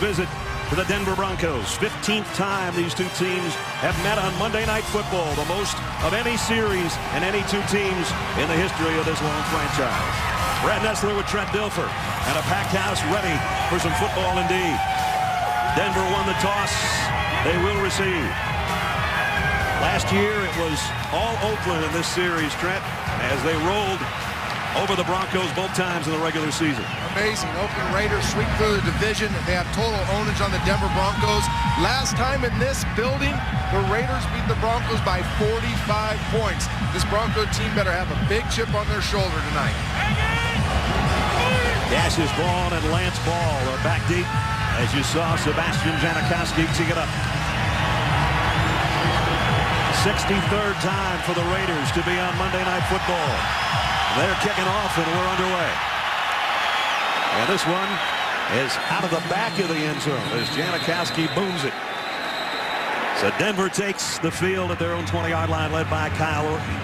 visit to the Denver Broncos. 15th time these two teams have met on Monday Night Football, the most of any series and any two teams in the history of this long franchise. Brad Nessler with Trent Dilfer and a packed house ready for some football indeed. Denver won the toss. They will receive. Last year it was all Oakland in this series, Trent, as they rolled over the Broncos both times in the regular season. Amazing. Oakland Raiders sweep through the division. They have total ownage on the Denver Broncos. Last time in this building, the Raiders beat the Broncos by 45 points. This Bronco team better have a big chip on their shoulder tonight. Cassius Vaughn and Lance Ball are back deep, as you saw Sebastian Janikowski tee it up. 63rd time for the Raiders to be on Monday Night Football. They're kicking off and we're underway. And this one is out of the back of the end zone as Janikowski booms it. So Denver takes the field at their own 20-yard line, led by Kyle Orton.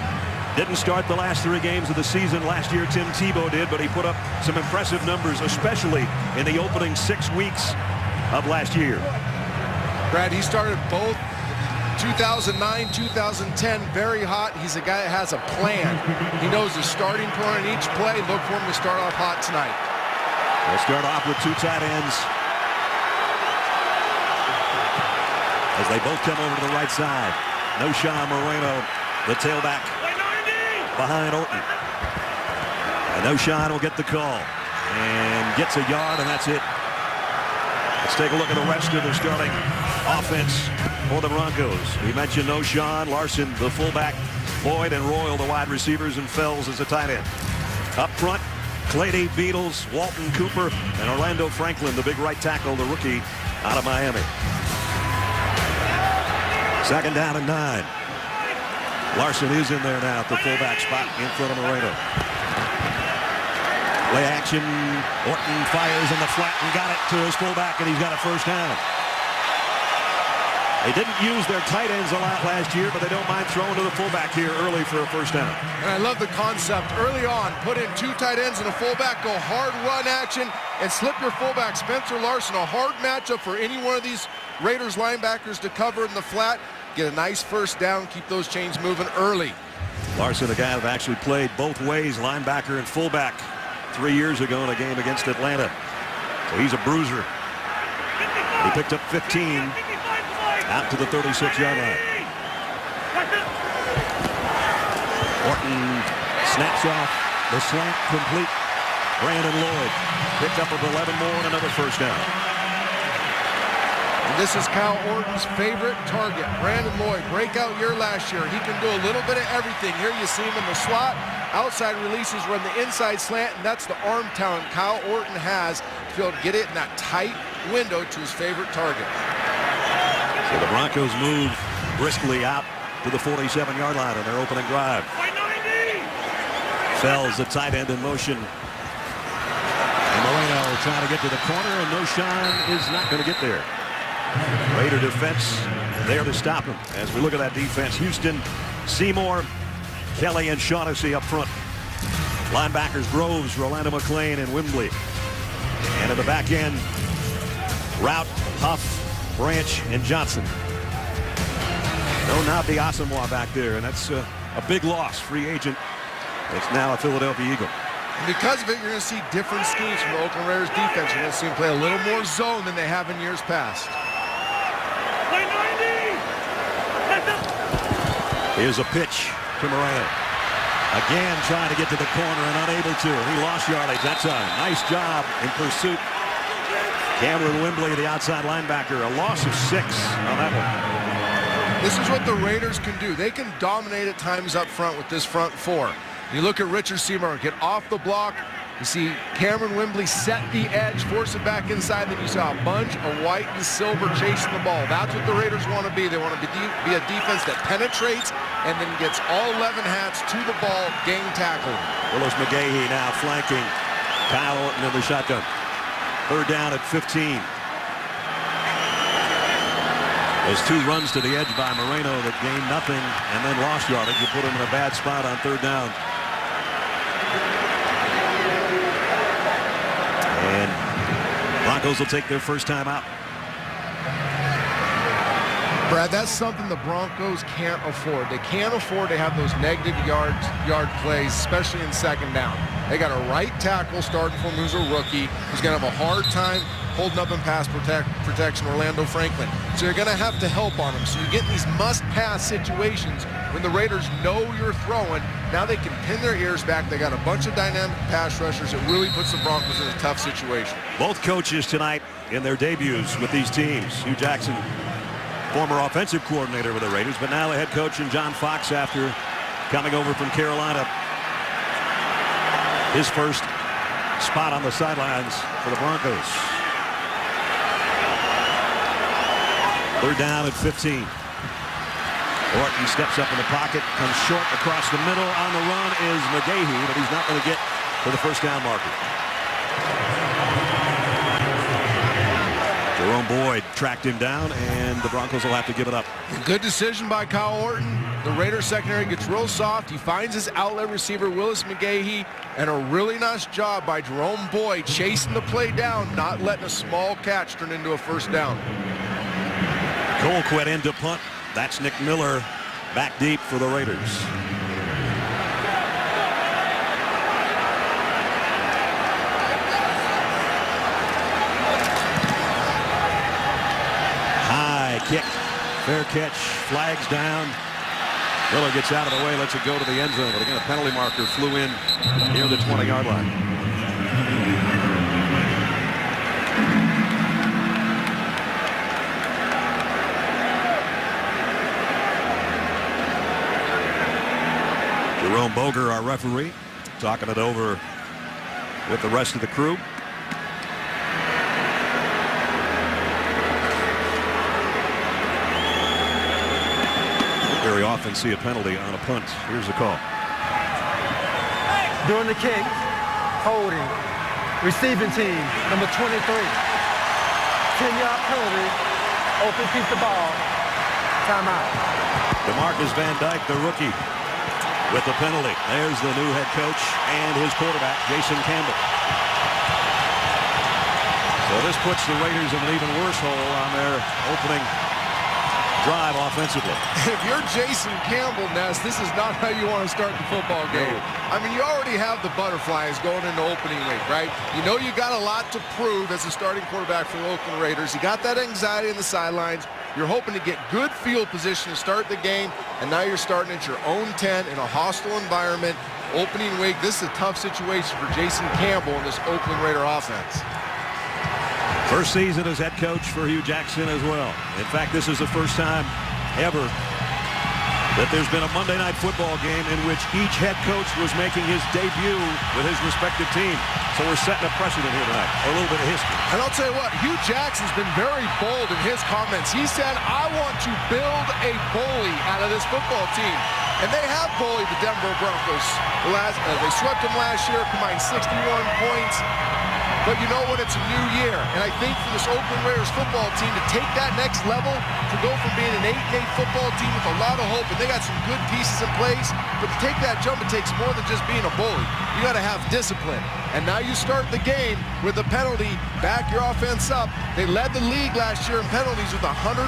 Didn't start the last 3 games of the season. Last year Tim Tebow did, but he put up some impressive numbers, especially in the opening 6 weeks of last year. Brad, he started both 2009, 2010, very hot. He's a guy that has a plan. He knows the starting point in each play. Look for him to start off hot tonight. They'll start off with 2 tight ends as they both come over to the right side. Noshawn Moreno, the tailback, behind Orton. And Noshawn will get the call and gets a yard, and that's it. Let's take a look at the rest of the starting offense for the Broncos. We mentioned Noshawn, Larson, the fullback, Boyd and Royal, the wide receivers, and Fells as a tight end. Up front, Clady, Beatles, Walton, Cooper, and Orlando Franklin, the big right tackle, the rookie out of Miami. 2nd down and 9. Larson is in there now at the fullback spot in front of Moreno. Play action. Orton fires in the flat and got it to his fullback, and he's got a first down. They didn't use their tight ends a lot last year, but they don't mind throwing to the fullback here early for a first down. And I love the concept. Early on, put in 2 tight ends and a fullback, go hard run action, and slip your fullback, Spencer Larson. A hard matchup for any one of these Raiders linebackers to cover in the flat. Get a nice first down, keep those chains moving early. Larson, a guy that actually played both ways, linebacker and fullback, 3 years ago in a game against Atlanta. So he's a bruiser. He picked up 15 out to the 36-yard line. Orton snaps off the slant, complete. Brandon Lloyd picked up with 11 more and another first down. And this is Kyle Orton's favorite target. Brandon Lloyd, breakout year last year. He can do a little bit of everything. Here you see him in the slot. Outside releases, run the inside slant, and that's the arm talent Kyle Orton has to be able to get it in that tight window to his favorite target. So the Broncos move briskly out to the 47-yard line on their opening drive. Fells, the tight end, in motion. And Moreno trying to get to the corner, and Noshawn is not going to get there. Raider defense there to stop him. As we look at that defense, Houston, Seymour, Kelly, and Shaughnessy up front. Linebackers, Groves, Rolando McClain, and Wembley. And at the back end, Rout, Huff, Branch, and Johnson. No Nnamdi Asomugha back there, and that's a big loss. Free agent. It's now a Philadelphia Eagle. And because of it, you're going to see different schemes from the Oakland Raiders defense. You're going to see them play a little more zone than they have in years past. Here's a pitch to Moreno. Again trying to get to the corner and unable to. He lost yardage. That's a nice job in pursuit. Cameron Wembley, the outside linebacker, a loss of 6 on that one. This is what the Raiders can do. They can dominate at times up front with this front 4. You look at Richard Seymour, get off the block. You see Cameron Wembley set the edge, force it back inside. Then you saw a bunch of white and silver chasing the ball. That's what the Raiders want to be. They want to be a defense that penetrates and then gets all 11 hats to the ball, game tackle. Willis McGahee now flanking Kyle Orton in the shotgun. 3rd down at 15. Those 2 runs to the edge by Moreno that gained nothing and then lost yardage. You put him in a bad spot on 3rd down. And Broncos will take their first time out. Brad, that's something the Broncos can't afford. They can't afford to have those negative yard plays, especially in second down. They got a right tackle starting for him who's a rookie, who's going to have a hard time holding up in pass protection, Orlando Franklin. So you're going to have to help on him. So you get in these must-pass situations when the Raiders know you're throwing. Now they can pin their ears back. They got a bunch of dynamic pass rushers. It really puts the Broncos in a tough situation. Both coaches tonight in their debuts with these teams. Hugh Jackson, former offensive coordinator with the Raiders, but now the head coach, and John Fox after coming over from Carolina. His first spot on the sidelines for the Broncos. Third down at 15. Orton steps up in the pocket, comes short across the middle. On the run is McGahee, but he's not going to get to the first down marker. Jerome Boyd tracked him down, and the Broncos will have to give it up. Good decision by Kyle Orton. The Raiders secondary gets real soft. He finds his outlet receiver, Willis McGahee, and a really nice job by Jerome Boyd chasing the play down, not letting a small catch turn into a first down. Colquitt into punt. That's Nick Miller back deep for the Raiders. High kick. Fair catch. Flags down. Miller gets out of the way, lets it go to the end zone. But again, a penalty marker flew in near the 20-yard line. Jerome Boger, our referee, talking it over with the rest of the crew. Very often see a penalty on a punt. Here's the call. During the kick, holding, receiving team, number 23. 10-yard penalty, open piece of ball, timeout. DeMarcus Van Dyke, the rookie, with the penalty. There's the new head coach and his quarterback, Jason Campbell. So this puts the Raiders in an even worse hole on their opening drive offensively. If you're Jason Campbell, Ness, this is not how you want to start the football game. I mean, you already have the butterflies going into opening week, right? You know you got a lot to prove as a starting quarterback for the Oakland Raiders. You got that anxiety in the sidelines. You're hoping to get good field position to start the game, and now you're starting at your own 10 in a hostile environment. Opening week, this is a tough situation for Jason Campbell and this Oakland Raider offense. First season as head coach for Hugh Jackson as well. In fact, this is the first time ever that there's been a Monday Night Football game in which each head coach was making his debut with his respective team. So we're setting a precedent here tonight, a little bit of history. And I'll tell you what, Hugh Jackson's been very bold in his comments. He said, I want to build a bully out of this football team. And they have bullied the Denver Broncos. They swept them last year, combined 61 points. But you know what? It's a new year. And I think for this Oakland Raiders football team to take that next level, to go from being an 8-8 football team with a lot of hope, and they got some good pieces in place, but to take that jump, it takes more than just being a bully. You got to have discipline. And now you start the game with a penalty, back your offense up. They led the league last year in penalties with 148.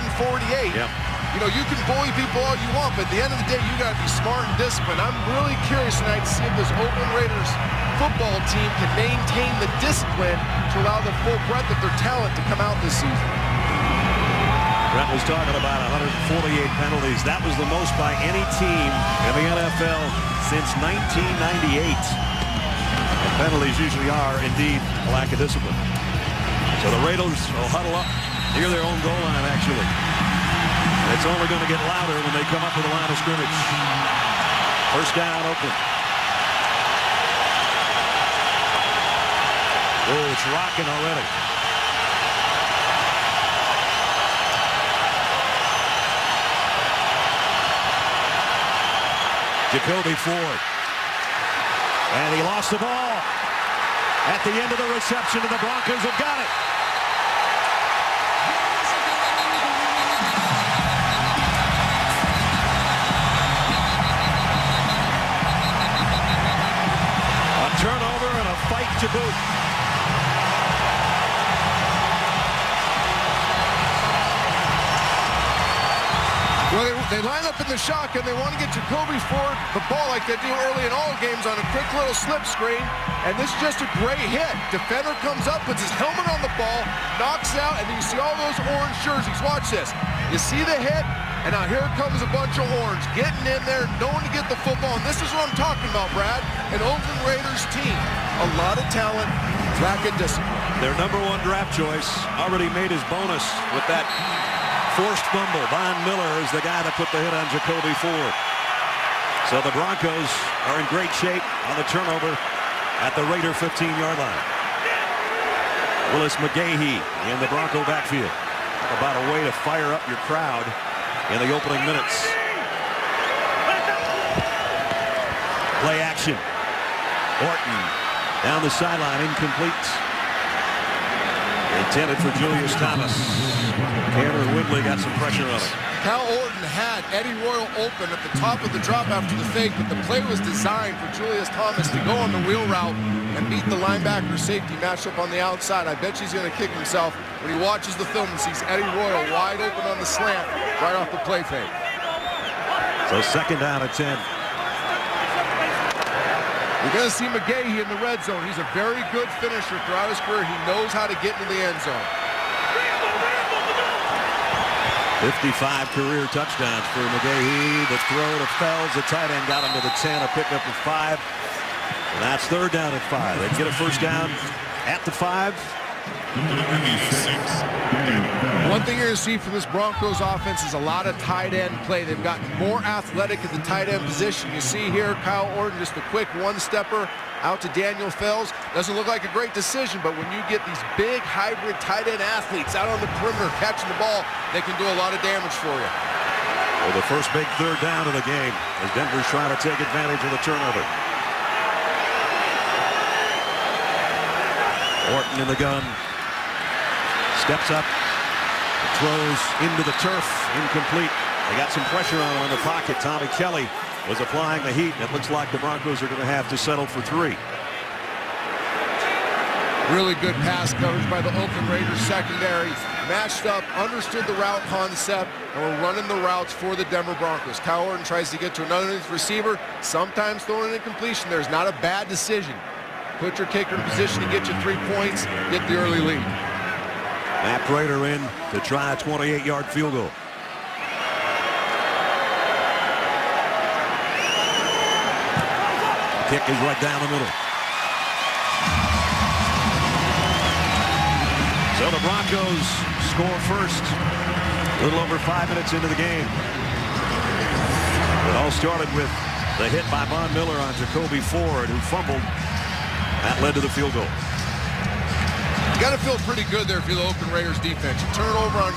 Yep. You know, you can bully people all you want, but at the end of the day, you got to be smart and disciplined. I'm really curious tonight to see if this Oakland Raiders football team can maintain the discipline to allow the full breadth of their talent to come out this season. Brett was talking about 148 penalties. That was the most by any team in the NFL since 1998. And penalties usually are, indeed, a lack of discipline. So the Raiders will huddle up near their own goal line, actually. It's only going to get louder when they come up to the line of scrimmage. First down, Oakland. Oh, it's rocking already. Jacoby Ford. And he lost the ball at the end of the reception, and the Broncos have got it. A turnover and a fight to boot. They line up in the shotgun. They want to get Jacoby Ford the ball like they do early in all games on a quick little slip screen. And this is just a great hit. Defender comes up, puts his helmet on the ball, knocks out, and then you see all those orange jerseys. Watch this. You see the hit, and now here comes a bunch of orange getting in there, knowing to get the football. And this is what I'm talking about, Brad. An Oakland Raiders team. A lot of talent, lack of discipline. Their #1 draft choice already made his bonus with that forced fumble. Von Miller is the guy that put the hit on Jacoby Ford. So the Broncos are in great shape on the turnover at the Raider 15-yard line. Willis McGahee in the Bronco backfield. About a way to fire up your crowd in the opening minutes. Play action. Orton down the sideline, incomplete. Intended for Julius Thomas. Cameron Windley got some pressure on him. Cal Orton had Eddie Royal open at the top of the drop after the fake, but the play was designed for Julius Thomas to go on the wheel route and beat the linebacker safety matchup on the outside. I bet he's going to kick himself when he watches the film and sees Eddie Royal wide open on the slant right off the play fake. So second down at 10. You're going to see McGahee in the red zone. He's a very good finisher throughout his career. He knows how to get into the end zone. 55 career touchdowns for McGahee. The throw to Fells, the tight end, got him to the 10, a pickup of 5. And that's third down at 5. They get a first down at the 5. One thing you're going to see from this Broncos offense is a lot of tight end play. They've gotten more athletic at the tight end position. You see here Kyle Orton, just a quick one-stepper out to Daniel Fells. Doesn't look like a great decision, but when you get these big hybrid tight end athletes out on the perimeter catching the ball, they can do a lot of damage for you. Well, the first big third down of the game as Denver's trying to take advantage of the turnover. Orton in the gun. Steps up. Throws into the turf. Incomplete. They got some pressure on him in the pocket. Tommy Kelly was applying the heat, and it looks like the Broncos are going to have to settle for 3. Really good pass coverage by the Oakland Raiders secondary. Matched up, understood the route concept, and we're running the routes for the Denver Broncos. Kyle Orton tries to get to another receiver, sometimes throwing an incompletion. There's not a bad decision. Put your kicker in position to get you 3 points, get the early lead. Matt Prater in to try a 28-yard field goal. Kick is right down the middle. So the Broncos score first. A little over 5 minutes into the game. It all started with the hit by Von Miller on Jacoby Ford, who fumbled. That led to the field goal. You got to feel pretty good there if you're the Oakland Raiders defense. You turn it over on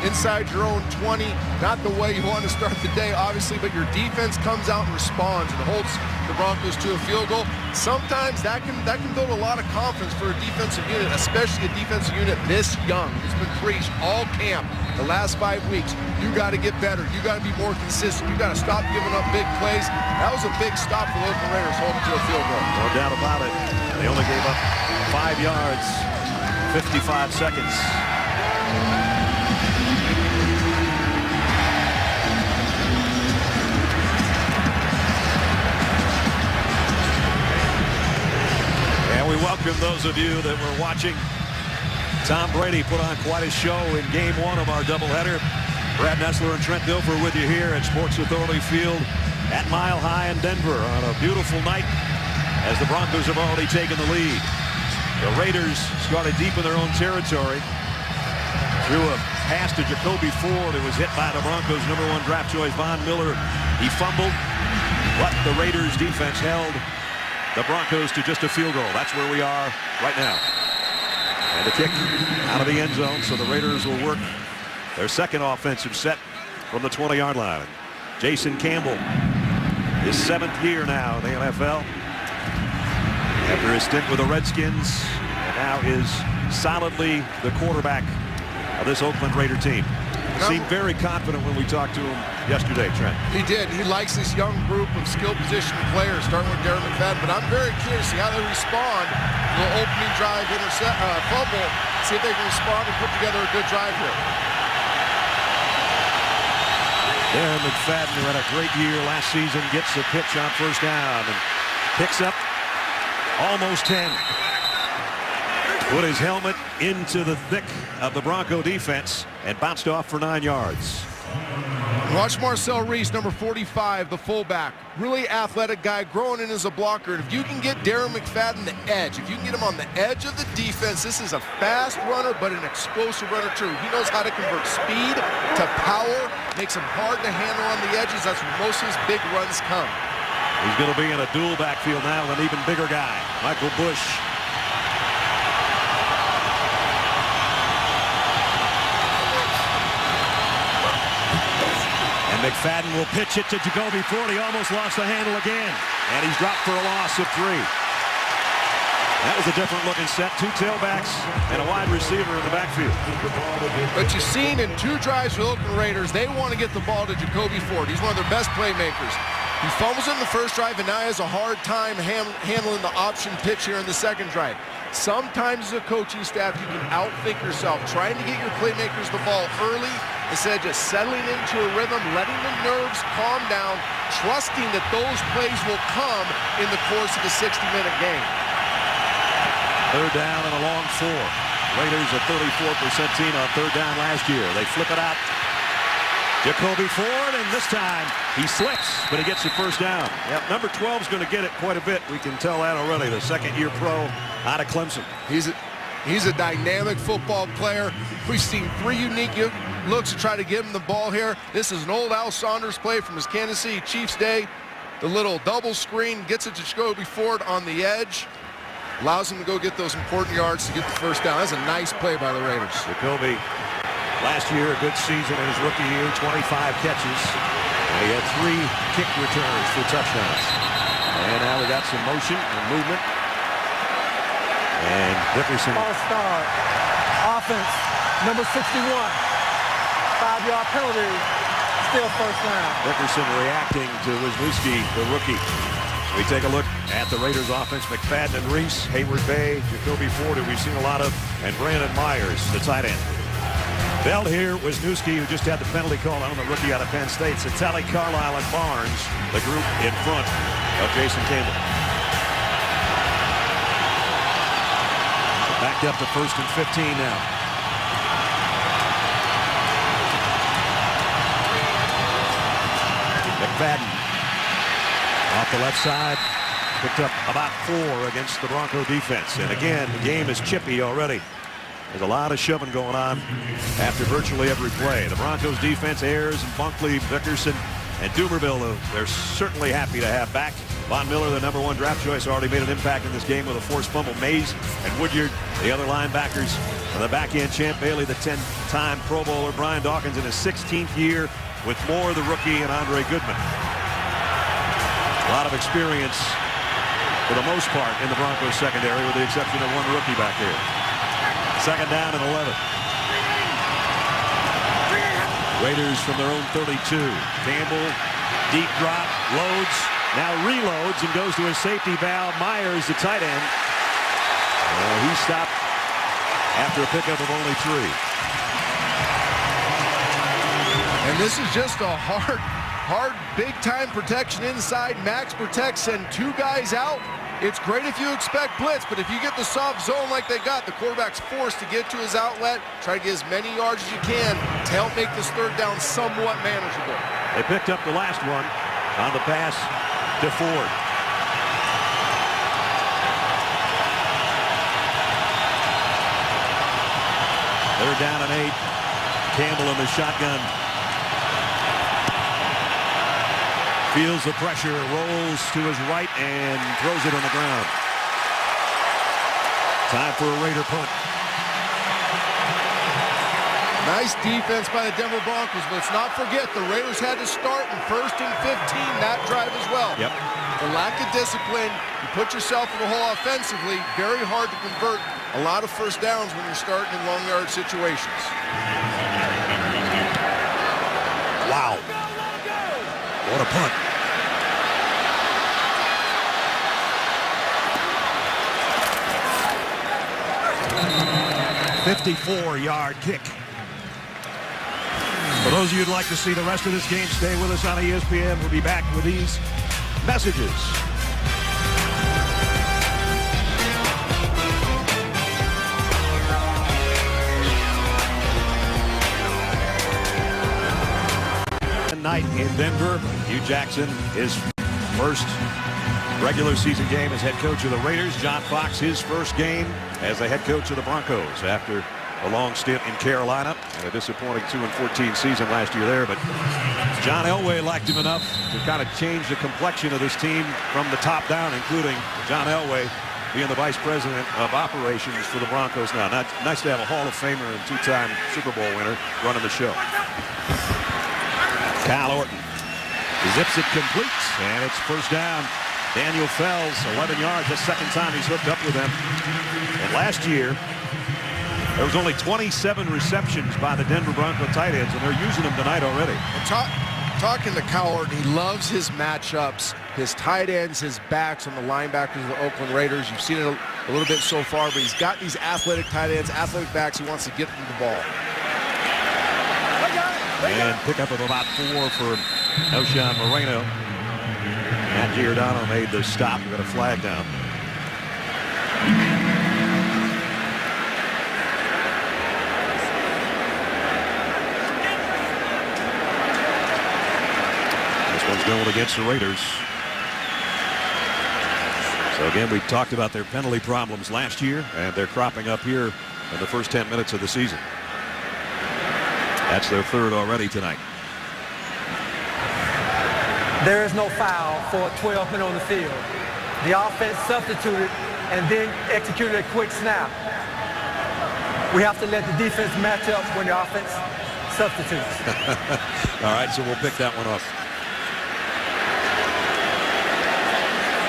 inside your own 20. Not the way you want to start the day, obviously, but your defense comes out and responds and holds the Broncos to a field goal. Sometimes that can build a lot of confidence for a defensive unit, especially a defensive unit this young. It's been preached all camp the last 5 weeks. You got to get better. You got to be more consistent. You got to stop giving up big plays. That was a big stop for the Oakland Raiders holding to a field goal. No doubt about it. They only gave up 5 yards, 55 seconds. And we welcome those of you that were watching. Tom Brady put on quite a show in Game 1 of our doubleheader. Brad Nessler and Trent Dilfer with you here at Sports Authority Field at Mile High in Denver on a beautiful night as the Broncos have already taken the lead. The Raiders started deep in their own territory. Threw a pass to Jacoby Ford. It was hit by the Broncos' #1 draft choice, Von Miller. He fumbled, but the Raiders defense held the Broncos to just a field goal. That's where we are right now. And the kick out of the end zone, so the Raiders will work their second offensive set from the 20-yard line. Jason Campbell, his 7th year now in the NFL. After his stint with the Redskins, and now is solidly the quarterback of this Oakland Raider team. Seemed very confident when we talked to him yesterday, Trent. He did. He likes this young group of skill position players, starting with Darren McFadden. But I'm very curious to see how they respond to the opening drive fumble. See if they can respond and put together a good drive here. Darren McFadden, who had a great year last season, gets a pitch on first down and picks up almost 10. Put his helmet into the thick of the Bronco defense and bounced off for 9 yards. Watch Marcel Reese, number 45, the fullback. Really athletic guy, growing in as a blocker. And if you can get Darren McFadden the edge, if you can get him on the edge of the defense, this is a fast runner, but an explosive runner too. He knows how to convert speed to power, makes him hard to handle on the edges. That's where most of his big runs come. He's going to be in a dual backfield now with an even bigger guy, Michael Bush. McFadden will pitch it to Jacoby Ford. He almost lost the handle again. And he's dropped for a loss of 3. That was a different looking set. 2 tailbacks and a wide receiver in the backfield. But you've seen in 2 drives for the Oakland Raiders, they want to get the ball to Jacoby Ford. He's one of their best playmakers. He fumbles in the first drive and now has a hard time handling the option pitch here in the second drive. Sometimes as a coaching staff, you can outthink yourself, trying to get your playmakers the ball early instead of just settling into a rhythm, letting the nerves calm down, trusting that those plays will come in the course of the 60-minute game. Third down and a long 4. Raiders a 34% team on third down last year. They flip it out. Jacoby Ford, and this time he slips, but he gets the first down. Yep, number 12 is going to get it quite a bit. We can tell that already. The second-year pro out of Clemson. He's a dynamic football player. We've seen 3 unique looks to try to give him the ball here. This is an old Al Saunders play from his Kansas City Chiefs day. The little double screen gets it to Jacoby Ford on the edge. Allows him to go get those important yards to get the first down. That's a nice play by the Raiders. Jacoby, last year, a good season in his rookie year, 25 catches. And he had 3 kick returns for touchdowns. And now we got some motion and movement. And Dickerson. False start. Offense, number 61. 5-yard penalty. Still first down. Dickerson reacting to Wisniewski, the rookie. We take a look at the Raiders offense. McFadden and Reese, Hayward Bay, Jacoby Ford, who we've seen a lot of, and Brandon Myers, the tight end. Bell here, Wisniewski, who just had the penalty call on the rookie out of Penn State. Sattelli, Carlisle, and Barnes, the group in front of Jason Campbell. Backed up to 1st and 15 now. McFadden off the left side, picked up about 4 against the Bronco defense. And again, the game is chippy already. There's a lot of shoving going on after virtually every play. The Broncos defense, Ayers and Bunkley, Dickerson, and Dumerville, they're certainly happy to have back. Von Miller, the number 1 draft choice, already made an impact in this game with a forced fumble. Mays and Woodyard, the other linebackers. On the back end, Champ Bailey, the 10-time Pro Bowler. Brian Dawkins in his 16th year with Moore, the rookie, and Andre Goodman. A lot of experience for the most part in the Broncos secondary, with the exception of 1 rookie back there. Second down and 11. Raiders from their own 32. Campbell, deep drop, loads, now reloads and goes to his safety valve. Myers, the tight end. He stopped after a pickup of only 3. And this is just a hard, big-time protection inside. Max protects, and 2 guys out. It's great if you expect blitz, but if you get the soft zone like they got, the quarterback's forced to get to his outlet, try to get as many yards as you can to help make this third down somewhat manageable. They picked up the last one on the pass to Ford. They're down and 8. Campbell in the shotgun. Feels the pressure, rolls to his right, and throws it on the ground. Time for a Raider punt. Nice defense by the Denver Broncos, but let's not forget the Raiders had to start in 1st and 15 that drive as well. Yep. The lack of discipline, you put yourself in the hole offensively, very hard to convert a lot of first downs when you're starting in long yard situations. Wow. What a punt. 54-yard kick. For those those of you who'd like to see the rest of this game, stay with us on ESPN. We'll be back with these messages. Night in Denver. Hugh Jackson, his first regular season game as head coach of the Raiders. John Fox, his first game as the head coach of the Broncos after a long stint in Carolina and a disappointing 2-14 season last year there. But John Elway liked him enough to kind of change the complexion of this team from the top down, including John Elway being the vice president of operations for the Broncos now. Nice to have a Hall of Famer and two-time Super Bowl winner running the show. Kyle Orton zips it complete, and it's first down. Daniel Fells, 11 yards. The second time he's hooked up with them. And last year, there was only 27 receptions by the Denver Bronco tight ends, and they're using them tonight already. Talking to Kyle Orton, he loves his matchups, his tight ends, his backs on the linebackers of the Oakland Raiders. You've seen it a little bit so far, but he's got these athletic tight ends, athletic backs. He wants to get them the ball. And pickup of about 4 for Noshan Moreno. Matt Giordano made the stop. We got a flag down. This one's going against the Raiders. So again, we talked about their penalty problems last year, and they're cropping up here in the first 10 minutes of the season. That's their third already tonight. There is no foul for 12 men on the field. The offense substituted and then executed a quick snap. We have to let the defense match up when the offense substitutes. All right, so we'll pick that one up.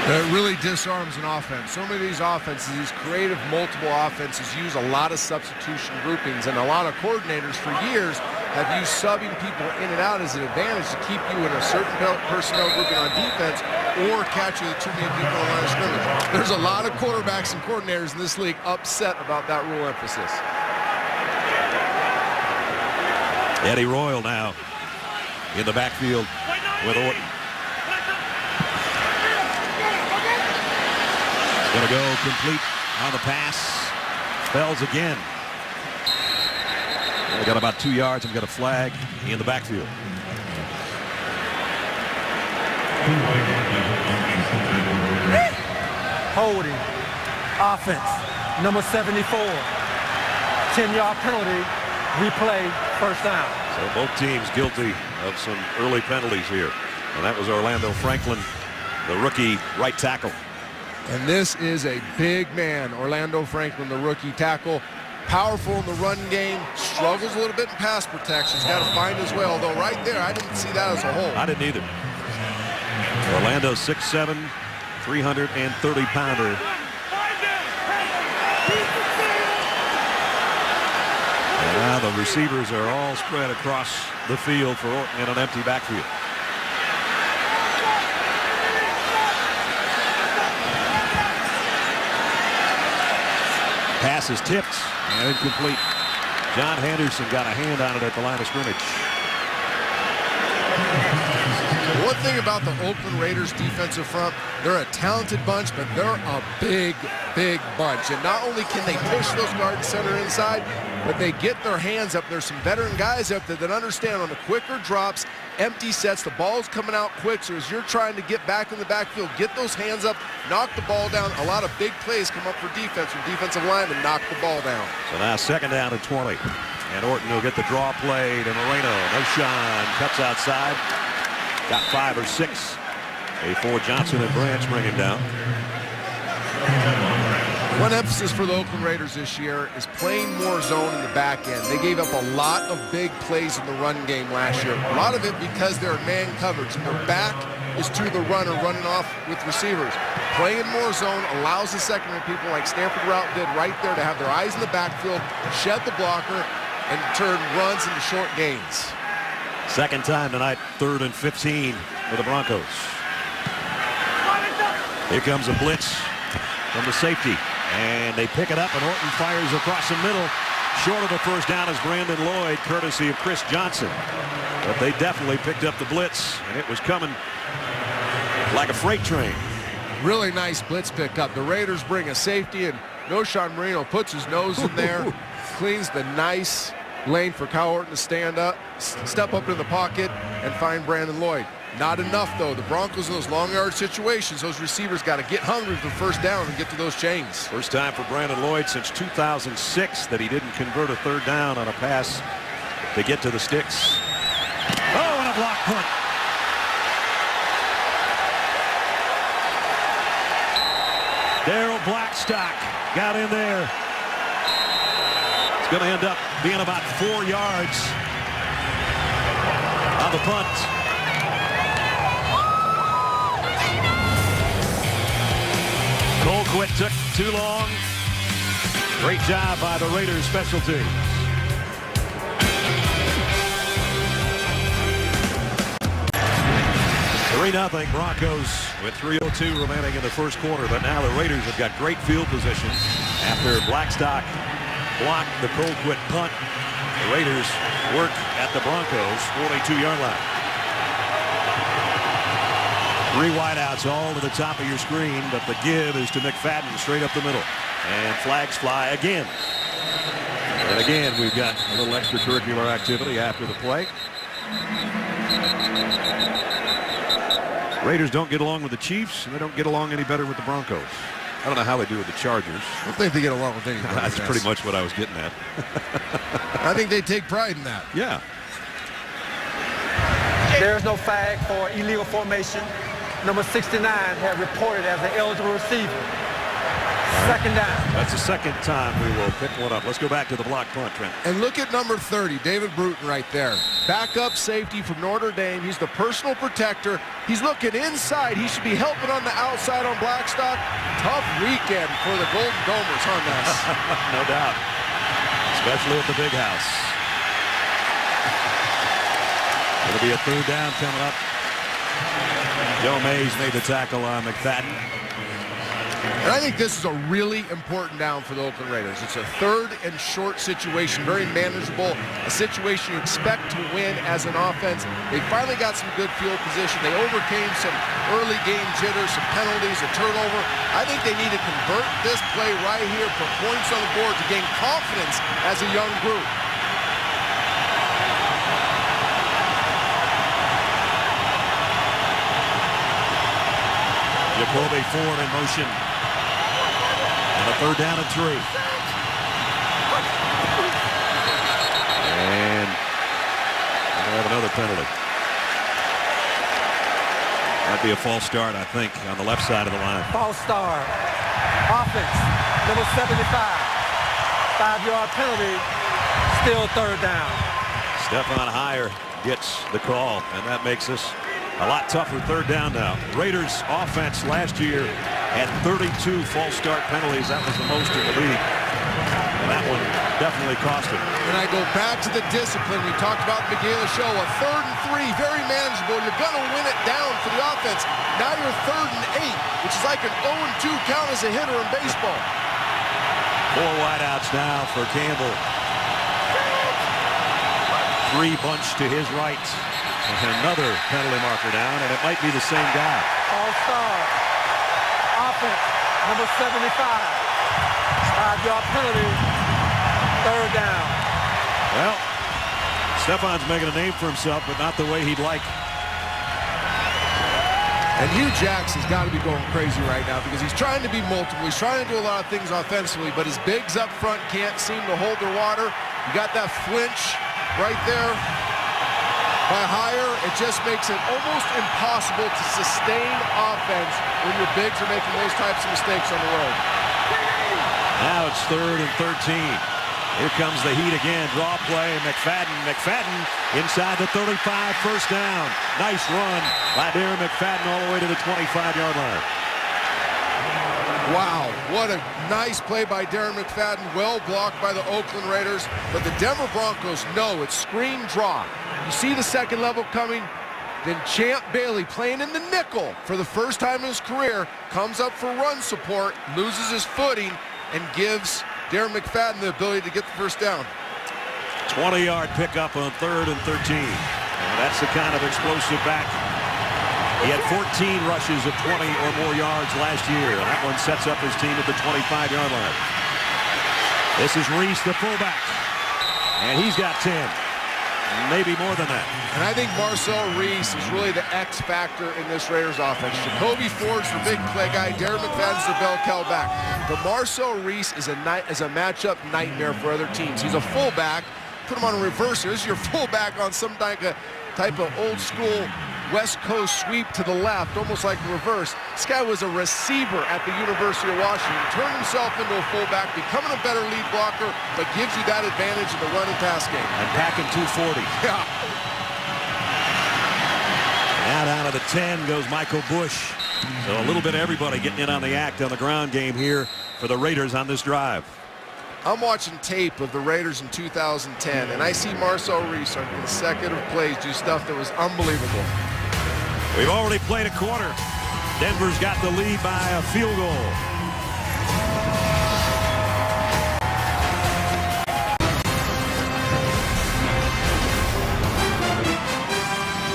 It really disarms an offense. So many of these offenses, these creative multiple offenses, use a lot of substitution groupings, and a lot of coordinators for years have used subbing people in and out as an advantage to keep you in a certain personnel grouping on defense or catching the too many people on the line of scrimmage. There's a lot of quarterbacks and coordinators in this league upset about that rule emphasis. Eddie Royal now in the backfield with Orton. Going to go complete on the pass. Fells again. They got about 2 yards and got a flag in the backfield. Holding. Offense. Number 74. 10-yard penalty. Replay. First down. So both teams guilty of some early penalties here. And that was Orlando Franklin, the rookie right tackle. And this is a big man, Orlando Franklin, the rookie tackle. Powerful in the run game, struggles a little bit in pass protection. He's got to find his way, although right there, I didn't see that as a whole. I didn't either. Orlando 6'7", 330-pounder. And now the receivers are all spread across the field for Orton in an empty backfield. Pass is tipped and incomplete. John Henderson got a hand on it at the line of scrimmage. One thing about the Oakland Raiders defensive front, they're a talented bunch, but they're a big, big bunch. And not only can they push those guard and center inside, but they get their hands up. There's some veteran guys up there that understand on the quicker drops, empty sets, the ball's coming out quick. So as you're trying to get back in the backfield, get those hands up, knock the ball down. A lot of big plays come up for defense from defensive linemen, knock the ball down. So now second down and 20. And Orton will get the draw play to Moreno. Noshan cuts outside. Got 5 or 6 before Johnson and Branch bring him down. One emphasis for the Oakland Raiders this year is playing more zone in the back end. They gave up a lot of big plays in the run game last year. A lot of it because they're man coverage. And their back is to the runner running off with receivers. Playing more zone allows the secondary people like Stanford Route did right there to have their eyes in the backfield, shed the blocker, and turn runs into short gains. Second time tonight, 3rd and 15 for the Broncos. Here comes a blitz from the safety. And they pick it up, and Orton fires across the middle. Short of the first down is Brandon Lloyd, courtesy of Chris Johnson. But they definitely picked up the blitz, and it was coming like a freight train. Really nice blitz pickup. The Raiders bring a safety, and Noshawn Marino puts his nose in there, cleans the nice lane for Kyle Orton to stand up, step up in the pocket, and find Brandon Lloyd. Not enough, though. The Broncos in those long yard situations, those receivers got to get hungry for first down and get to those chains. First time for Brandon Lloyd since 2006 that he didn't convert a third down on a pass to get to the sticks. Oh, and a block punt. Darryl Blackstock got in there. It's going to end up being about 4 yards on the punt. Colquitt took too long. Great job by the Raiders special teams. (3-0) Broncos with 3:02 remaining in the first quarter. But now the Raiders have got great field position after Blackstock blocked the Colquitt punt. The Raiders work at the Broncos 42-yard line. 3 wideouts all to the top of your screen, but the give is to McFadden straight up the middle. And flags fly again. And again, we've got a little extracurricular activity after the play. Raiders don't get along with the Chiefs, and they don't get along any better with the Broncos. I don't know how they do with the Chargers. I don't think they get along with anybody. That's pretty much what I was getting at. I think they take pride in that. Yeah. There's no flag for illegal formation. Number 69 had reported as an eligible receiver. Second down. That's the second time we will pick one up. Let's go back to the block punt, Trent. And look at number 30, David Bruton right there. Backup safety from Notre Dame. He's the personal protector. He's looking inside. He should be helping on the outside on Blackstock. Tough weekend for the Golden Domers, huh, Ness? No doubt. Especially at the big house. It'll be a third down coming up. Joe Mays made the tackle on McFadden. And I think this is a really important down for the Oakland Raiders. It's a third and short situation, very manageable, a situation you expect to win as an offense. They finally got some good field position. They overcame some early game jitters, some penalties, a turnover. I think they need to convert this play right here, put points on the board to gain confidence as a young group. Jacoby Ford in motion. And a third down and 3. And we have another penalty. That'd be a false start, I think, on the left side of the line. False start. Offense, number 75. 5-yard penalty. Still third down. Stephon Hire gets the call, and that makes us a lot tougher third down now. Raiders offense last year had 32 false start penalties. That was the most in the league. And that one definitely cost him. And I go back to the discipline we talked about at the beginning of the show. A 3rd and 3, very manageable. You're going to win it down for the offense. Now you're 3rd and 8, which is like an 0-2 count as a hitter in baseball. 4 wideouts now for Campbell. 3 bunched to his right. And another penalty marker down, and it might be the same guy. False start. Offense, number 75. 5-yard penalty. Third down. Well, Stephon's making a name for himself, but not the way he'd like. And Hugh Jackson's got to be going crazy right now because he's trying to be multiple. He's trying to do a lot of things offensively, but his bigs up front can't seem to hold their water. You got that flinch right there by Hire. It just makes it almost impossible to sustain offense when your bigs are making those types of mistakes on the road. Now it's 3rd and 13. Here comes the heat again. Draw play. McFadden inside the 35. First down. Nice run by Darren McFadden all the way to the 25-yard line. Wow, what a nice play by Darren McFadden. Well blocked by the Oakland Raiders. But the Denver Broncos know it's screen draw. You see the second level coming. Then Champ Bailey, playing in the nickel for the first time in his career, comes up for run support, loses his footing, and gives Darren McFadden the ability to get the first down. 20-yard pickup on 3rd and 13. And that's the kind of explosive back. He had 14 rushes of 20 or more yards last year. And that one sets up his team at the 25-yard line. This is Reese, the fullback. And he's got 10. Maybe more than that. And I think Marcel Reese is really the X factor in this Raiders offense. Jacoby Ford's the big play guy. Darren McFadden's the bell cow back. But Marcel Reese is a matchup nightmare for other teams. He's a fullback. Put him on a reverser. This is your fullback on some type of old school West Coast sweep to the left, almost like a reverse. This guy was a receiver at the University of Washington, turned himself into a fullback, becoming a better lead blocker, but gives you that advantage in the run and pass game. And packing 240. Yeah. Now down to the 10 goes Michael Bush. So a little bit of everybody getting in on the act on the ground game here for the Raiders on this drive. I'm watching tape of the Raiders in 2010, and I see Marcel Reese on consecutive plays do stuff that was unbelievable. We've already played a quarter. Denver's got the lead by a field goal.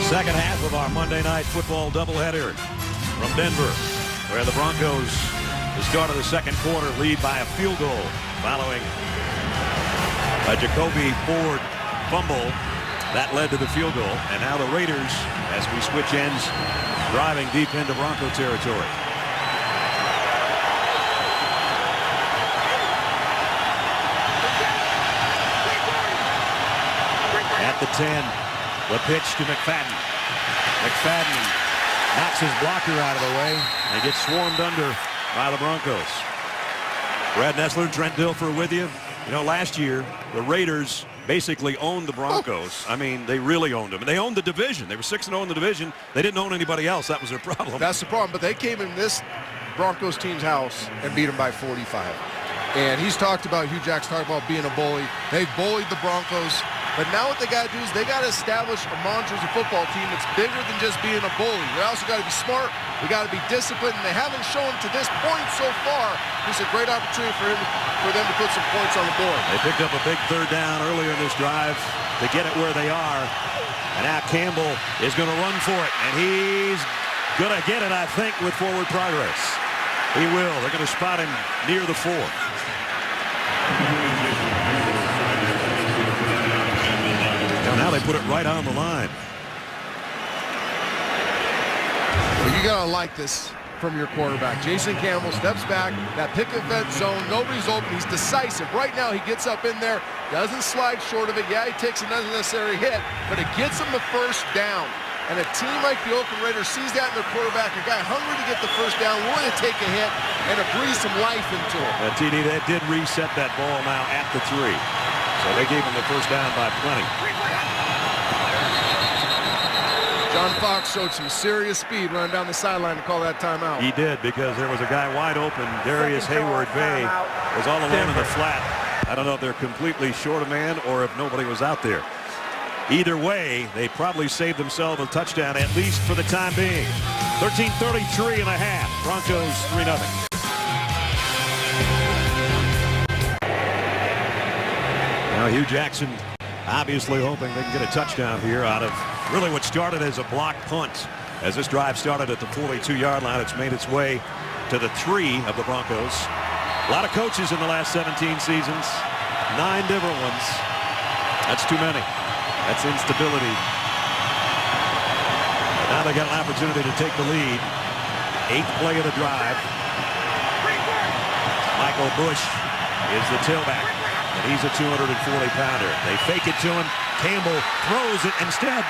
Second half of our Monday Night Football doubleheader from Denver, where the Broncos, the start of the second quarter, lead by a field goal following a Jacoby Ford fumble. That led to the field goal. And now the Raiders, as we switch ends, driving deep into Bronco territory. At the 10, the pitch to McFadden. McFadden knocks his blocker out of the way and gets swarmed under by the Broncos. Brad Nessler, Trent Dilfer with you. You know, last year, the Raiders basically owned the Broncos. I mean, they really owned them. And they owned the division. They were 6-0 in the division. They didn't own anybody else. That was their problem. That's the problem. But they came in this Broncos team's house and beat them by 45. And he's talked about, Hugh Jack's talked about being a bully. They've bullied the Broncos. But now what they got to do is they got to establish a mantra as a football team that's bigger than just being a bully. They also got to be smart. We got to be disciplined. And they haven't shown to this point so far. There's a great opportunity for them to put some points on the board. They picked up a big third down earlier in this drive to get it where they are. And now Campbell is going to run for it. And he's going to get it, I think, with forward progress. He will. They're going to spot him near the 4. Now they put it right on the line. Well, you got to like this from your quarterback. Jason Campbell steps back, that pick and vent zone, nobody's open, he's decisive. Right now he gets up in there, doesn't slide short of it. Yeah, he takes an unnecessary hit, but it gets him the first down. And a team like the Oakland Raiders sees that in their quarterback, a guy hungry to get the first down, willing to take a hit, and to breathe some life into him. TD, that did reset that ball now at the 3. So they gave him the first down by plenty. John Fox showed some serious speed running down the sideline to call that timeout. He did, because there was a guy wide open. Darius Hayward-Bay was all alone in the flat. I don't know if they're completely short a man or if nobody was out there. Either way, they probably saved themselves a touchdown, at least for the time being. 13:33 and a half. Broncos 3-0. Now Hugh Jackson obviously hoping they can get a touchdown here out of really what started as a blocked punt. As this drive started at the 42-yard line, it's made its way to the 3 of the Broncos. A lot of coaches in the last 17 seasons. 9 different ones. That's too many. That's instability. Now they got an opportunity to take the lead. 8th play of the drive. Michael Bush is the tailback. And he's a 240-pounder. They fake it to him. Campbell throws it instead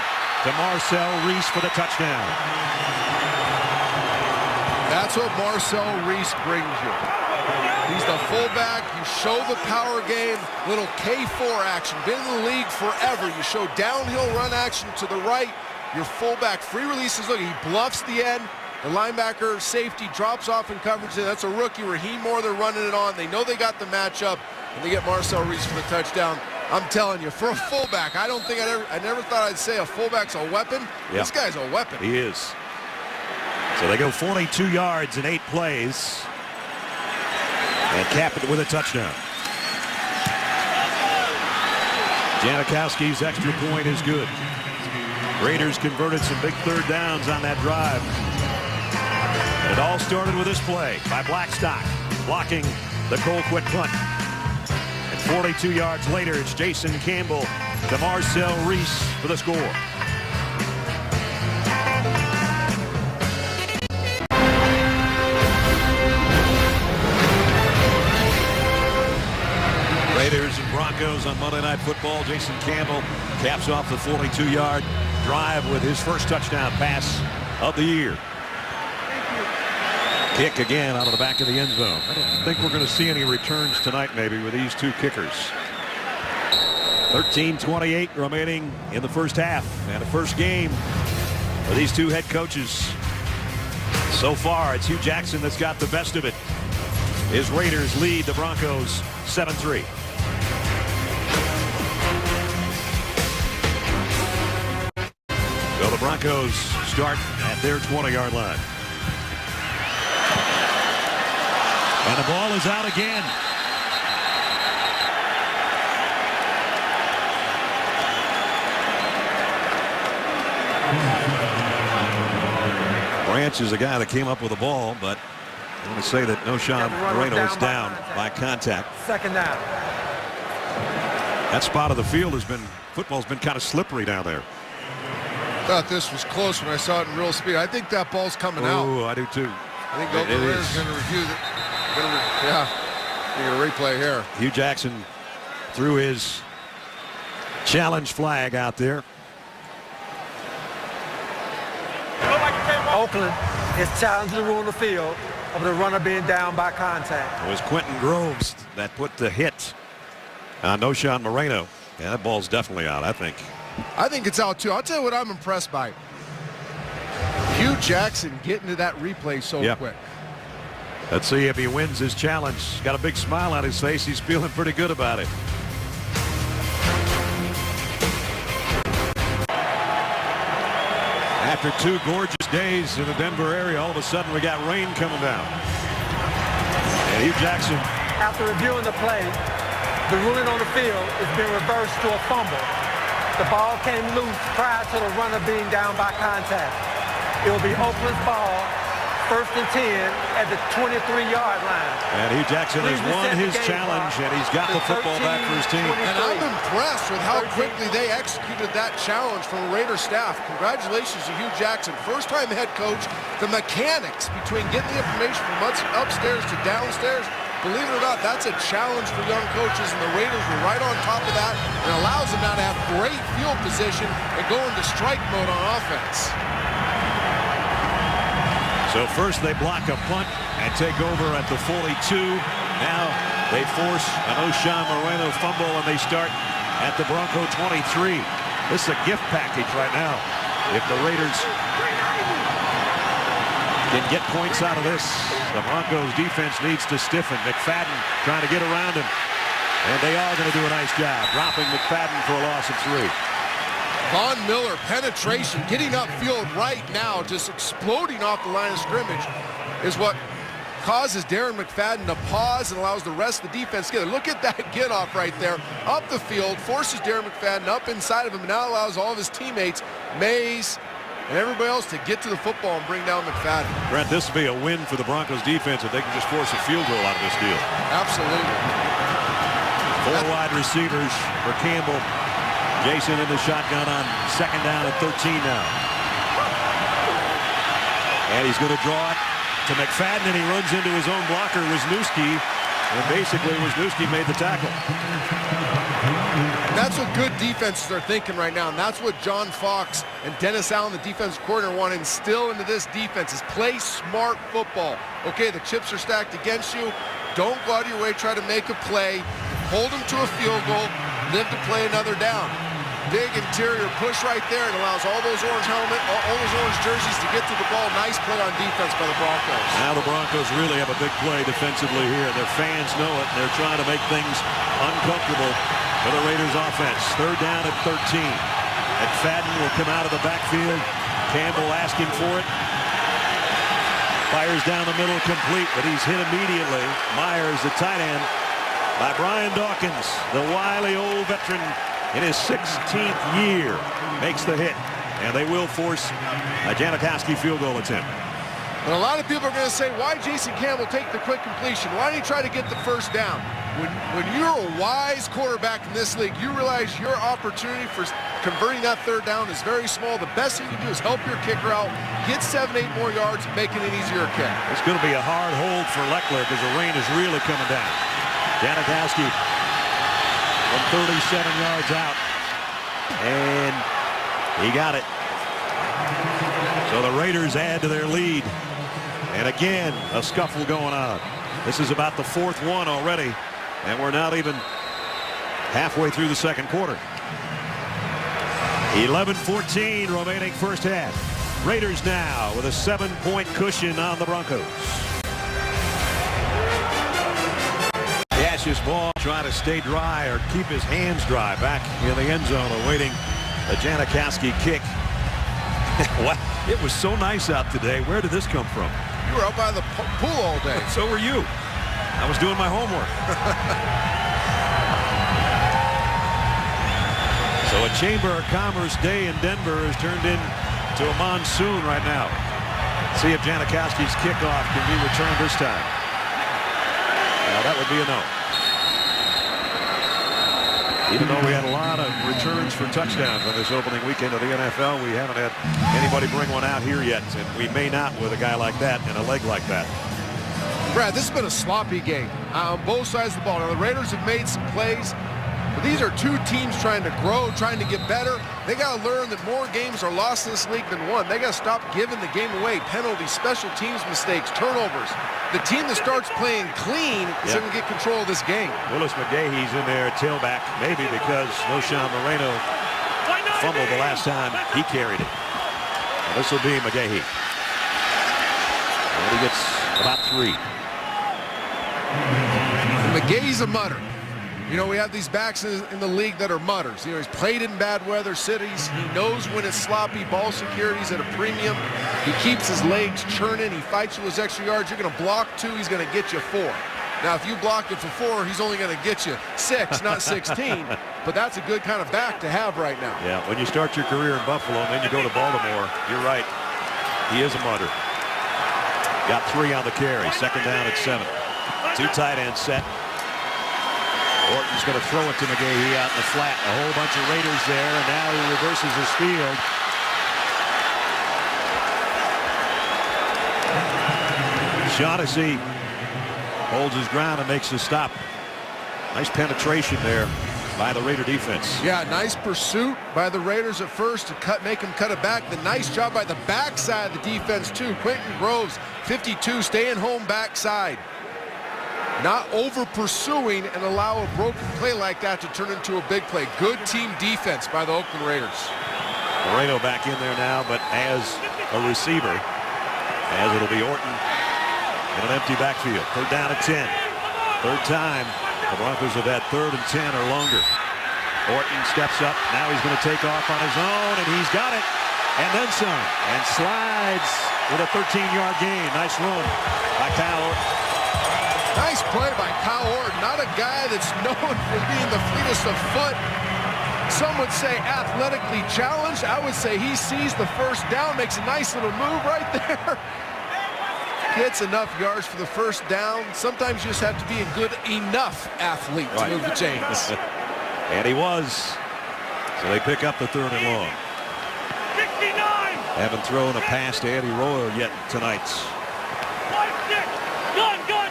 to Marcel Reese for the touchdown. That's what Marcel Reese brings you. He's the fullback. You show the power game, little K4 action. Been in the league forever. You show downhill run action to the right. Your fullback free releases. Look, he bluffs the end. The linebacker safety drops off in coverage. That's a rookie. Raheem Moore, they're running it on. They know they got the matchup, and they get Marcel Reese for the touchdown. I'm telling you, for a fullback, I never thought I'd say a fullback's a weapon. Yep. This guy's a weapon. He is. So they go 42 yards in 8 plays. And cap it with a touchdown. Janikowski's extra point is good. Raiders converted some big third downs on that drive. It all started with this play by Blackstock blocking the Colquitt punt. And 42 yards later, it's Jason Campbell to Marcel Reese for the score. Raiders and Broncos on Monday Night Football. Jason Campbell caps off the 42-yard drive with his first touchdown pass of the year. Kick again out of the back of the end zone. I don't think we're going to see any returns tonight maybe with these two kickers. 13:28 remaining in the first half, and the first game for these two head coaches. So far, it's Hugh Jackson that's got the best of it. His Raiders lead the Broncos 7-3. So the Broncos start at their 20-yard line. And the ball is out again. Branch is the guy that came up with the ball, but I want to say that Noshan Moreno is down by contact. Second down. That spot of the field has been, football's been kind of slippery down there. Thought this was close when I saw it in real speed. I think that ball's coming out. Oh, I do too. I think Oakland is going to review it. Yeah, you're going to replay here. Hugh Jackson threw his challenge flag out there. Oakland is challenging the rule on the field of the runner being down by contact. It was Quentin Groves that put the hit on Noshan Moreno. Yeah, that ball's definitely out, I think. I think it's out too. I'll tell you what I'm impressed by. Hugh Jackson getting to that replay so quick. Let's see if he wins his challenge. He's got a big smile on his face. He's feeling pretty good about it. After two gorgeous days in the Denver area, all of a sudden we got rain coming down. And Hugh Jackson. After reviewing the play, the ruling on the field is being reversed to a fumble. The ball came loose prior to the runner being down by contact. It will be Oakland's ball, 1st and 10 at the 23-yard line. And Hugh Jackson has won his challenge, and he's got the football back for his team. And I'm impressed with how quickly they executed that challenge from the Raider staff. Congratulations to Hugh Jackson, first-time head coach. The mechanics between getting the information from upstairs to downstairs, believe it or not, that's a challenge for young coaches, and the Raiders were right on top of that, and allows them now to have great field position and go into strike mode on offense. So first they block a punt and take over at the 42. Now they force an Noshan Moreno fumble, and they start at the Bronco 23. This is a gift package right now. If the Raiders can get points out of this, the Broncos defense needs to stiffen. McFadden trying to get around him, and they are going to do a nice job dropping McFadden for a loss of 3. Von Miller, penetration, getting upfield right now, just exploding off the line of scrimmage is what causes Darren McFadden to pause and allows the rest of the defense together. Look at that get off right there, up the field, forces Darren McFadden up inside of him, and now allows all of his teammates, Mays and everybody else, to get to the football and bring down McFadden. Brent, this will be a win for the Broncos defense if they can just force a field goal out of this deal. Absolutely. 4 wide receivers for Campbell. Jason in the shotgun on 2nd down and 13 now. And he's going to draw it to McFadden, and he runs into his own blocker, Wisniewski. And basically, Wisniewski made the tackle. That's what good defenses are thinking right now, and that's what John Fox and Dennis Allen, the defensive coordinator, want to instill into this defense is play smart football. Okay, the chips are stacked against you. Don't go out of your way, try to make a play. Hold them to a field goal, live to play another down. Big interior push right there. It allows all those orange jerseys to get to the ball. Nice play on defense by the Broncos. Now the Broncos really have a big play defensively here. Their fans know it. They're trying to make things uncomfortable for the Raiders offense. 3rd down at 13. McFadden will come out of the backfield. Campbell asking for it. Fires down the middle, complete, but he's hit immediately. Myers, the tight end, by Brian Dawkins, the wily old veteran in his 16th year, makes the hit. and they will force a Janikowski field goal attempt. But a lot of people are going to say, why Jason Campbell take the quick completion? Why didn't he try to get the first down? When you're a wise quarterback in this league, you realize your opportunity for converting that third down is very small. The best thing you do is help your kicker out, get 7-8 more yards, and make it an easier kick. It's going to be a hard hold for Leckler because the rain is really coming down. Janikowski from 37 yards out, and he got it. So the Raiders add to their lead, and again a scuffle going on. This is about the 4th one already, and we're not even halfway through the second quarter. 11-14 remaining first half. Raiders now with a 7-point cushion on the Broncos. Cassius ball trying to stay dry or keep his hands dry back in the end zone awaiting a Janikowski kick. What? It was so nice out today. Where did this come from? You were out by the pool all day. So were you. I was doing my homework. So a Chamber of Commerce day in Denver has turned into a monsoon right now. See if Janikowski's kickoff can be returned this time. Now that would be a no. Even though we had a lot of returns for touchdowns on this opening weekend of the NFL, we haven't had anybody bring one out here yet, and we may not with a guy like that and a leg like that. Brad, this has been a sloppy game on both sides of the ball. Now, the Raiders have made some plays, but these are two teams trying to grow, trying to get better. They got to learn that more games are lost in this league than won. They got to stop giving the game away. Penalties, special teams mistakes, turnovers. The team that starts playing clean is going to get control of this game. Willis McGahee's in there at tailback, maybe because Noshawn Moreno fumbled the last time he carried it. This will be McGahee. And he gets about 3. McGahee's a mutter. You know, we have these backs in the league that are mutters. You know, he's played in bad weather cities. He knows when it's sloppy. Ball security's at a premium. He keeps his legs churning. He fights for those extra yards. You're going to block 2. He's going to get you 4. Now, if you block it for 4, he's only going to get you 6, not 16. But that's a good kind of back to have right now. Yeah, when you start your career in Buffalo and then you go to Baltimore, you're right. He is a mutter. Got 3 on the carry. Second down at 7. 2 tight ends set. Orton's going to throw it to McGahee out in the flat. A whole bunch of Raiders there, and now he reverses his field. Shaughnessy holds his ground and makes the stop. Nice penetration there by the Raider defense. Yeah, nice pursuit by the Raiders at first to make him cut it back. The nice job by the backside of the defense, too. Quentin Groves, 52, staying home backside. Not over pursuing and allow a broken play like that to turn into a big play. Good team defense by the Oakland Raiders. Moreno back in there now, but as a receiver, as it'll be Orton in an empty backfield. 3rd down at 10. 3rd time the Broncos have had 3rd and 10 or longer. Orton steps up. Now he's going to take off on his own, and he's got it. And then some. And slides with a 13-yard gain. Nice run by Kyle Orton. Nice play by Kyle Orton, not a guy that's known for being the fleetest of foot. Some would say athletically challenged. I would say he sees the first down, makes a nice little move right there. Gets enough yards for the first down. Sometimes you just have to be a good enough athlete to move the chains. And he was. So they pick up the 3rd and long. 69. Haven't thrown a pass to Eddie Royal yet tonight.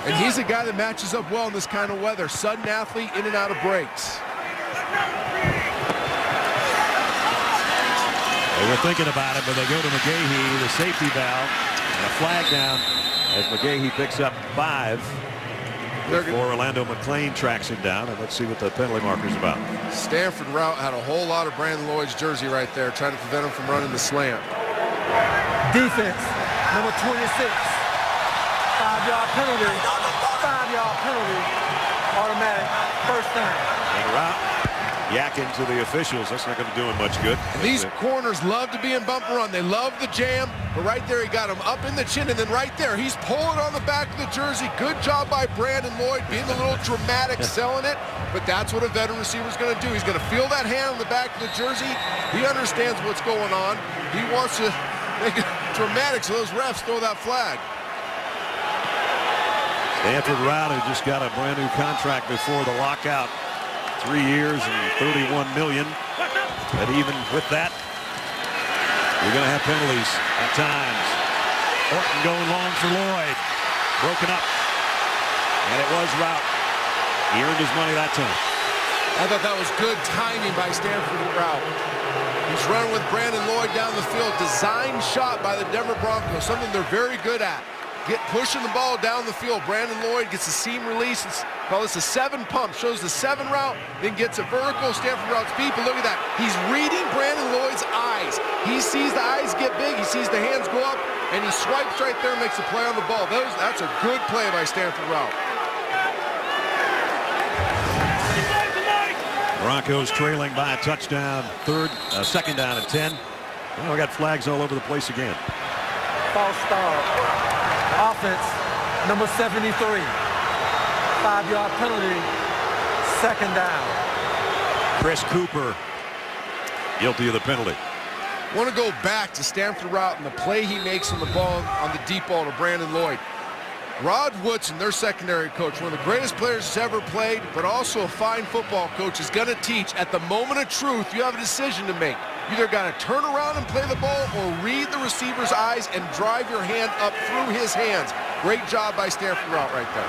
And he's a guy that matches up well in this kind of weather. Sudden athlete, in and out of breaks. They were thinking about it, but they go to McGahee, the safety valve, and a flag down as McGahee picks up 5 before Orlando McClain tracks him down. And let's see what the penalty marker's about. Stanford route had a whole lot of Brandon Lloyd's jersey right there, trying to prevent him from running the slant. Defense, number 26. 5-yard penalty, 5-yard penalty, automatic first down. And route yakking to the officials. That's not going to do him much good. And these corners love to be in bump and run. They love the jam. But right there, he got him up in the chin. And then right there, he's pulling on the back of the jersey. Good job by Brandon Lloyd, being a little dramatic, selling it. But that's what a veteran receiver is going to do. He's going to feel that hand on the back of the jersey. He understands what's going on. He wants to make it dramatic so those refs throw that flag. Stanford Routt, who just got a brand new contract before the lockout. 3 years and $31 million. But even with that, you're going to have penalties at times. Orton going long for Lloyd. Broken up. And it was Routt. He earned his money that time. I thought that was good timing by Stanford Routt. He's running with Brandon Lloyd down the field. Design shot by the Denver Broncos, something they're very good at. Pushing the ball down the field. Brandon Lloyd gets a seam release. Call this a 7 pump. Shows the 7 route, then gets a vertical. Stanford Routt speed, but look at that. He's reading Brandon Lloyd's eyes. He sees the eyes get big. He sees the hands go up, and he swipes right there and makes a play on the ball. That's a good play by Stanford Routt. Broncos trailing by a touchdown. Second down and 10. Well, we got flags all over the place again. False start. Offense, number 73. 5-yard penalty. Second down. Chris Cooper guilty of the penalty. Want to go back to Stanford Routt and the play he makes on the ball, on the deep ball to Brandon Lloyd. Rod Woodson, their secondary coach, one of the greatest players he's ever played, but also a fine football coach, is going to teach at the moment of truth, you have a decision to make. You either got to turn around and play the ball or read the receiver's eyes and drive your hand up through his hands. Great job by Stanford Routt right there.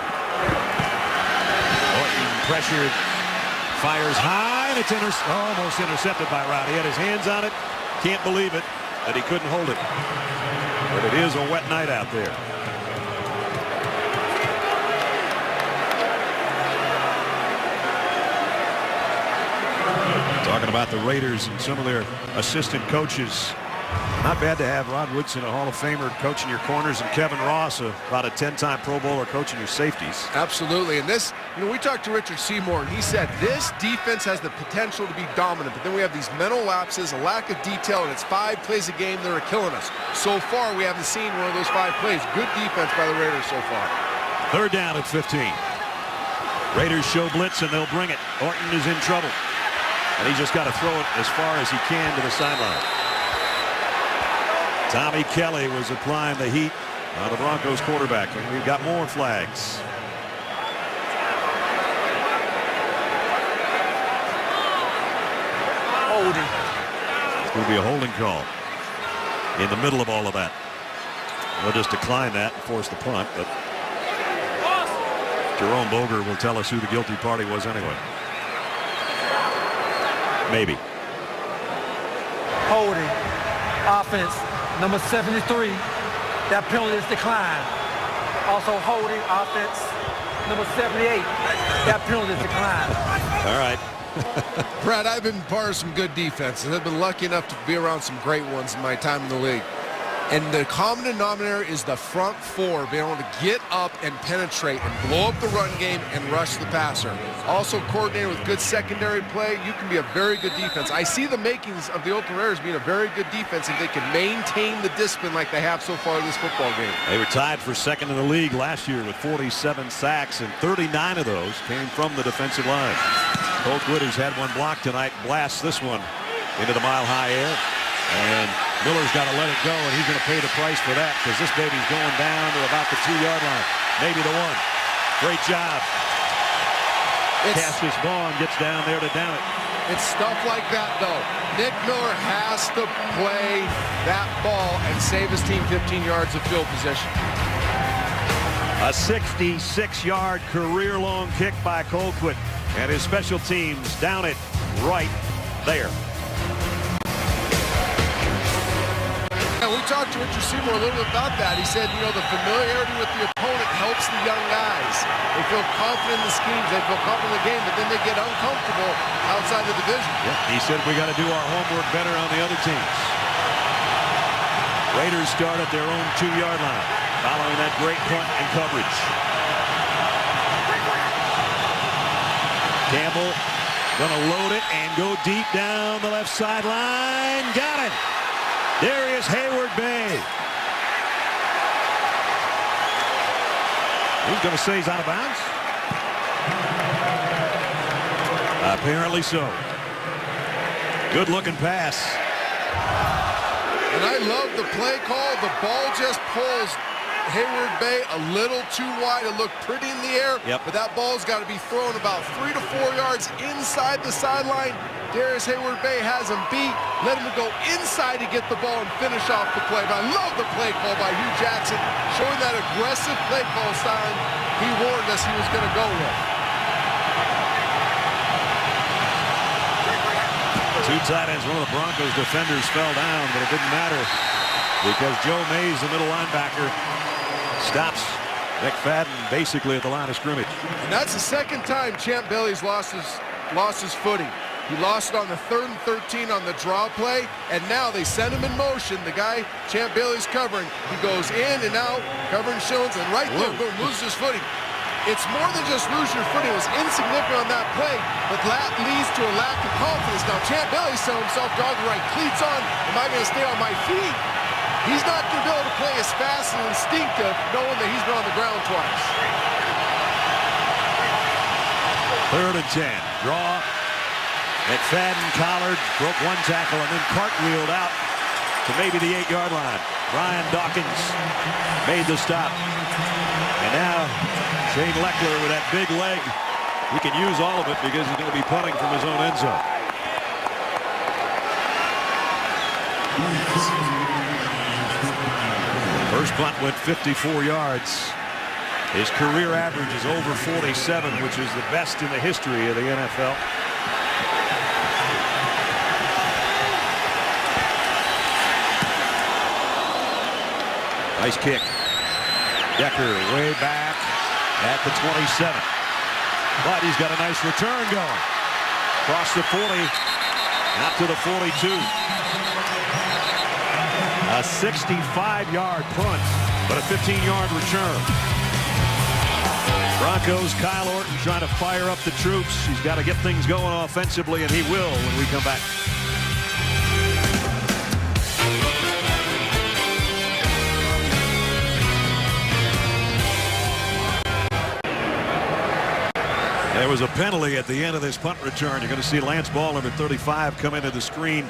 Orton pressured, fires high, and it's almost intercepted by Routt. He had his hands on it. Can't believe it that he couldn't hold it. But it is a wet night out there. Talking about the Raiders and some of their assistant coaches. Not bad to have Rod Woodson, a Hall of Famer, coaching your corners, and Kevin Ross, about a 10-time Pro Bowler, coaching your safeties. Absolutely. And this, we talked to Richard Seymour, and he said this defense has the potential to be dominant, but then we have these mental lapses, a lack of detail, and it's 5 plays a game that are killing us. So far, we haven't seen one of those 5 plays. Good defense by the Raiders so far. Third down at 15. Raiders show blitz, and they'll bring it. Orton is in trouble. And he's just got to throw it as far as he can to the sideline. Tommy Kelly was applying the heat on the Broncos quarterback. And we've got more flags. Holding. It's going to be a holding call in the middle of all of that. We'll just decline that and force the punt. But Jerome Boger will tell us who the guilty party was anyway. Maybe. Holding. Offense, number 73. That penalty is declined. Also holding. Offense, number 78. That penalty is declined. All right. Brad, I've been part of some good defenses. I've been lucky enough to be around some great ones in my time in the league. And the common denominator is the front 4 being able to get up and penetrate and blow up the run game and rush the passer. Also coordinated with good secondary play, you can be a very good defense. I see the makings of the Oakland Raiders being a very good defense if they can maintain the discipline like they have so far in this football game. They were tied for second in the league last year with 47 sacks, and 39 of those came from the defensive line. Oakwood, who's had one block tonight, blasts this one into the mile-high air. And Miller's got to let it go, and he's going to pay the price for that because this baby's going down to about the 2-yard line, maybe the 1. Great job. Cassius Vaughn gets down there to down it. It's stuff like that, though. Nick Miller has to play that ball and save his team 15 yards of field position. A 66-yard career-long kick by Colquitt, and his special teams down it right there. We talked to Richard Seymour a little bit about that. He said, the familiarity with the opponent helps the young guys. They feel confident in the schemes. They feel confident in the game, but then they get uncomfortable outside the division. Yeah, he said we got to do our homework better on the other teams. Raiders start at their own 2-yard line, following that great punt and coverage. Campbell Gonna load it and go deep down the left sideline. Got it. Darius Hayward-Bay. Who's going to say he's out of bounds? Apparently so. Good looking pass. And I love the play call. The ball just pulls Hayward-Bay a little too wide. It looked pretty in the air, but that ball's got to be thrown about 3 to 4 yards inside the sideline. Darius Hayward-Bay has him beat. Let him go inside to get the ball and finish off the play. But I love the play call by Hugh Jackson, showing that aggressive play call sign he warned us he was going to go with. Two tight ends, one of the Broncos defenders fell down, but it didn't matter because Joe Mays, the middle linebacker, stops McFadden basically at the line of scrimmage. And that's the second time Champ Bailey's lost his footing. He lost it on the 3rd and 13 on the draw play, and now they send him in motion. The guy Champ Bailey's covering, he goes in and out, covering Jones, and right there, boom, loses his footing. It's more than just lose your footing. It was insignificant on that play, but that leads to a lack of confidence. Now, Champ Bailey's telling himself, dog, the right cleats on. Am I going to stay on my feet? He's not going to be able to play as fast and instinctive, knowing that he's been on the ground twice. 3rd and 10. Draw. McFadden collared, broke one tackle, and then cartwheeled out to maybe the 8-yard line. Ryan Dawkins made the stop. And now Shane Leckler with that big leg. He can use all of it because he's going to be punting from his own end zone. First punt went 54 yards. His career average is over 47, which is the best in the history of the NFL. Nice kick. Decker way back at the 27. But he's got a nice return going. Across the 40, out to the 42. A 65-yard punt, but a 15-yard return. Broncos, Kyle Orton trying to fire up the troops. He's got to get things going offensively, and he will when we come back. There was a penalty at the end of this punt return. You're going to see Lance Ball, number 35, come into the screen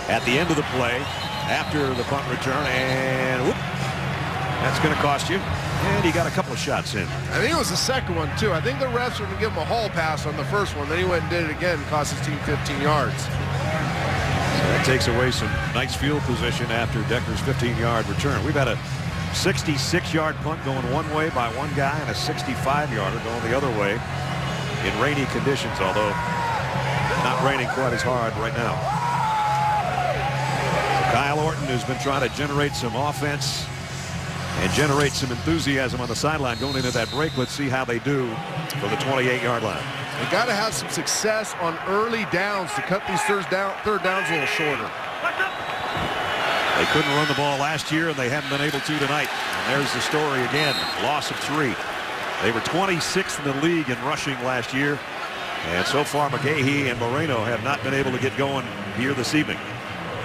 at the end of the play after the punt return, and whoop, that's going to cost you. And he got a couple of shots in. I think it was the second one, too. I think the refs were going to give him a hall pass on the first one. Then he went and did it again, cost his team 15 yards. So that takes away some nice field position after Decker's 15-yard return. We've had a 66-yard punt going one way by one guy and a 65-yarder going the other way in rainy conditions, although not raining quite as hard right now. Kyle Orton has been trying to generate some offense and generate some enthusiasm on the sideline going into that break. Let's see how they do for the 28-yard line. They got to have some success on early downs to cut these third downs a little shorter. They couldn't run the ball last year, and they haven't been able to tonight. And there's the story again, loss of 3. They were 26th in the league in rushing last year, and so far McGahee and Moreno have not been able to get going here this evening.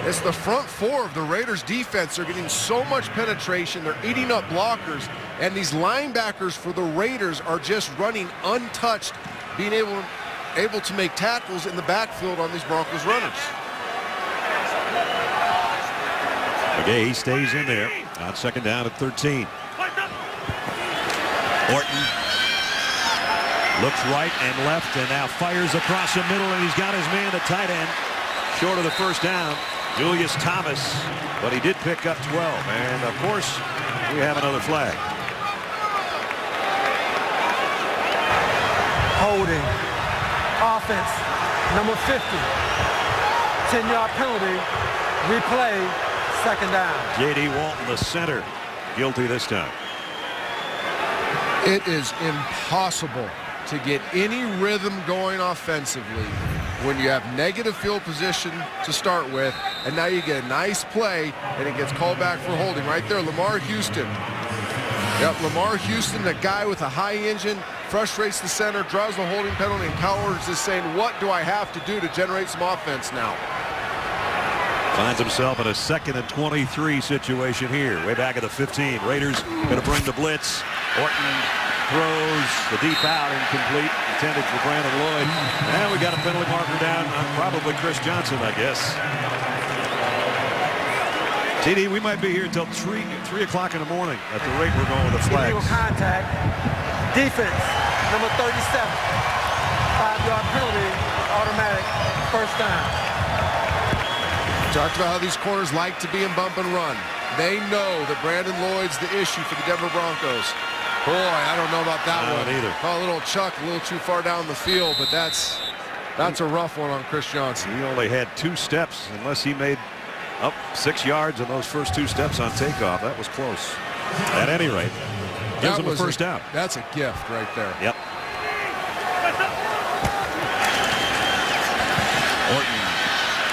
It's the front four of the Raiders defense. They're getting so much penetration. They're eating up blockers, and these linebackers for the Raiders are just running untouched, being able to make tackles in the backfield on these Broncos runners. McGahee stays in there on second down at 13. Orton looks right and left and now fires across the middle, and he's got his man, the tight end, short of the first down, Julius Thomas, but he did pick up 12. And of course we have another flag. Holding. Offense. Number 50. 10-yard penalty. Replay. Second down. J.D. Walton, the center, guilty this time. It is impossible to get any rhythm going offensively when you have negative field position to start with, and now you get a nice play and it gets called back for holding. Right there, Lamar Houston. Yep, Lamar Houston, a guy with a high engine, frustrates the center, draws the holding penalty, and Kyle Orton's just saying, what do I have to do to generate some offense now? Finds himself in a 2nd and 23 situation here. Way back at the 15. Raiders going to bring the blitz. Orton throws the deep out, incomplete, intended for Brandon Lloyd. And we got a penalty marker down on probably Chris Johnson, I guess. TD, we might be here until 3 o'clock in the morning at the rate we're going with the flags. Illegal contact. Defense, number 37. 5-yard penalty, automatic, first down. Talked about how these corners like to be in bump and run. They know that Brandon Lloyd's the issue for the Denver Broncos. Boy, I don't know about that one either. Call a little Chuck a little too far down the field, but that's a rough one on Chris Johnson. He only had 2 steps, unless he made up 6 yards in those first 2 steps on takeoff. That was close. At any rate, gives him a first down. That's a gift right there. Yep. Orton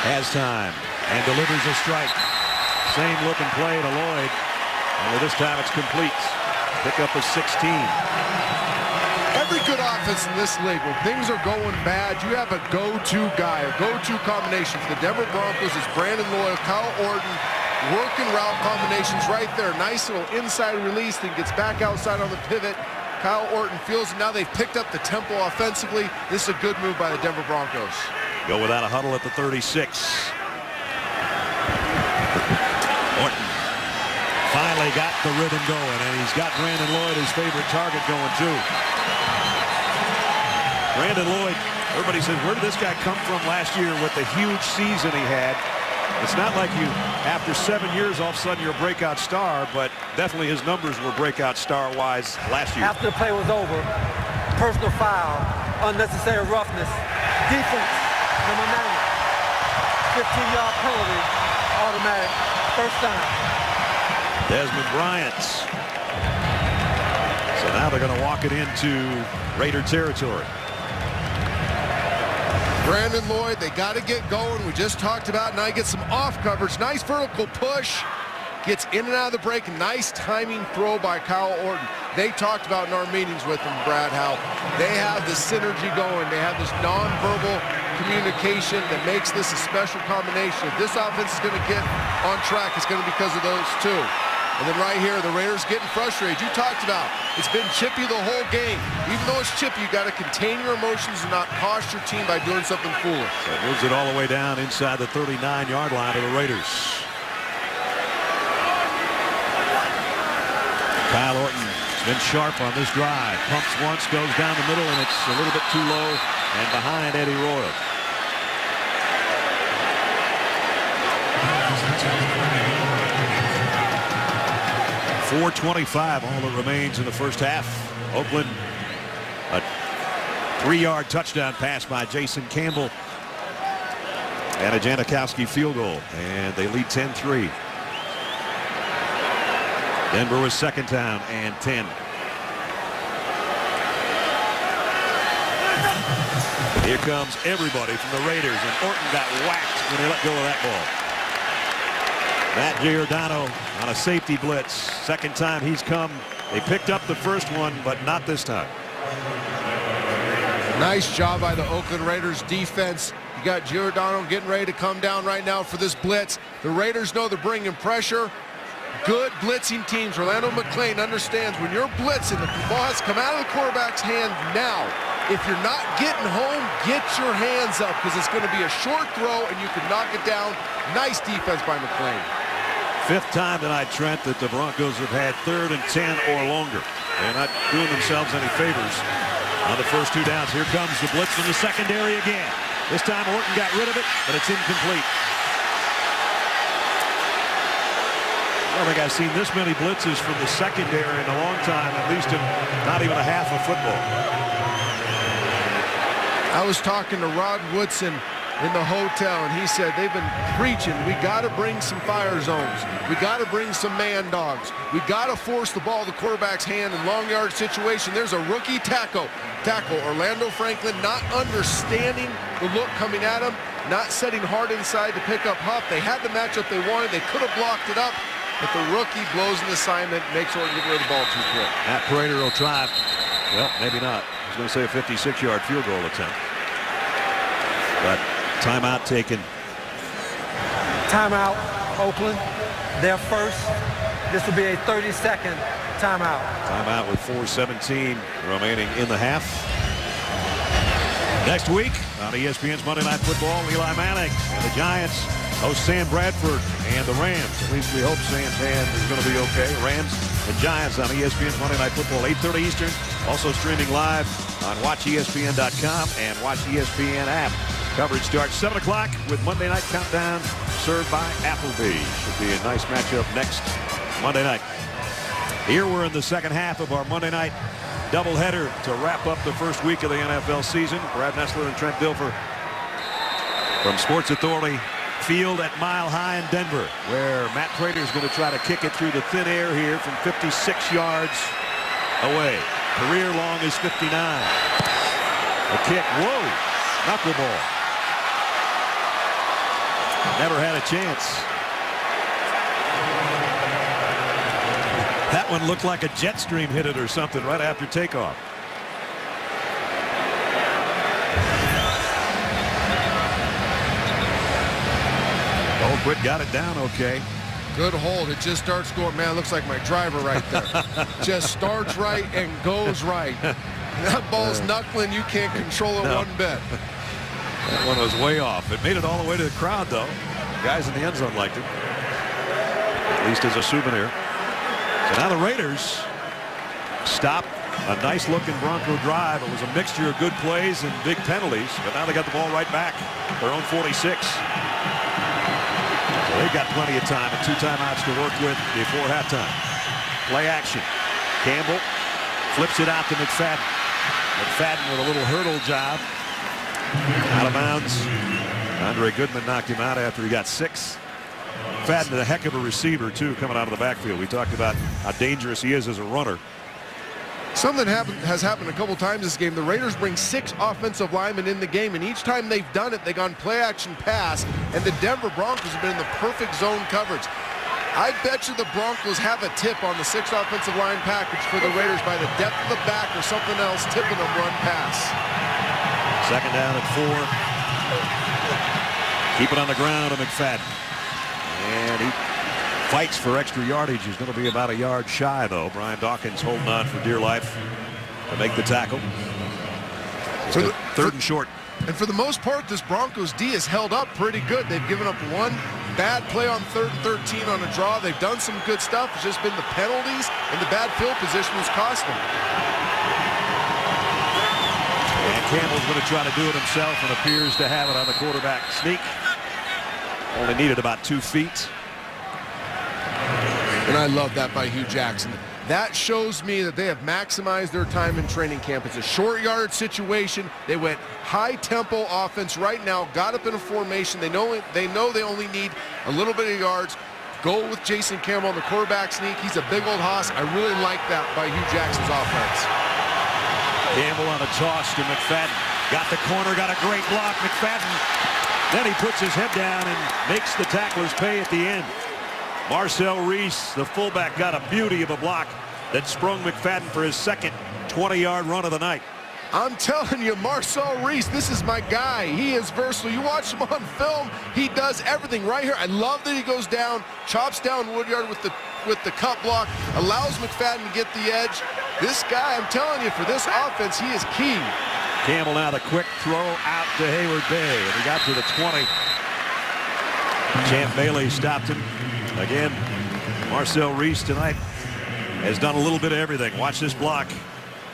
has time and delivers a strike. Same looking play to Lloyd. Only this time it's complete. Pickup of 16. Every good offense in this league, when things are going bad, you have a go-to guy, a go-to combination. For the Denver Broncos is Brandon Lloyd, Kyle Orton, working route combinations right there. Nice little inside release, then gets back outside on the pivot. Kyle Orton feels it. Now they've picked up the tempo offensively. This is a good move by the Denver Broncos. Go without a huddle at the 36. Orton finally got the rhythm going, and he's got Brandon Lloyd, his favorite target, going too. Brandon Lloyd, everybody says, where did this guy come from last year with the huge season he had? It's not like you, after 7 years, all of a sudden you're a breakout star, but definitely his numbers were breakout star-wise last year. After the play was over, personal foul, unnecessary roughness, defense, number 9, 15-yard penalty, automatic, first down. Desmond Bryant. So now they're going to walk it into Raider territory. Brandon Lloyd, they got to get going. We just talked about, now he gets some off coverage. Nice vertical push. Gets in and out of the break. Nice timing throw by Kyle Orton. They talked about in our meetings with him, Brad, how they have the synergy going. They have this nonverbal communication that makes this a special combination. If this offense is going to get on track, it's going to be because of those two. And then right here, the Raiders getting frustrated. You talked about it's been chippy the whole game. Even though it's chippy, you got to contain your emotions and not cost your team by doing something foolish. That moves it all the way down inside the 39-yard line of the Raiders. Kyle Orton has been sharp on this drive. Pumps once, goes down the middle, and it's a little bit too low and behind Eddie Royal. .425 all that remains in the first half. Oakland, a 3-yard touchdown pass by Jason Campbell and a Janikowski field goal, and they lead 10-3. Denver was second down and 10. Here comes everybody from the Raiders, and Orton got whacked when they let go of that ball. Matt Giordano on a safety blitz. Second time he's come. They picked up the first one, but not this time. Nice job by the Oakland Raiders defense. You got Giordano getting ready to come down right now for this blitz. The Raiders know they're bringing pressure. Good blitzing teams. Orlando McClain understands when you're blitzing, the ball has to come out of the quarterback's hand now. If you're not getting home, get your hands up, because it's going to be a short throw and you can knock it down. Nice defense by McClain. 5th time tonight, Trent, that the Broncos have had 3rd and 10 or longer. They're not doing themselves any favors on the first 2 downs. Here comes the blitz from the secondary again. This time Orton got rid of it, but it's incomplete. I don't think I've seen this many blitzes from the secondary in a long time, at least in not even a half of football. I was talking to Rod Woodson in the hotel, and he said they've been preaching, we got to bring some fire zones. We got to bring some man dogs. We got to force the ball to the quarterback's hand in long yard situation. There's a rookie tackle. Orlando Franklin not understanding the look coming at him, not setting hard inside to pick up Huff. They had the matchup they wanted. They could have blocked it up, but the rookie blows an assignment, makes Orton get rid of the ball too quick. Matt Prater will try. Well, maybe not. going to say a 56-yard field goal attempt. But timeout taken. Timeout, Oakland. Their first. This will be a 30-second timeout. Timeout with 4:17 remaining in the half. Next week on ESPN's Monday Night Football, Eli Manning and the Giants host Sam Bradford and the Rams. At least we hope Santan is going to be okay. Rams and Giants on ESPN's Monday Night Football, 8:30 Eastern. Also streaming live on WatchESPN.com and Watch ESPN app. Coverage starts 7 o'clock with Monday Night Countdown served by Applebee. Should be a nice matchup next Monday night. Here we're in the second half of our Monday night doubleheader to wrap up the first week of the NFL season. Brad Nessler and Trent Dilfer from Sports Authority Field at Mile High in Denver, where Matt Prater is going to try to kick it through the thin air here from 56 yards away. Career long is 59. The kick, whoa, knuckleball. Never had a chance. That one looked like a jet stream hit it or something right after takeoff. Oakland got it down okay. Good hold. It just starts going, man, looks like my driver right there. Just starts right and goes right. That ball's knuckling. You can't control it one bit. That one was way off. It made it all the way to the crowd, though. Guys in the end zone liked it, at least as a souvenir. So now the Raiders stop a nice-looking Bronco drive. It was a mixture of good plays and big penalties, but now they got the ball right back. Their own 46. So they've got plenty of time and 2 timeouts to work with before halftime. Play action. Campbell flips it out to McFadden. McFadden with a little hurdle job. Out of bounds. Andre Goodman knocked him out after he got 6. McFadden, a heck of a receiver, too, coming out of the backfield. We talked about how dangerous he is as a runner. Something has happened a couple times this game. The Raiders bring 6 offensive linemen in the game, and each time they've done it, they've gone play action pass, and the Denver Broncos have been in the perfect zone coverage. I bet you the Broncos have a tip on the 6 offensive line package for the Raiders by the depth of the back or something else tipping them run pass. Second down at 4. Keep it on the ground to McFadden. And he fights for extra yardage. He's going to be about a yard shy, though. Brian Dawkins holding on for dear life to make the tackle. Third and short. And for the most part, this Broncos D is held up pretty good. They've given up 1 bad play on 3rd and 13 on a draw. They've done some good stuff. It's just been the penalties and the bad field position has cost them. And Campbell's going to try to do it himself and appears to have it on the quarterback sneak. Only needed about 2 feet. And I love that by Hugh Jackson. That shows me that they have maximized their time in training camp. It's a short yard situation. They went high tempo offense right now, got up in a formation. They know they only need a little bit of yards. Go with Jason Campbell on the quarterback sneak. He's a big old hoss. I really like that by Hugh Jackson's offense. Campbell on a toss to McFadden. Got the corner, got a great block. McFadden. Then he puts his head down and makes the tacklers pay at the end. Marcel Reese, the fullback, got a beauty of a block that sprung McFadden for his second 20-yard run of the night. I'm telling you, Marcel Reese, this is my guy. He is versatile. You watch him on film, he does everything right here. I love that he goes down, chops down Woodyard with the cut block, allows McFadden to get the edge. This guy, I'm telling you, for this offense, he is key. Campbell now the quick throw out to Hayward Bay, and he got to the 20. Champ Bailey stopped him. Again, Marcel Reese tonight has done a little bit of everything. Watch this block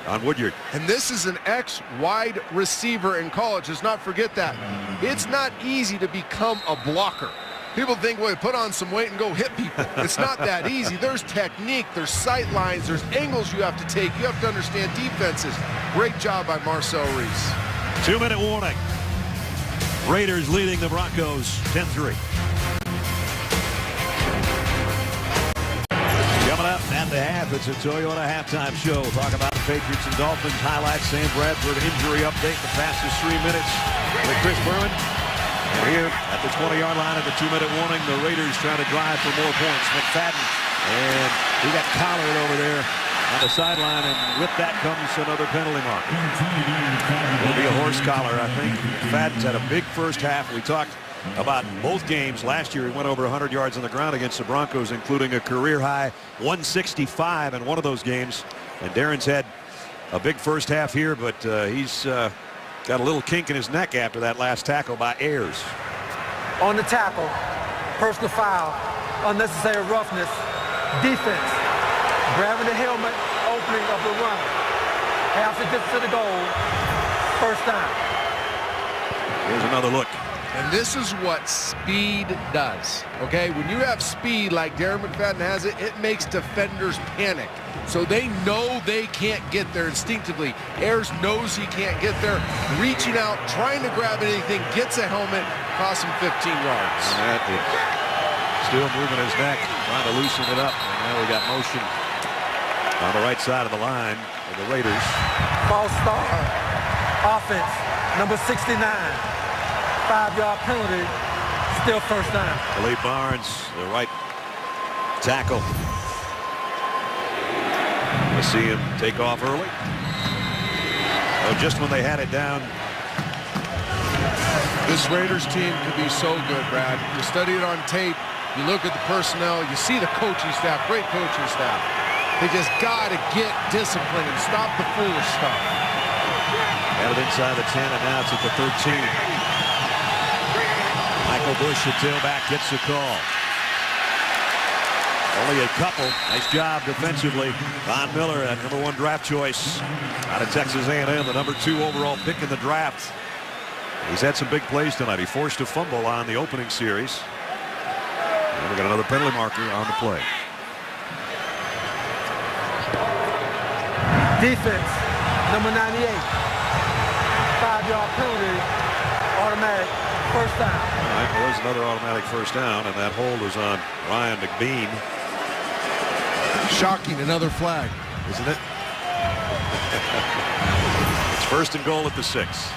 on Woodyard. And this is an ex-wide receiver in college. Let's not forget that. It's not easy to become a blocker. People think, well, put on some weight and go hit people. It's not that easy. There's technique, there's sight lines, there's angles you have to take. You have to understand defenses. Great job by Marcel Reese. 2-minute warning. Raiders leading the Broncos 10-3. Coming up at the half, it's a Toyota halftime show. Talk about the Patriots and Dolphins highlights. Sam Bradford injury update. The fastest 3 minutes with Chris Berman. And here at the 20-yard line at the 2-minute warning, the Raiders trying to drive for more points. McFadden, and he got collared over there on the sideline, and with that comes another penalty mark. It'll be a horse collar, I think. Fadden's had a big first half. We talked about both games last year. He went over 100 yards on the ground against the Broncos, including a career-high 165 in one of those games. And Darren's had a big first half here, but he's got a little kink in his neck after that last tackle by Ayers. On the tackle, personal foul, unnecessary roughness, defense, grabbing the helmet, opening of the runner. Half the distance to the goal, first down. Here's another look. And this is what speed does, okay? When you have speed like Darren McFadden has it, it makes defenders panic. So they know they can't get there instinctively. Ayers knows he can't get there, reaching out, trying to grab anything, gets a helmet, costs him 15 yards. And that is still moving his neck, trying to loosen it up. And now we got motion on the right side of the line for the Raiders. False start, offense, number 69. 5-yard penalty, still first down. Philippe Barnes, the right tackle. We'll see him take off early. Oh, just when they had it down. This Raiders team could be so good, Brad. You study it on tape, you look at the personnel, you see the coaching staff, great coaching staff. They just got to get discipline and stop the foolish stuff. Had it inside the 10, and now it's at the 13. Michael Bush, the tailback, gets the call. Only a couple. Nice job defensively. Von Miller, that #1 draft choice out of Texas A&M, the #2 overall pick in the draft. He's had some big plays tonight. He forced a fumble on the opening series. And we got another penalty marker on the play. Defense, number 98. 5-yard penalty, automatic first down. All right, well, there's another automatic first down, and that hold is on Ryan McBean. Shocking, another flag. Isn't it? It's first and goal at the 6.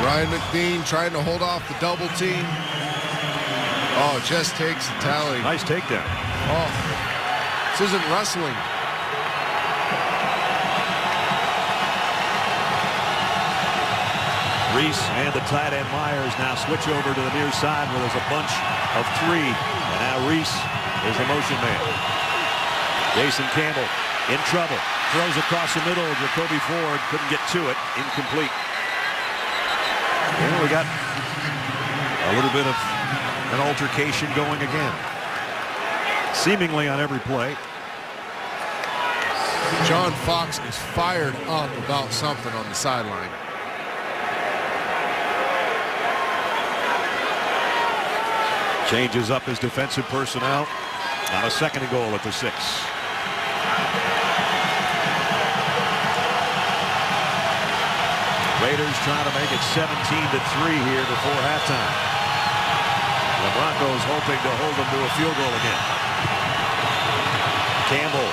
Ryan McBean trying to hold off the double team. Oh, just takes the tally. Nice takedown. Oh, this isn't wrestling. Reese and the tight end Myers now switch over to the near side where there's a bunch of 3. And now Reese is the motion man. Jason Campbell in trouble. Throws across the middle. Jacoby Ford couldn't get to it. Incomplete. And we got a little bit of an altercation going again. Seemingly on every play. John Fox is fired up about something on the sideline. Changes up his defensive personnel on a second and goal at the 6. Raiders trying to make it 17-3 here before halftime. The Broncos hoping to hold them to a field goal again. Campbell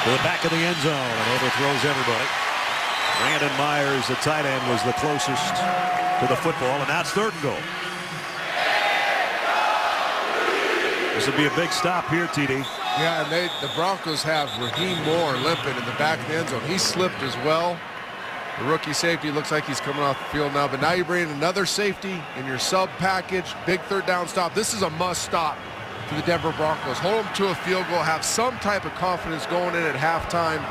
to the back of the end zone and overthrows everybody. Brandon Myers, the tight end, was the closest to the football, and now it's third and goal. This would be a big stop here, TD. Yeah, and the Broncos have Raheem Moore limping in the back of the end zone. He slipped as well. The rookie safety looks like he's coming off the field now, but now you bring in another safety in your sub package. Big third down stop. This is a must stop for the Denver Broncos. Hold them to a field goal. Have some type of confidence going in at halftime.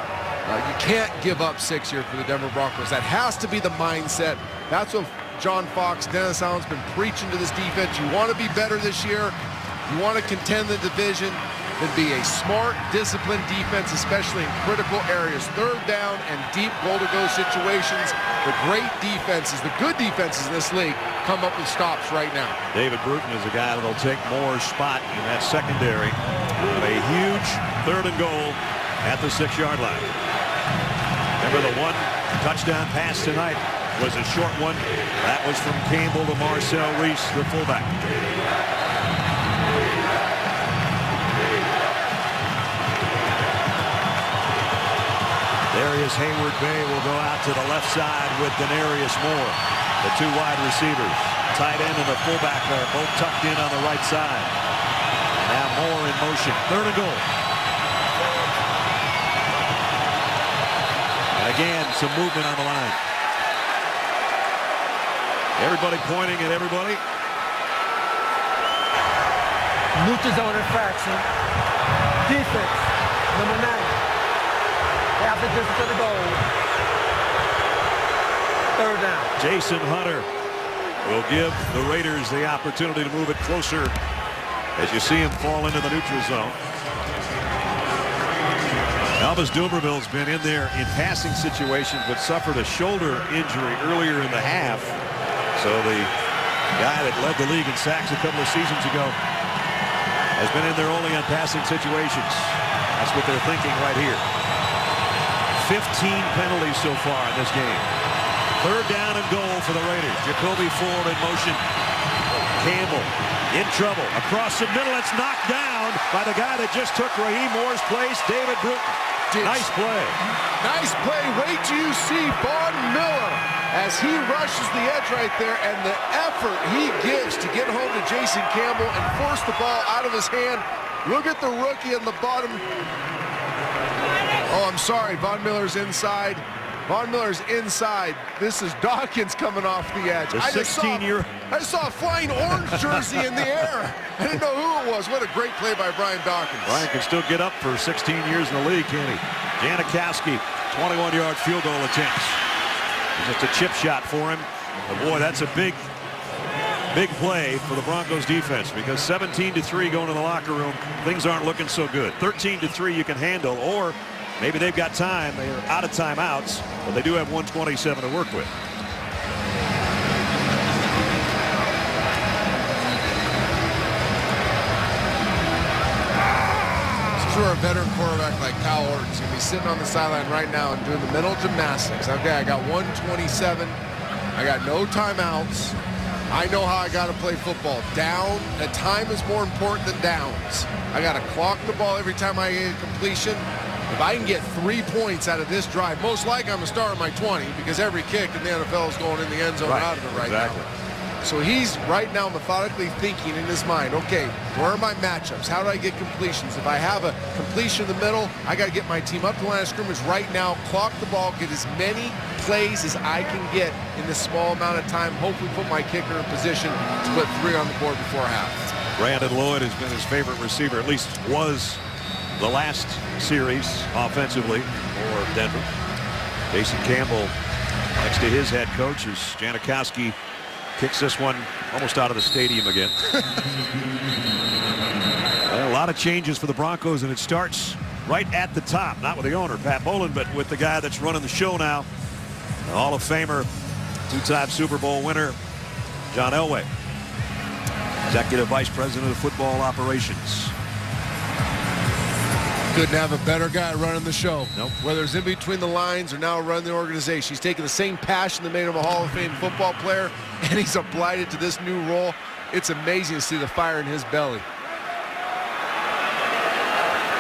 You can't give up 6 here for the Denver Broncos. That has to be the mindset. That's what John Fox, Dennis Allen's been preaching to this defense. You want to be better this year. You want to contend the division, then be a smart, disciplined defense, especially in critical areas. Third down and deep goal-to-go situations. The great defenses, the good defenses in this league, come up with stops right now. David Bruton is a guy that'll take Moore's spot in that secondary. A huge third and goal at the 6-yard line. Remember, the one touchdown pass tonight was a short one. That was from Campbell to Marcel Reese, the fullback. Darius Hayward-Bay will go out to the left side with Denarius Moore. The 2 wide receivers, tight end and the fullback, are both tucked in on the right side. Now Moore in motion. Third and goal. again, some movement on the line. Everybody pointing at everybody. Neutral zone infraction. Defense, number 9. Half the distance to the goal. 3rd down. Jason Hunter will give the Raiders the opportunity to move it closer as you see him fall into the neutral zone. Elvis Dumerville's been in there in passing situations but suffered a shoulder injury earlier in the half. So the guy that led the league in sacks a couple of seasons ago has been in there only on passing situations. That's what they're thinking right here. 15 penalties so far in this game. 3rd down and goal for the Raiders. Jacoby Ford in motion. Campbell in trouble. Across the middle, it's knocked down by the guy that just took Raheem Moore's place, David Bruton. Nice play. Nice play. Wait till you see Von Miller as he rushes the edge right there, and the effort he gives to get home to Jason Campbell and force the ball out of his hand. Look at the rookie in the bottom. Oh, I'm sorry. Von Miller's inside. Von Miller's inside. This is Dawkins coming off the edge. The 16-year. I saw a flying orange jersey in the air. I didn't know who it was. What a great play by Brian Dawkins. Brian can still get up for 16 years in the league, can he? Janikowski, 21-yard field goal attempts. Just a chip shot for him. But boy, that's a big play for the Broncos defense, because 17-3 going to the locker room. Things aren't looking so good. 13-3 you can handle, or maybe they've got time. They're out of timeouts, but they do have 127 to work with. For a veteran quarterback like Kyle Orton's going to be sitting on the sideline right now and doing the mental gymnastics. Okay, I got 127. I got no timeouts. I know how I got to play football. Down, time is more important than downs. I got to clock the ball every time I get a completion. If I can get 3 points out of this drive, most likely I'm going to start at my 20, because every kick in the NFL is going in the end zone or out of it right now. So he's right now methodically thinking in his mind, okay, where are my matchups? How do I get completions? If I have a completion in the middle, I got to get my team up to the line of scrimmage right now, clock the ball, get as many plays as I can get in this small amount of time, hopefully put my kicker in position to put 3 on the board before half. Brandon Lloyd has been his favorite receiver, at least was the last series offensively for Denver. Jason Campbell next to his head coach as Janikowski kicks this one almost out of the stadium again. A lot of changes for the Broncos, and it starts right at the top, not with the owner, Pat Bowlen, but with the guy that's running the show now, the Hall of Famer, 2-time Super Bowl winner, John Elway, Executive Vice President of Football Operations. Couldn't have a better guy running the show. Nope. Whether it's in between the lines or now running the organization. He's taking the same passion that made him a Hall of Fame football player, and he's applied it to this new role. It's amazing to see the fire in his belly.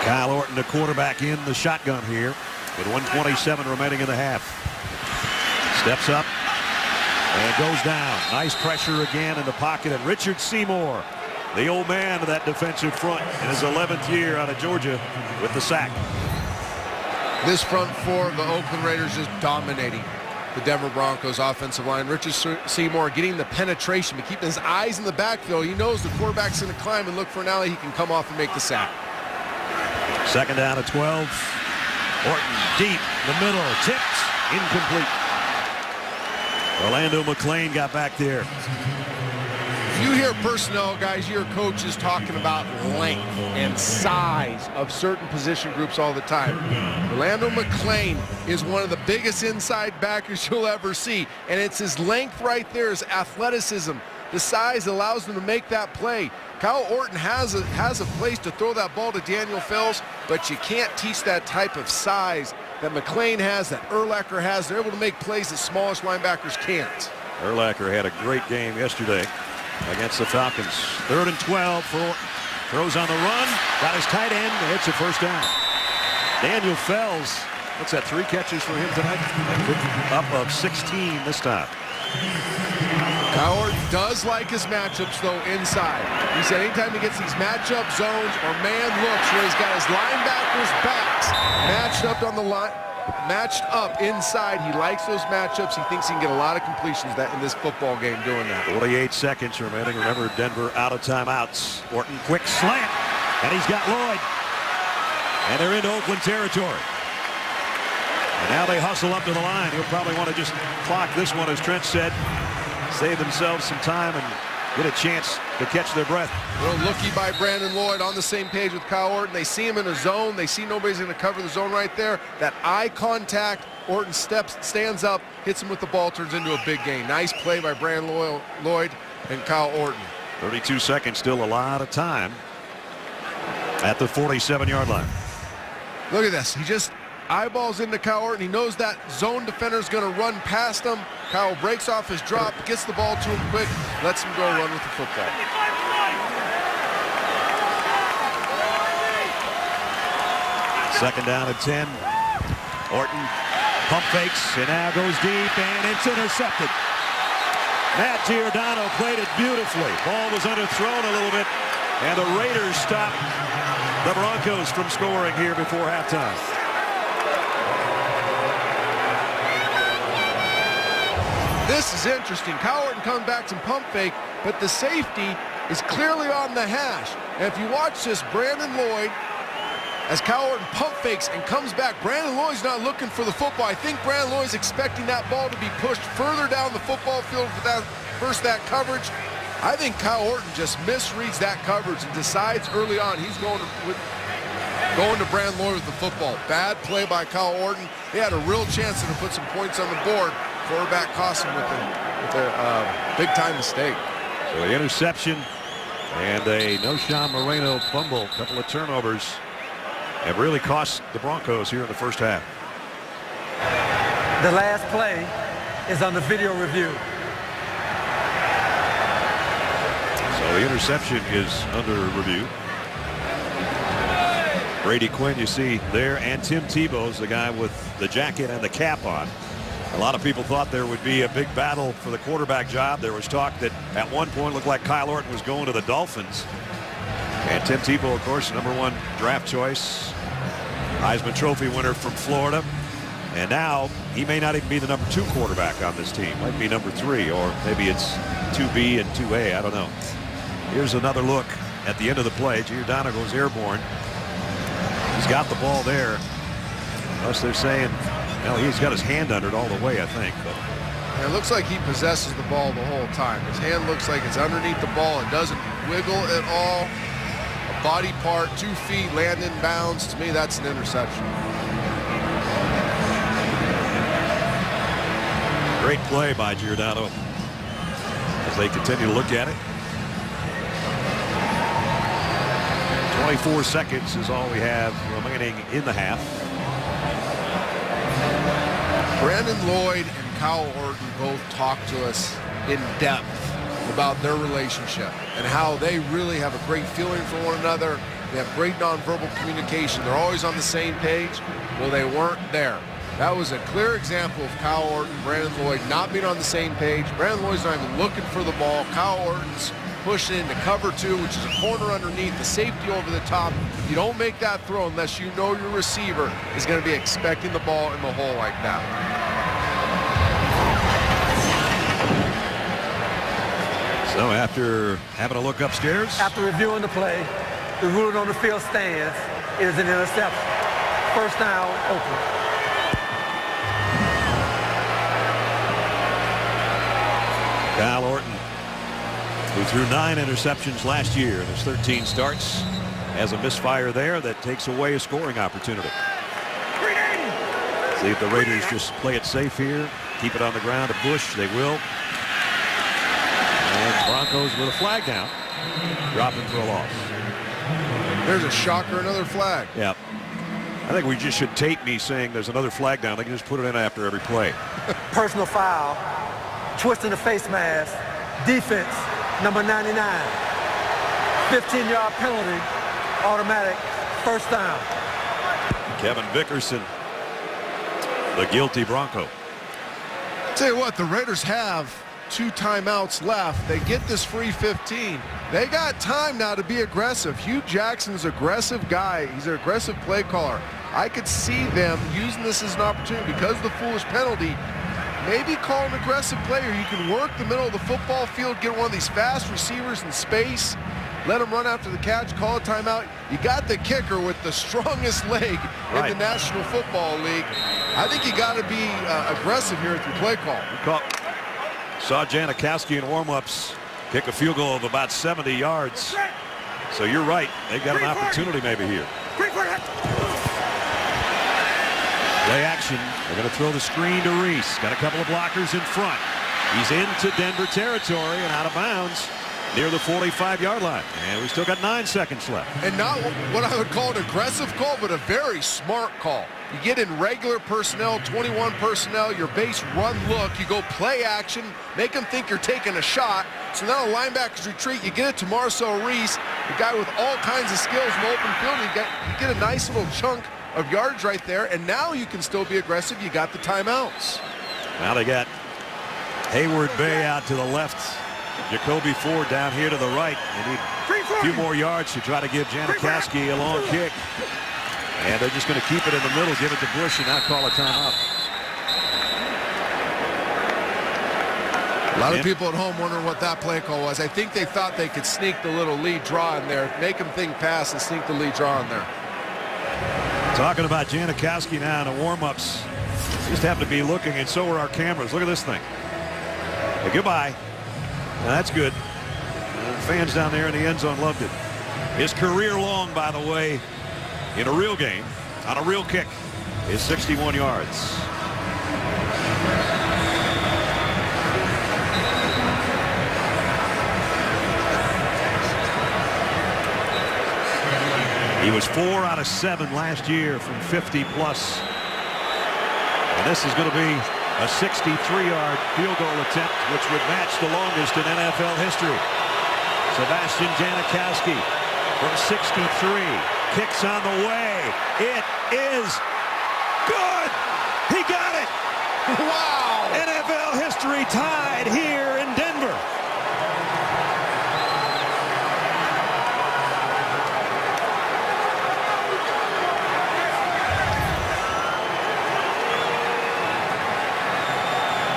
Kyle Orton, the quarterback, in the shotgun here with 1:27 remaining in the half. Steps up and goes down. Nice pressure again in the pocket, and Richard Seymour, the old man of that defensive front, in his 11th year out of Georgia, with the sack. This front four of the Oakland Raiders is dominating the Denver Broncos offensive line. Richard Seymour getting the penetration, but keeping his eyes in the backfield. He knows the quarterback's going to climb and look for an alley. He can come off and make the sack. 2nd down at 12. Orton deep, the middle, tipped, incomplete. Orlando McClain got back there. You hear personnel guys, you hear coaches talking about length and size of certain position groups all the time. Orlando McClain is one of the biggest inside backers you'll ever see, and it's his length right there, his athleticism. The size allows him to make that play. Kyle Orton has a place to throw that ball to Daniel Fells, but you can't teach that type of size that McClain has, that Urlacher has. They're able to make plays that smallest linebackers can't. Urlacher had a great game yesterday against the Falcons. 3rd and 12 for Orton. Throws on the run, got his tight end, and hits a first down. Daniel Fells, what's that, 3 catches for him tonight? Up of 16 this time. Kyle Orton does like his matchups, though, inside. He said anytime he gets these matchup zones or man looks where he's got his linebackers' backs matched up on the line, matched up inside. He likes those matchups. He thinks he can get a lot of completions in this football game doing that. 48 seconds remaining. Remember, Denver out of timeouts. Orton, quick slant, and he's got Lloyd. And they're into Oakland territory. And now they hustle up to the line. He'll probably want to just clock this one, as Trent said, save themselves some time and get a chance to catch their breath. Little looky by Brandon Lloyd, on the same page with Kyle Orton. They see him in a zone. They see nobody's going to cover the zone right there. That eye contact, Orton stands up, hits him with the ball, turns into a big gain. Nice play by Brandon Lloyd and Kyle Orton. 32 seconds, still a lot of time at the 47-yard line. Look at this. He just eyeballs into Kyle Orton. He knows that zone defender is going to run past him. Kyle breaks off his drop, gets the ball to him quick, lets him go run with the football. Second down and 10. Orton pump fakes and now goes deep, and it's intercepted. Matt Giordano played it beautifully. Ball was underthrown a little bit, and the Raiders stopped the Broncos from scoring here before halftime. This is interesting. Kyle Orton comes back some pump fake, but the safety is clearly on the hash. And if you watch this, Brandon Lloyd, as Kyle Orton pump fakes and comes back, Brandon Lloyd's not looking for the football. I think Brandon Lloyd's expecting that ball to be pushed further down the football field for that coverage. I think Kyle Orton just misreads that coverage and decides early on he's going to Brandon Lloyd with the football. Bad play by Kyle Orton. They had a real chance to put some points on the board. Quarterback cost him with a big-time mistake. So the interception and a Noshawn Moreno fumble, a couple of turnovers, have really cost the Broncos here in the first half. The last play is under video review. So the interception is under review. Brady Quinn, you see there, and Tim Tebow's the guy with the jacket and the cap on. A lot of people thought there would be a big battle for the quarterback job. There was talk that at one point looked like Kyle Orton was going to the Dolphins. And Tim Tebow, of course, #1 draft choice, Heisman Trophy winner from Florida. And now he may not even be the #2 quarterback on this team. Might be #3, or maybe it's 2B and 2A. I don't know. Here's another look at the end of the play. Giordano goes airborne. He's got the ball there. Unless they're saying, well, he's got his hand under it all the way, I think. But it looks like he possesses the ball the whole time. His hand looks like it's underneath the ball and doesn't wiggle at all. A body part, 2 feet, land in bounds. To me, that's an interception. Great play by Giordano as they continue to look at it. 24 seconds is all we have remaining in the half. Brandon Lloyd and Kyle Orton both talked to us in depth about their relationship and how they really have a great feeling for one another. They have great nonverbal communication. They're always on the same page. Well, they weren't there. That was a clear example of Kyle Orton and Brandon Lloyd not being on the same page. Brandon Lloyd's not even looking for the ball. Kyle Orton's pushing into cover 2, which is a corner underneath, the safety over the top. You don't make that throw unless you know your receiver is going to be expecting the ball in the hole like that. So after having a look upstairs, After reviewing the play, the ruling on the field stands. It is an interception. First down, Oakland. Kyle Orton, who threw 9 interceptions last year in his 13 starts, has a misfire there that takes away a scoring opportunity. See if the Raiders just play it safe here, keep it on the ground to Bush. They will. And Broncos with a flag down, dropping for a loss. There's a shocker, another flag. Yeah. I think we just should tape me saying there's another flag down. They can just put it in after every play. Personal foul, twisting the face mask, defense, number 99. 15-yard penalty, automatic, first down. Kevin Vickerson, the guilty Bronco. Tell you what, the Raiders have 2 timeouts left. They get this free 15. They got time now to be aggressive. Hugh Jackson's an aggressive guy. He's an aggressive play caller. I could see them using this as an opportunity because of the foolish penalty. Maybe call an aggressive player. You can work the middle of the football field, get one of these fast receivers in space, let him run after the catch, call a timeout. You got the kicker with the strongest leg in the National Football League. I think you got to be aggressive here with your play call. Saw Janikowski in warm-ups kick a field goal of about 70 yards. So you're right. They've got an opportunity maybe here. Play action. They're going to throw the screen to Reese. Got a couple of blockers in front. He's into Denver territory and out of bounds near the 45-yard line. And we still got 9 seconds left. And not what I would call an aggressive call, but a very smart call. You get in regular personnel, 21 personnel, your base run look. You go play action, make them think you're taking a shot. So now the linebackers retreat. You get it to Marcel Reese, the guy with all kinds of skills in the open field. You get a nice little chunk of yards right there, and now you can still be aggressive. You got the timeouts. Now they got Hayward Bay out to the left. Jacoby Ford down here to the right. They need a few more yards to try to give Janikowski a long kick. And they're just going to keep it in the middle, give it to Bush, and now call a timeout. A lot of people at home wondering what that play call was. I think they thought they could sneak the little lead draw in there, make them think pass and sneak the lead draw in there. Talking about Janikowski now in the warm-ups. Just happened to be looking, and so were our cameras. Look at this thing. Hey, goodbye. Now, that's good. The fans down there in the end zone loved it. His career long, by the way, in a real game, on a real kick, is 61 yards. He was 4 out of 7 last year from 50-plus. And this is going to be a 63-yard field goal attempt, which would match the longest in NFL history. Sebastian Janikowski from 63 kicks on the way. It is good. He got it. Wow. NFL history tied here in Denver.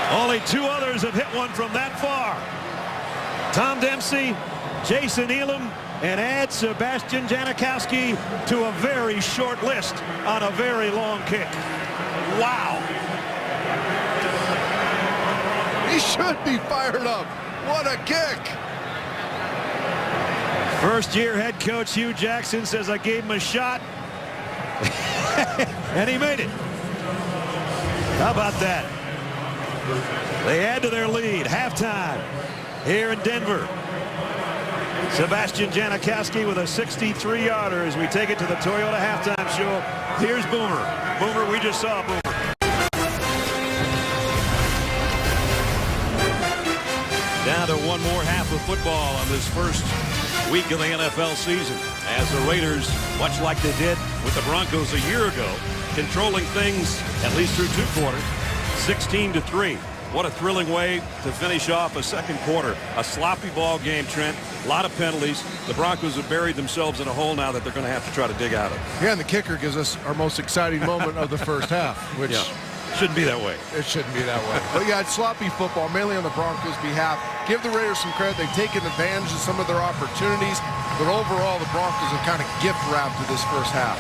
Only 2 others have hit one from that far. Tom Dempsey, Jason Elam, and add Sebastian Janikowski to a very short list on a very long kick. Wow. He should be fired up. What a kick. First-year head coach Hugh Jackson says, I gave him a shot. And he made it. How about that? They add to their lead. Halftime here in Denver. Sebastian Janikowski with a 63-yarder as we take it to the Toyota halftime show. Here's Boomer. Boomer, we just saw Boomer. Down to one more half of football on this first week of the NFL season, as the Raiders, much like they did with the Broncos a year ago, controlling things at least through 2 quarters, 16-3. What a thrilling way to finish off a second quarter. A sloppy ball game, Trent. A lot of penalties. The Broncos have buried themselves in a hole now that they're going to have to try to dig out of. Yeah, and the kicker gives us our most exciting moment of the first half, which shouldn't be that way. It shouldn't be that way. But yeah, it's sloppy football, mainly on the Broncos' behalf. Give the Raiders some credit. They've taken advantage of some of their opportunities, but overall, the Broncos have kind of gift-wrapped to this first half.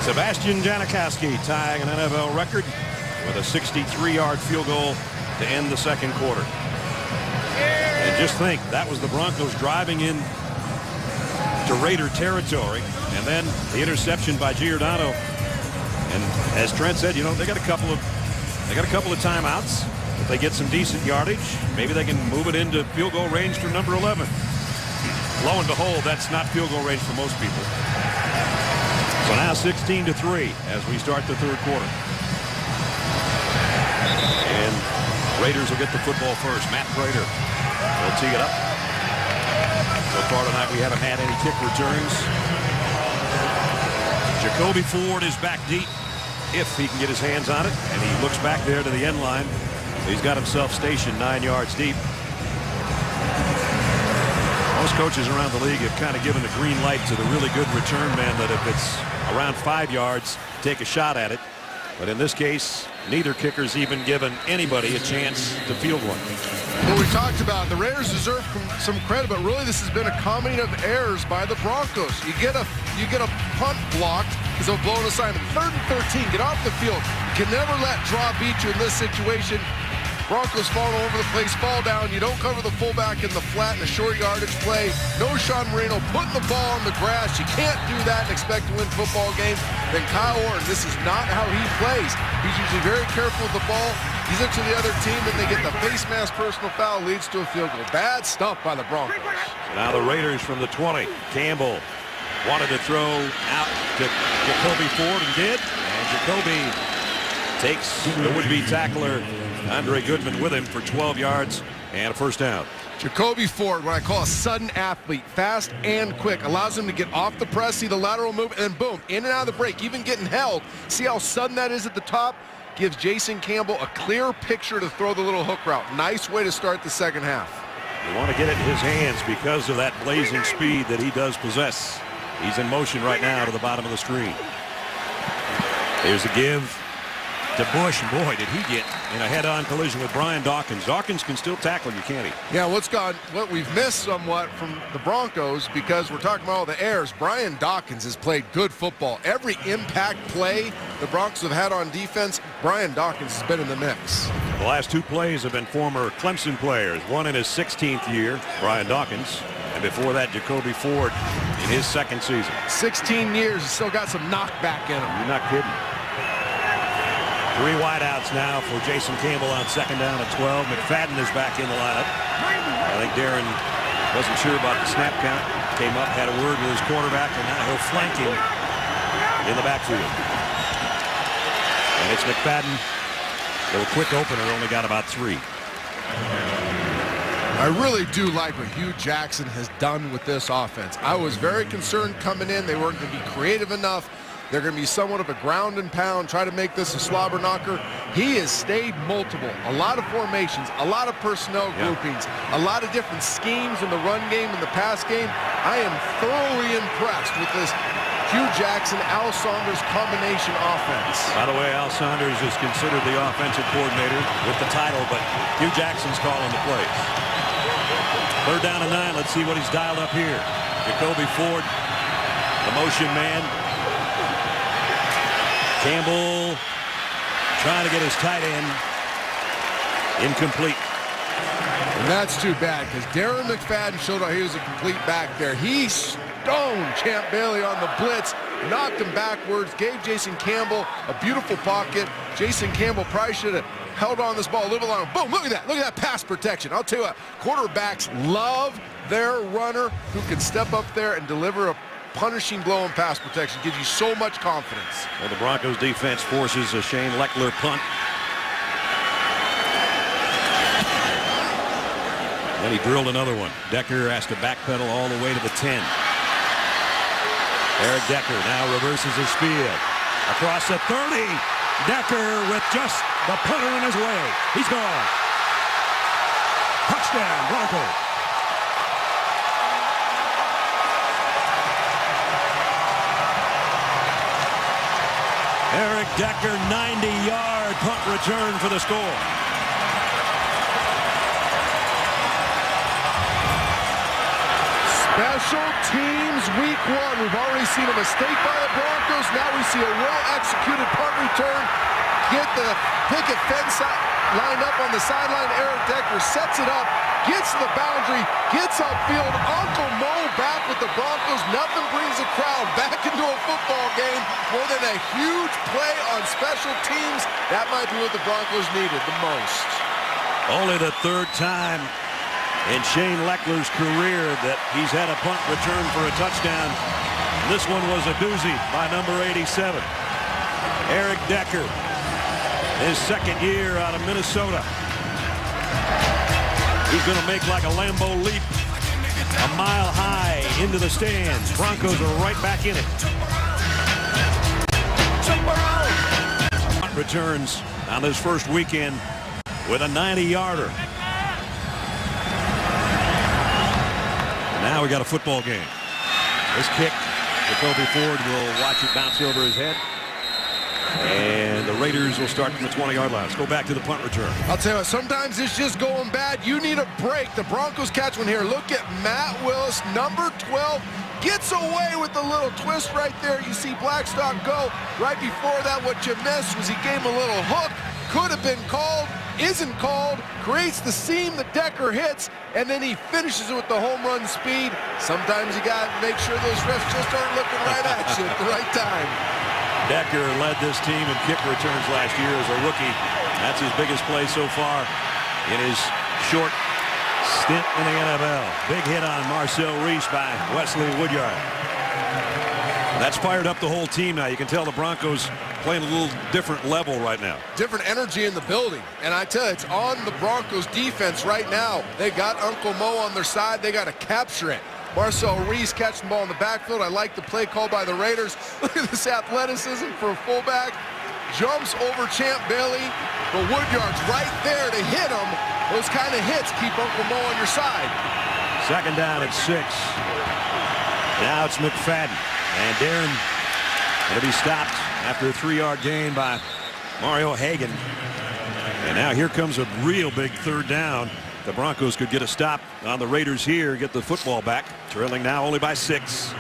Sebastian Janikowski tying an NFL record with a 63-yard field goal to end the second quarter. And just think, that was the Broncos driving in to Raider territory, and then the interception by Giordano. And as Trent said, you know, they got a couple of timeouts. If they get some decent yardage, maybe they can move it into field goal range for number 11. Lo and behold, that's not field goal range for most people. So now 16-3 as we start the third quarter. And Raiders will get the football first. Matt Prater will tee it up. So far tonight we haven't had any kick returns. Jacoby Ford is back deep if he can get his hands on it. And he looks back there to the end line. He's got himself stationed 9 yards deep. Most coaches around the league have kind of given the green light to the really good return man that if it's around 5 yards, take a shot at it. But in this case, neither kicker's even given anybody a chance to field one. Well, we talked about the Raiders deserve some credit, but really this has been a comedy of errors by the Broncos. You get a punt blocked because of a blown assignment. 3rd and 13, get off the field. You can never let draw beat you in this situation. Broncos fall all over the place, fall down. You don't cover the fullback in the flat in a short yardage play. No Sean Marino putting the ball on the grass. You can't do that and expect to win football games. Then Kyle Orton, this is not how he plays. He's usually very careful with the ball. He's into the other team, and they get the face mask personal foul, leads to a field goal. Bad stuff by the Broncos. Now the Raiders from the 20. Campbell wanted to throw out to Jacoby Ford and did. And Jacoby takes the would-be tackler Andre Goodman with him for 12 yards and a first down. Jacoby Ford, what I call a sudden athlete, fast and quick, allows him to get off the press, see the lateral move, and then boom, in and out of the break, even getting held. See how sudden that is at the top? Gives Jason Campbell a clear picture to throw the little hook route. Nice way to start the second half. You want to get it in his hands because of that blazing speed that he does possess. He's in motion right now to the bottom of the screen. Here's a give to Bush, and boy, did he get in a head-on collision with Brian Dawkins. Dawkins can still tackle you, can't he? Yeah, what we've missed somewhat from the Broncos, because we're talking about all the errors, Brian Dawkins has played good football. Every impact play the Broncos have had on defense, Brian Dawkins has been in the mix. The last 2 plays have been former Clemson players, one in his 16th year, Brian Dawkins, and before that, Jacoby Ford in his 2nd season. 16 years, he's still got some knockback in him. You're not kidding. 3 wideouts now for Jason Campbell on 2nd down at 12. McFadden is back in the lineup. I think Darren wasn't sure about the snap count. Came up, had a word with his quarterback, and now he'll flank him in the backfield. And it's McFadden. Little quick opener, only got about 3. I really do like what Hugh Jackson has done with this offense. I was very concerned coming in. They weren't going to be creative enough. They're going to be somewhat of a ground and pound, try to make this a slobber knocker. He has stayed multiple, a lot of formations, a lot of personnel groupings, a lot of different schemes in the run game and the pass game. I am thoroughly impressed with this Hugh Jackson, Al Saunders combination offense. By the way, Al Saunders is considered the offensive coordinator with the title, but Hugh Jackson's calling the plays. 3rd down and 9. Let's see what he's dialed up here. Jacoby Ford, the motion man. Campbell trying to get his tight end incomplete. And that's too bad, because Darren McFadden showed how he was a complete back there. He stoned Champ Bailey on the blitz, knocked him backwards, gave Jason Campbell a beautiful pocket. Jason Campbell probably should have held on this ball a little bit longer. Boom, look at that. Look at that pass protection. I'll tell you what, quarterbacks love their runner who can step up there and deliver a punishing blow in pass protection. Gives you so much confidence. Well, the Broncos defense forces a Shane Leckler punt. Then he drilled another one. Decker has to backpedal all the way to the 10. Eric Decker now reverses his speed. Across the 30. Decker with just the punter in his way. He's gone. Touchdown, Broncos. Eric Decker, 90-yard punt return for the score. Special teams week 1. We've already seen a mistake by the Broncos. Now we see a well-executed punt return. Get the picket fence lined up on the sideline. Eric Decker sets it up, gets to the boundary, gets upfield. Uncle Mo back with the Broncos. Nothing brings the crowd back into a football game more than a huge play on special teams. That might be what the Broncos needed the most. Only the 3rd time in Shane Leckler's career that he's had a punt return for a touchdown. This one was a doozy by number 87. Eric Decker, his 2nd year out of Minnesota. He's going to make like a Lambeau leap, a mile high into the stands. Broncos are right back in it. Punt returns on this first weekend with a 90-yarder. Now we got a football game. This kick, Jacoby Ford will watch it bounce over his head. And the Raiders will start from the 20-yard line. Let's go back to the punt return. I'll tell you what, sometimes it's just going bad. You need a break. The Broncos catch one here. Look at Matt Willis, number 12. Gets away with the little twist right there. You see Blackstock go. Right before that, what you missed was he gave him a little hook. Could have been called. Isn't called. Creates the seam that Decker hits. And then he finishes it with the home run speed. Sometimes you got to make sure those refs just aren't looking right at you at the right time. Decker led this team in kick returns last year as a rookie. That's his biggest play so far in his short stint in the NFL. Big hit on Marcel Reese by Wesley Woodyard. That's fired up the whole team now. You can tell the Broncos playing a little different level right now. Different energy in the building. And I tell you, it's on the Broncos defense right now. They got Uncle Mo on their side. They got to capture it. Marcel Reese catching the ball in the backfield. I like the play call by the Raiders. Look at this athleticism for a fullback. Jumps over Champ Bailey, but Woodyard's right there to hit him. Those kind of hits keep Uncle Mo on your side. Second down at 6. Now it's McFadden. And Darren going to be stopped after a 3-yard gain by Mario Hagan. And now here comes a real big third down. The Broncos could get a stop on the Raiders here, get the football back, trailing now only by 6.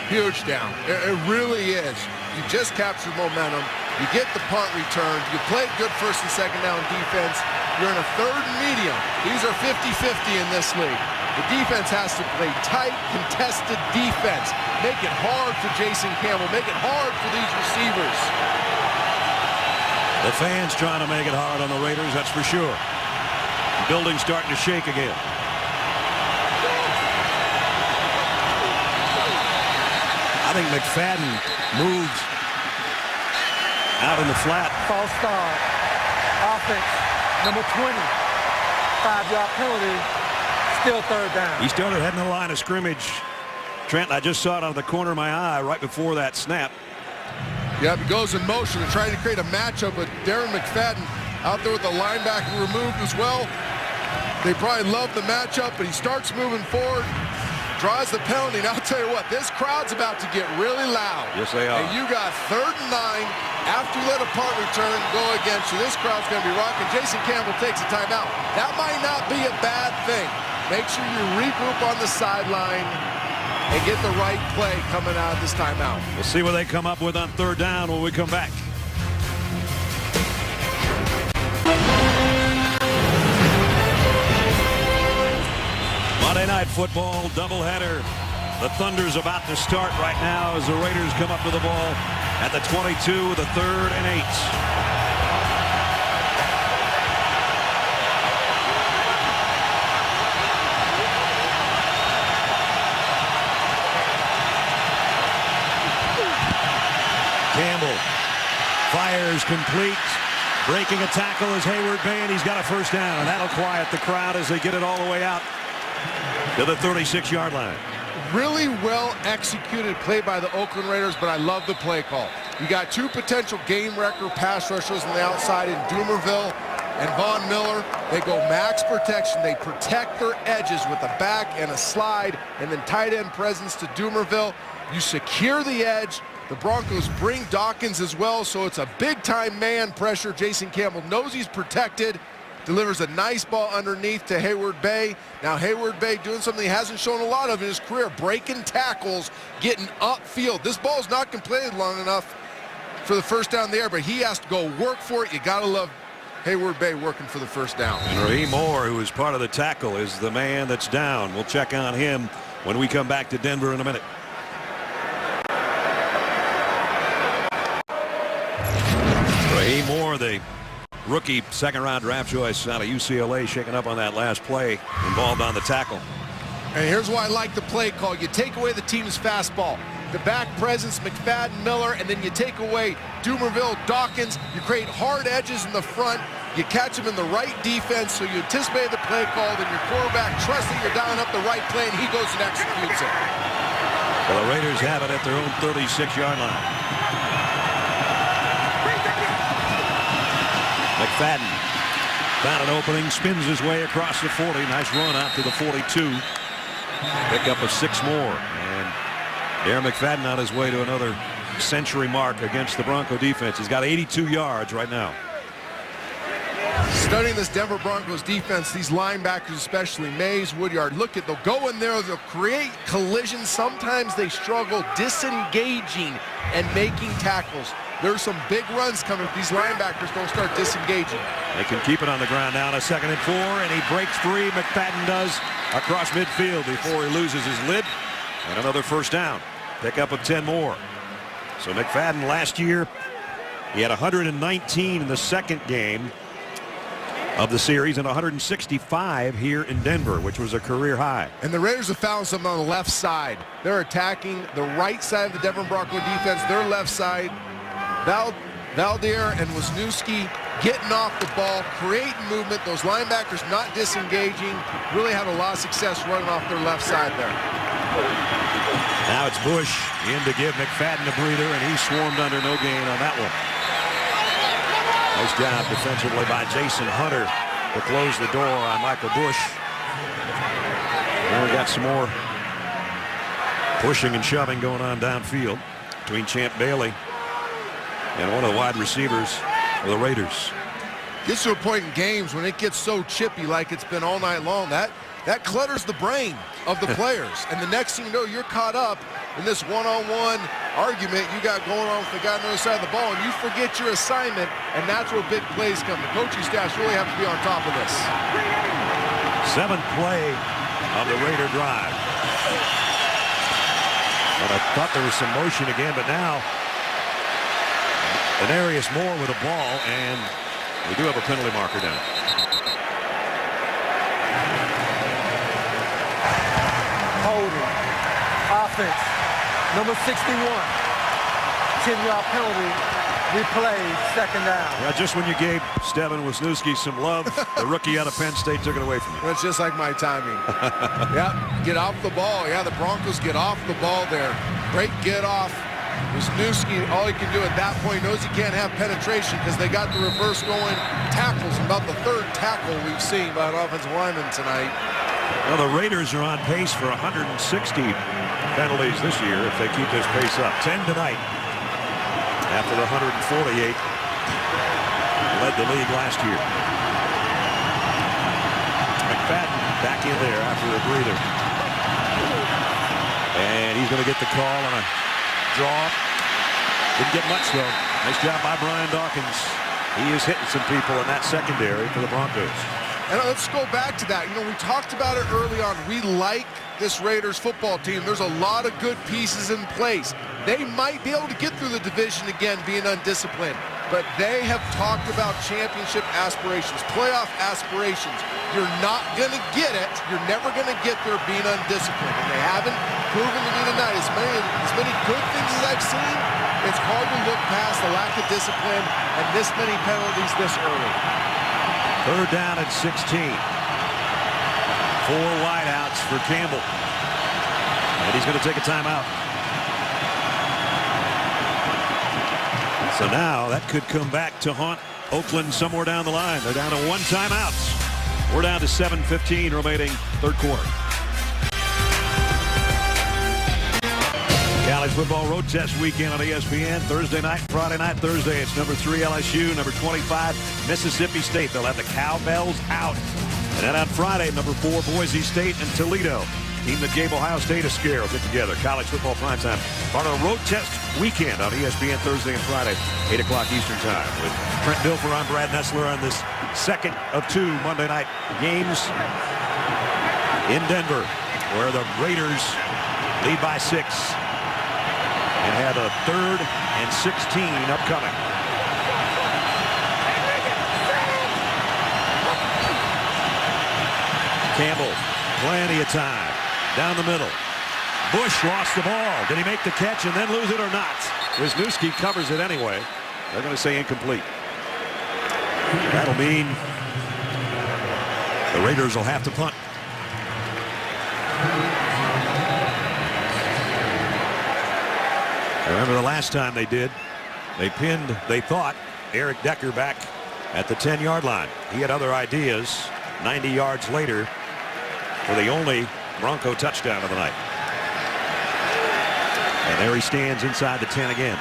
Huge down. It really is. You just captured momentum. You get the punt return. You play good first and second down defense. You're in a third and medium. These are 50-50 in this league. The defense has to play tight, contested defense. Make it hard for Jason Campbell. Make it hard for these receivers. The fans trying to make it hard on the Raiders, that's for sure. The building's starting to shake again. I think McFadden moves out in the flat. False start. Offense, number 20. 5-yard penalty. Still third down. He started heading the line of scrimmage. Trent, I just saw it out of the corner of my eye right before that snap. Yep, he goes in motion to try to create a matchup with Darren McFadden out there with the linebacker removed as well. They probably love the matchup, but he starts moving forward, draws the penalty. And I'll tell you what, this crowd's about to get really loud. Yes, they are. And you got 3rd and 9 after you let a punt return go against you. This crowd's going to be rocking. Jason Campbell takes a timeout. That might not be a bad thing. Make sure you regroup on the sideline and get the right play coming out of this timeout. We'll see what they come up with on 3rd down when we come back. Monday Night Football doubleheader. The Thunder's about to start right now as the Raiders come up to the ball at the 22 with a 3rd and 8. Campbell fires complete. Breaking a tackle is Hayward Bay, and he's got a first down, and that'll quiet the crowd as they get it all the way out to the 36-yard line. Really well executed play by the Oakland Raiders, but I love the play call. You got 2 potential game record pass rushers on the outside in Dumerville and Von Miller. They go max protection. They protect their edges with a back and a slide, and then tight end presence to Dumerville. You secure the edge. The Broncos bring Dawkins as well, so it's a big-time man pressure. Jason Campbell knows he's protected, delivers a nice ball underneath to Hayward Bay. Now Hayward Bay doing something he hasn't shown a lot of in his career, breaking tackles, getting upfield. This ball's not completed long enough for the first down there, but he has to go work for it. You got to love Hayward Bay working for the first down. And Raheem Moore, who is part of the tackle, is the man that's down. We'll check on him when we come back to Denver in a minute. Raheem Moore, the rookie 2nd-round draft choice out of UCLA, shaking up on that last play, involved on the tackle. And here's why I like the play call. You take away the team's fastball. The back presence, McFadden, Miller, and then you take away Dumerville, Dawkins. You create hard edges in the front. You catch them in the right defense, so you anticipate the play call, then your quarterback trusts that you're dialing up the right play, and he goes and executes it. Well, the Raiders have it at their own 36-yard line. McFadden found an opening, spins his way across the 40. Nice run out to the 42. Pick up of 6 more. And Darren McFadden on his way to another century mark against the Bronco defense. He's got 82 yards right now. Studying this Denver Broncos defense, these linebackers, especially Mays, Woodyard, look at, they'll go in there, they'll create collisions. Sometimes they struggle disengaging and making tackles. There's some big runs coming if these linebackers don't start disengaging. They can keep it on the ground now. A 2nd and 4, and he breaks free. McFadden does across midfield before he loses his lid. And another first down. Pick up of 10 more. So McFadden last year, he had 119 in the second game of the series and 165 here in Denver, which was a career high. And the Raiders have found something on the left side. They're attacking the right side of the Denver Bronco defense, their left side. Valdir and Wisniewski getting off the ball, creating movement. Those linebackers not disengaging. Really had a lot of success running off their left side there. Now it's Bush in to give McFadden a breather, and he swarmed under, no gain on that one. Nice job defensively by Jason Hunter to close the door on Michael Bush. And we got some more pushing and shoving going on downfield between Champ Bailey and one of the wide receivers for the Raiders. Gets to a point in games when it gets so chippy like it's been all night long, that clutters the brain of the players. And the next thing you know, you're caught up in this one-on-one argument you got going on with the guy on the other side of the ball, and you forget your assignment, and that's where big plays come. The coaching staffs really have to be on top of this. 7th play of the Raider drive. And I thought there was some motion again, but now Denarius Moore with a ball, and we do have a penalty marker down. Holding. Offense. Number 61. 10-yard penalty. Replay. 2nd down. Yeah, just when you gave Steven Wisniewski some love, the rookie out of Penn State took it away from you. That's just like my timing. Yeah, get off the ball. Yeah, the Broncos get off the ball there. Great get off. Wisniewski, all he can do at that point, knows he can't have penetration because they got the reverse going. Tackles, about the 3rd tackle we've seen by an offensive lineman tonight. Well, the Raiders are on pace for 160 penalties this year if they keep this pace up. 10 tonight after the 148 led the league last year. McFadden back in there after a breather. And he's going to get the call on a draw. Didn't get much, though. Nice job by Brian Dawkins. He is hitting some people in that secondary for the Broncos. And let's go back to that. You know, we talked about it early on. We like this Raiders football team. There's a lot of good pieces in place. They might be able to get through the division again being undisciplined. But they have talked about championship aspirations, playoff aspirations. You're not going to get it. You're never going to get there being undisciplined. And they haven't proven to me tonight. As many good things as I've seen, it's hard to look past the lack of discipline and this many penalties this early. 3rd down and 16. 4 wideouts for Campbell. And he's going to take a timeout. So now that could come back to haunt Oakland somewhere down the line. They're down to 1 timeout. We're down to 7:15 remaining 3rd quarter. College football road test weekend on ESPN. Thursday night, Friday night. Thursday, it's number 3 LSU, number 25 Mississippi State. They'll have the Cowbells out. And then on Friday, number 4 Boise State and Toledo. Team that gave Ohio State a scare will get together. College football primetime. Part of a road test weekend on ESPN Thursday and Friday, 8 o'clock Eastern time. With Trent Dilfer, I'm Brad Nessler on this 2nd of 2 Monday night games in Denver, where the Raiders lead by 6 and have a 3rd and 16 upcoming. Campbell, plenty of time. Down the middle. Bush lost the ball. Did he make the catch and then lose it or not? Wisniewski covers it anyway. They're going to say incomplete. That'll mean the Raiders will have to punt. I remember the last time they did. They pinned, they thought, Eric Decker back at the 10-yard line. He had other ideas. 90 yards later, for the only Bronco touchdown of the night. And there he stands inside the 10 again.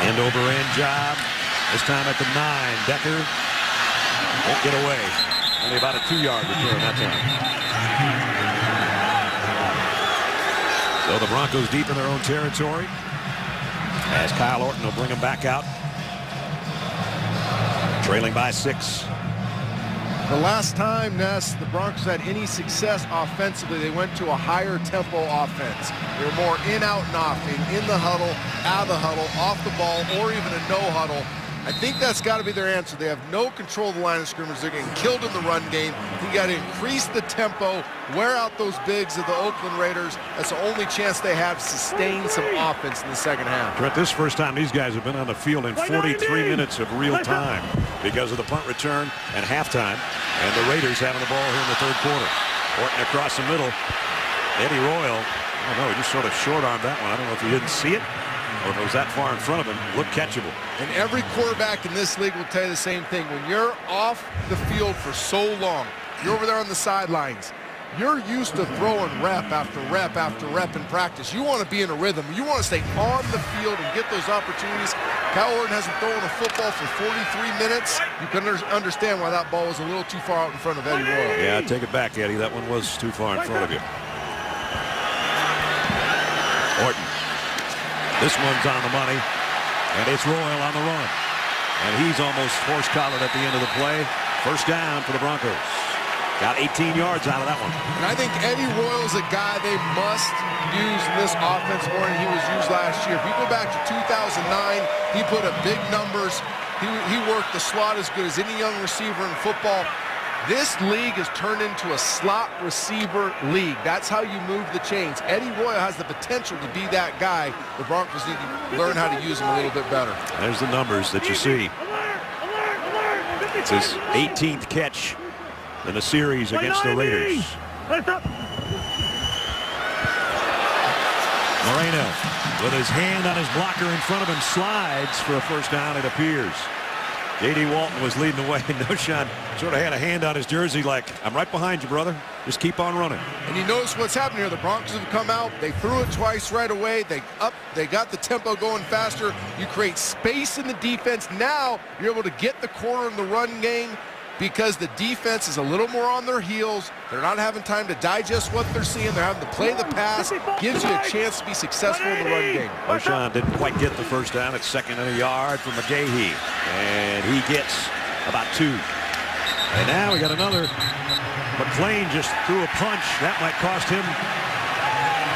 End over end job. This time at the 9. Decker won't get away. Only about a 2-yard return that time. So the Broncos deep in their own territory as Kyle Orton will bring them back out. Trailing by 6. The last time, Ness, the Broncos had any success offensively, they went to a higher tempo offense. They were more in, out, and off, in the huddle, out of the huddle, off the ball, or even a no huddle. I think that's got to be their answer. They have no control of the line of scrimmage. They're getting killed in the run game. You got to increase the tempo, wear out those bigs of the Oakland Raiders. That's the only chance they have to sustain some offense in the second half. Trent, this first time these guys have been on the field in 43 minutes of real time because of the punt return and halftime, and the Raiders having the ball here in the third quarter. Orton across the middle. Eddie Royal, I don't know, he just sort of short-armed that one. I don't know if he didn't see it or if it was that far in front of him. Looked catchable. And every quarterback in this league will tell you the same thing. When you're off the field for so long, you're over there on the sidelines, you're used to throwing rep after rep after rep in practice. You want to be in a rhythm. You want to stay on the field and get those opportunities. Kyle Orton hasn't thrown a football for 43 minutes. You can understand why that ball was a little too far out in front of Eddie Royal. Yeah, take it back, Eddie. That one was too far in front of you. Orton. This one's on the money, and it's Royal on the run. And he's almost horse-collared at the end of the play. First down for the Broncos. Got 18 yards out of that one. And I think Eddie Royal is a guy they must use in this offense more than he was used last year. If you go back to 2009, he put up big numbers. He worked the slot as good as any young receiver in football. This league has turned into a slot receiver league. That's how you move the chains. Eddie Royal has the potential to be that guy. The Broncos need to learn how to use him a little bit better. There's the numbers that you see. It's his 18th catch in the series against the Raiders. Moreno with his hand on his blocker in front of him slides for a first down, it appears. J.D. Walton was leading the way. Noshan sort of had a hand on his jersey like, I'm right behind you, brother. Just keep on running. And you notice what's happening here. The Broncos have come out. They threw it twice right away. They got the tempo going faster. You create space in the defense. Now you're able to get the corner in the run game because the defense is a little more on their heels. They're not having time to digest what they're seeing. They're having to play the pass. Gives you a chance to be successful in the run game. Noshan didn't quite get the first down. It's 2nd and a yard for McGahee. And he gets about 2. And now we got another. McLean just threw a punch. That might cost him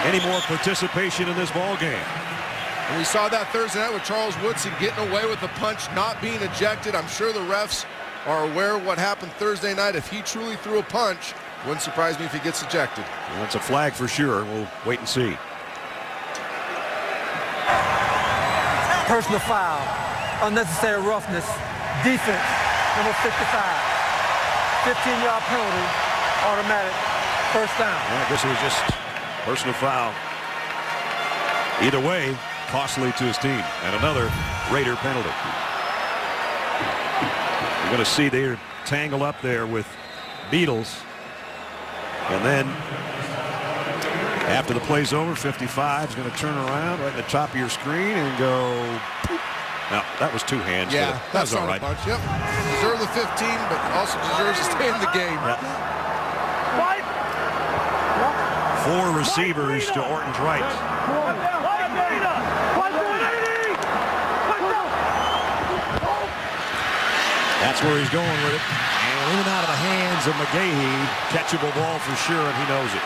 any more participation in this ball game. And we saw that Thursday night with Charles Woodson getting away with the punch, not being ejected. I'm sure the refs are aware of what happened Thursday night. If he truly threw a punch, wouldn't surprise me if he gets ejected. Well, it's a flag for sure. We'll wait and see. Personal foul, unnecessary roughness, defense, number 55. 15-yard penalty, automatic, first down. Yeah, I guess it was just personal foul. Either way, costly to his team. And another Raider penalty. You're going to see they're tangled up there with Beatles. And then after the play's over, 55 is going to turn around right at the top of your screen and go. No, that was 2 hands. Yeah, that was all right. Punch. Yep. Deserve the 15, but also deserves to stay in the game. Yeah. 4 receivers to Orton's right. That's where he's going with it. And in and out of the hands of McGahee. Catchable ball for sure, and he knows it.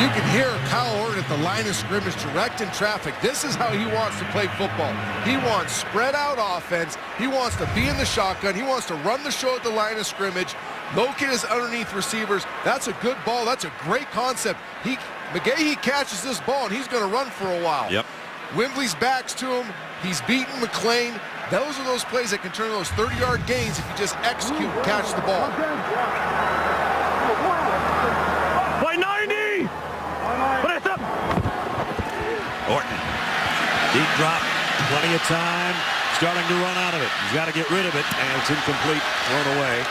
You can hear Kyle Orton at the line of scrimmage directing traffic. This is how he wants to play football. He wants spread out offense. He wants to be in the shotgun. He wants to run the show at the line of scrimmage. Locate his underneath receivers. That's a good ball. That's a great concept. McGahee catches this ball, and he's going to run for a while. Yep. Wembley's backs to him. He's beaten McLean. Those are those plays that can turn those 30-yard gains if you just execute and catch the ball. By 90! Press up! Orton. Deep drop. Plenty of time. Starting to run out of it. He's got to get rid of it, and it's incomplete. Thrown away.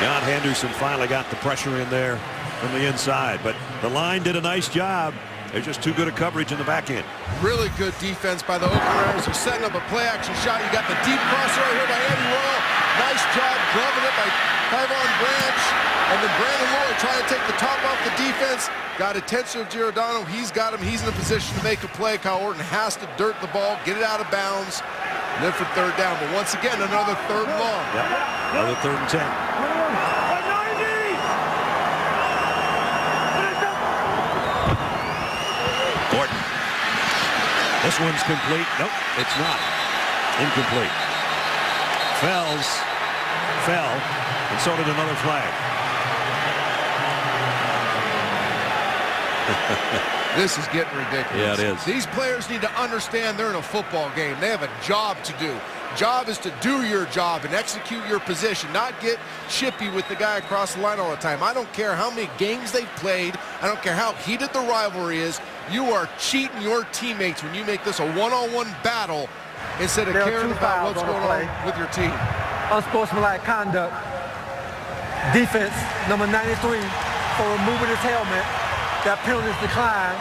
John Henderson finally got the pressure in there from the inside, but the line did a nice job. They're just too good at coverage in the back end. Really good defense by the Oakland Raiders. They're setting up a play-action shot. You got the deep cross right here by Andy Royal. Nice job gloving it by Tyvon Branch. And then Brandon Lloyd trying to take the top off the defense. Got attention of Giordano. He's got him. He's in a position to make a play. Kyle Orton has to dirt the ball, get it out of bounds, live for third down. But once again, another third and long. Yep. Another 3rd and 10. Orton. This one's complete. Nope, it's not. Incomplete. Fell, and so did another flag. This is getting ridiculous. Yeah, it is. These players need to understand they're in a football game. They have a job to do. Job is to do your job and execute your position, not get chippy with the guy across the line all the time. I don't care how many games they've played. I don't care how heated the rivalry is. You are cheating your teammates when you make this a one-on-one battle instead of caring about what's going on with your team. Unsportsmanlike conduct. Defense, number 93, for removing his helmet. That penalty is declined.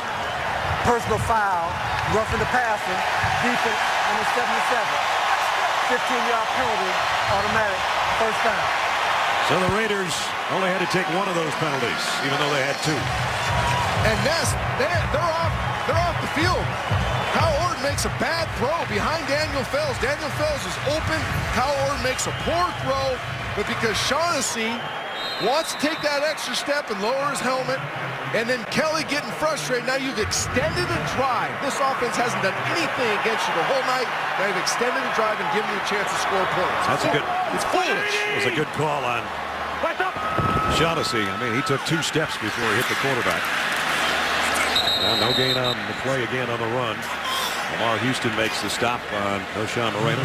Personal foul. Roughing the passer. Defense, number 77. 15-yard penalty, automatic, first down. So the Raiders only had to take one of those penalties, even though they had 2. And Ness, they're off the field. Kyle Orton makes a bad throw behind Daniel Fells. Daniel Fells is open. Kyle Orton makes a poor throw, but because Shaughnessy wants to take that extra step and lower his helmet, and then Kelly getting frustrated. Now you've extended a drive. This offense hasn't done anything against you the whole night. Now you've extended a drive and given you a chance to score points. It's foolish. It was a good call on Shaughnessy. I mean, he took 2 steps before he hit the quarterback. Now, no gain on the play again on the run. Lamar Houston makes the stop on Knowshon Moreno.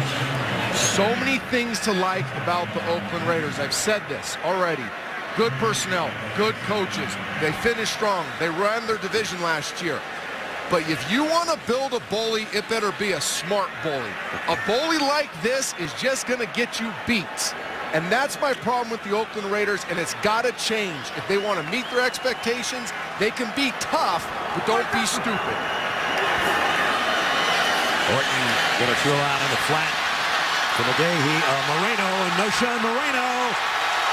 So many things to like about the Oakland Raiders. I've said this already. Good personnel, good coaches. They finished strong. They ran their division last year. But if you want to build a bully, it better be a smart bully. A bully like this is just going to get you beat. And that's my problem with the Oakland Raiders, and it's got to change. If they want to meet their expectations, they can be tough, but don't be stupid. Orton going to throw out in the flat to McGahee. Moreno, and Knowshon Moreno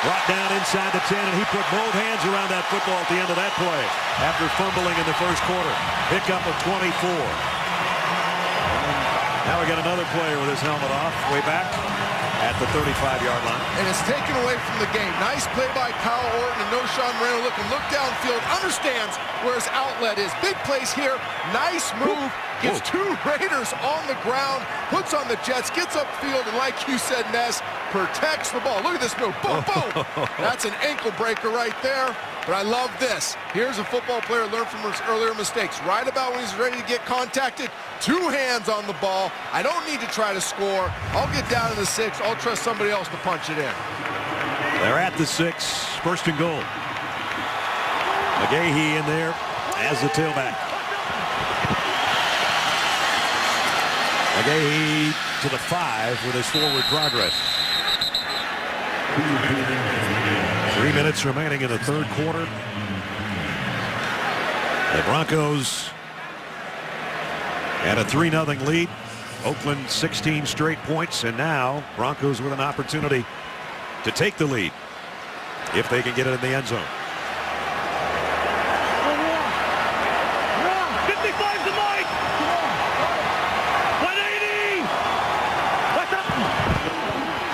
brought down inside the 10, and he put both hands around that football at the end of that play after fumbling in the first quarter. Pickup of 24. Now we got another player with his helmet off, way back at the 35-yard line. And it's taken away from the game. Nice play by Kyle Orton, and Knowshon Moreno look downfield, understands where his outlet is. Big plays here. Nice move. Gets 2 Raiders on the ground, puts on the Jets, gets upfield, and like you said, Ness, protects the ball. Look at this move. Boom, boom. That's an ankle breaker right there. But I love this. Here's a football player learned from his earlier mistakes. Right about when he's ready to get contacted, 2 hands on the ball. I don't need to try to score. I'll get down to the 6. I'll trust somebody else to punch it in. They're at the 6, first and goal. McGahee in there as the tailback. McGahee to the 5 with his forward progress. 3 minutes remaining in the third quarter. The Broncos had a 3-0 lead. Oakland 16 straight points, and now Broncos with an opportunity to take the lead if they can get it in the end zone.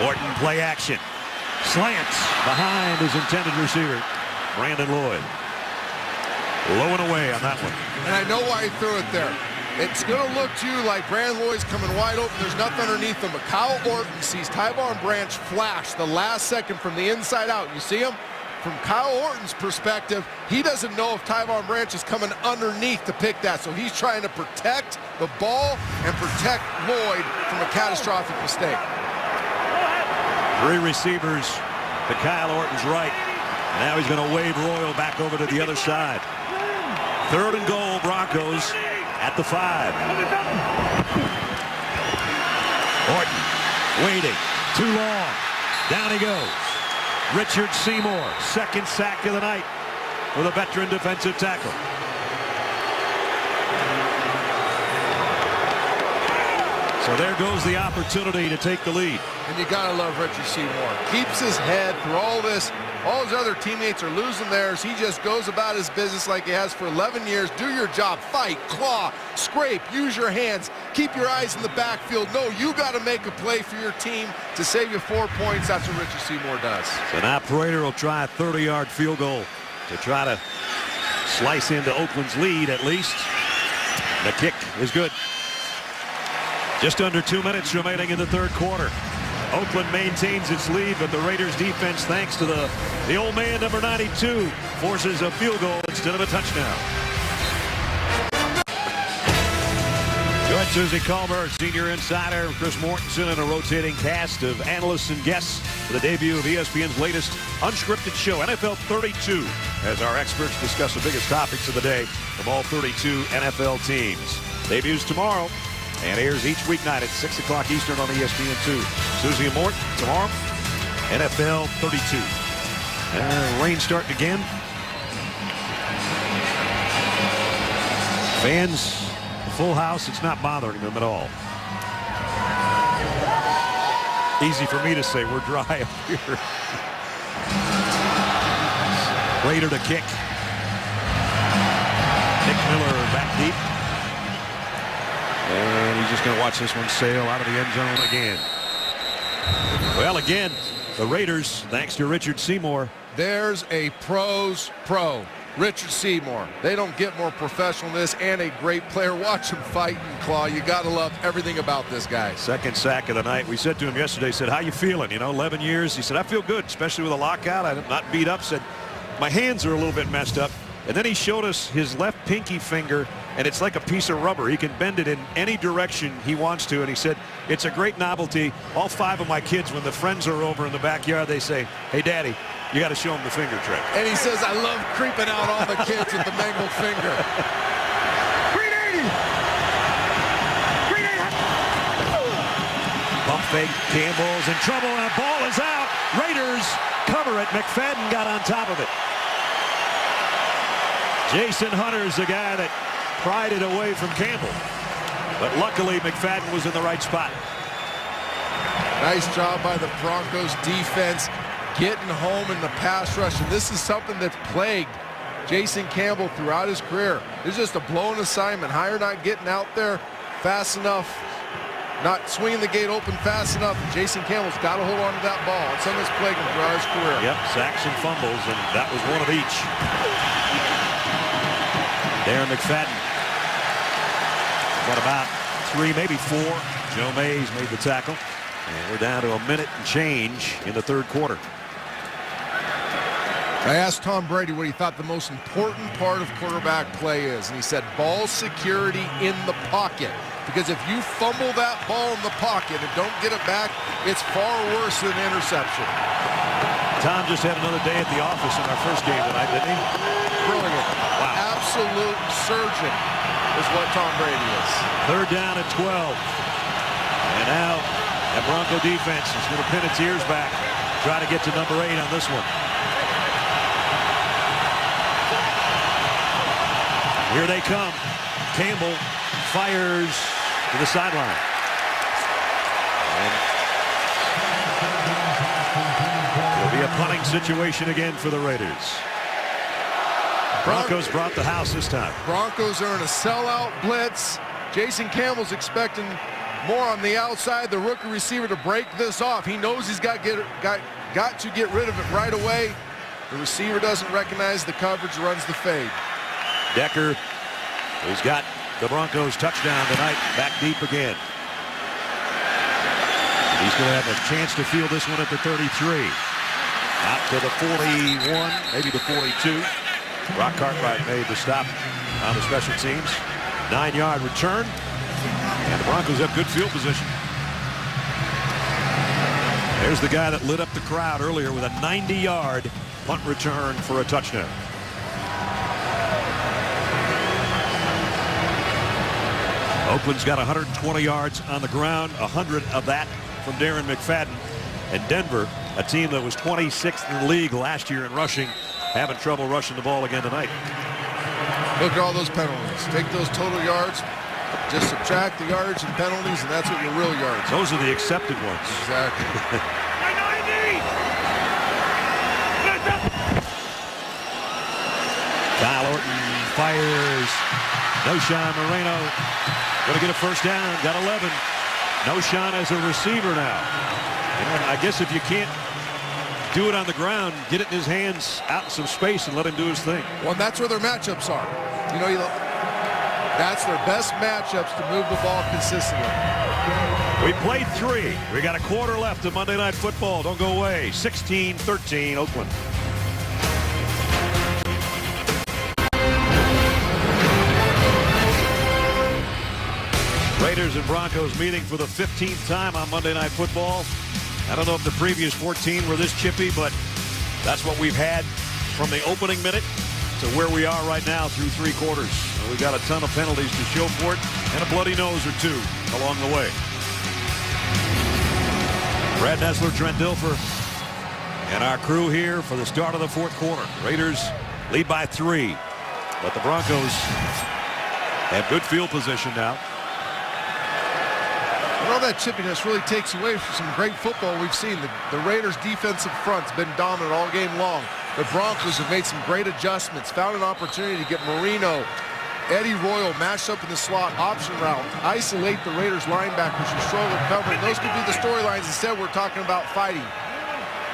Orton play action. Slants behind his intended receiver, Brandon Lloyd. Low and away on that one. And I know why he threw it there. It's going to look to you like Brandon Lloyd's coming wide open. There's nothing underneath him. But Kyle Orton sees Tyvon Branch flash the last second from the inside out. You see him? From Kyle Orton's perspective, he doesn't know if Tyvon Branch is coming underneath to pick that. So he's trying to protect the ball and protect Lloyd from a catastrophic mistake. 3 receivers to Kyle Orton's right. Now he's going to wave Royal back over to the other side. 3rd and goal, Broncos at the 5. Orton waiting. Too long. Down he goes. Richard Seymour, second sack of the night for the veteran defensive tackle. So there goes the opportunity to take the lead. And you got to love Richard Seymour. Keeps his head through all this. All his other teammates are losing theirs. He just goes about his business like he has for 11 years. Do your job. Fight, claw, scrape, use your hands. Keep your eyes in the backfield. No, you got to make a play for your team to save you 4 points. That's what Richard Seymour does. So now Prater will try a 30-yard field goal to try to slice into Oakland's lead at least. The kick is good. Just under 2 minutes remaining in the third quarter. Oakland maintains its lead, but the Raiders defense, thanks to the old man number 92, forces a field goal instead of a touchdown. Join Susie Colbert, senior insider, Chris Mortensen, and a rotating cast of analysts and guests for the debut of ESPN's latest unscripted show, NFL 32, as our experts discuss the biggest topics of the day from all 32 NFL teams. Debuts tomorrow and airs each weeknight at 6 o'clock Eastern on ESPN2. Susie and Mort tomorrow, NFL 32. Rain starting again. Fans, full house, it's not bothering them at all. Easy for me to say, we're dry up here. Prater to kick. Nick Miller back deep. And he's just going to watch this one sail out of the end zone again. Well, again, the Raiders, thanks to Richard Seymour. There's a pro's pro, Richard Seymour. They don't get more professional than this, and a great player. Watch him fight and claw. You got to love everything about this guy. Second sack of the night. We said to him yesterday, said, how you feeling? 11 years. He said, I feel good, especially with a lockout. I'm not beat up. Said, my hands are a little bit messed up. And then he showed us his left pinky finger, and it's like a piece of rubber. He can bend it in any direction he wants to. And he said, it's a great novelty. All 5 of my kids, when the friends are over in the backyard, they say, hey, Daddy, you got to show him the finger trick. And he says, I love creeping out all the kids with the mangled finger. Green 80! Green 80! Pump fake. Campbell's in trouble, and a ball is out. Raiders cover it. McFadden got on top of it. Jason Hunter's the guy that pried it away from Campbell. But luckily, McFadden was in the right spot. Nice job by the Broncos defense getting home in the pass rush. And this is something that's plagued Jason Campbell throughout his career. It's just a blown assignment. Hire not getting out there fast enough, not swinging the gate open fast enough. Jason Campbell's got to hold on to that ball. It's something that's plagued him throughout his career. Yep, sacks and fumbles, and that was one of each. Darren McFadden. What about 3, maybe 4? Joe Mays made the tackle. And we're down to a minute and change in the third quarter. I asked Tom Brady what he thought the most important part of quarterback play is, and he said ball security in the pocket. Because if you fumble that ball in the pocket and don't get it back, it's far worse than interception. Tom just had another day at the office in our first game tonight, didn't he? Brilliant. Wow. Absolute surgeon is what Tom Brady is. Third down at 12. And now that Bronco defense is going to pin its ears back, try to get to number 8 on this one. Here they come. Campbell fires to the sideline. And it'll be a punting situation again for the Raiders. Broncos brought the house this time. Broncos are in a sellout blitz. Jason Campbell's expecting more on the outside, the rookie receiver, to break this off. He knows he's got to get rid of it right away. The receiver doesn't recognize the coverage, runs the fade. Decker, who's got the Broncos touchdown tonight, back deep again. He's going to have a chance to field this one at the 33. Out to the 41, maybe the 42. Brock Cartwright made the stop on the special teams. 9-yard return. And the Broncos have good field position. There's the guy that lit up the crowd earlier with a 90-yard punt return for a touchdown. Oakland's got 120 yards on the ground, 100 of that from Darren McFadden. And Denver, a team that was 26th in the league last year in rushing, having trouble rushing the ball again tonight. Look at all those penalties. Take those total yards, just subtract the yardage and penalties, and that's what your real yards are. Those are the accepted ones. Exactly. Kyle Orton fires. Noshawn Moreno going to get a first down. Got 11. Noshawn as a receiver now. And I guess if you can't do it on the ground, get it in his hands out in some space and let him do his thing. Well, that's where their matchups are. That's their best matchups to move the ball consistently. We played 3. We got a quarter left of Monday Night Football. Don't go away. 16-13 Oakland. Raiders and Broncos meeting for the 15th time on Monday Night Football. I don't know if the previous 14 were this chippy, but that's what we've had from the opening minute to where we are right now through 3 quarters. We've got a ton of penalties to show for it and a bloody nose or 2 along the way. Brad Nessler, Trent Dilfer, and our crew here for the start of the 4th quarter. Raiders lead by 3, but the Broncos have good field position now. And all that chippiness really takes away from some great football we've seen. The Raiders' defensive front's been dominant all game long. The Broncos have made some great adjustments, found an opportunity to get Marino, Eddie Royal matched up in the slot, option route, isolate the Raiders linebackers who struggle covering. Those could be the storylines. Instead, we're talking about fighting.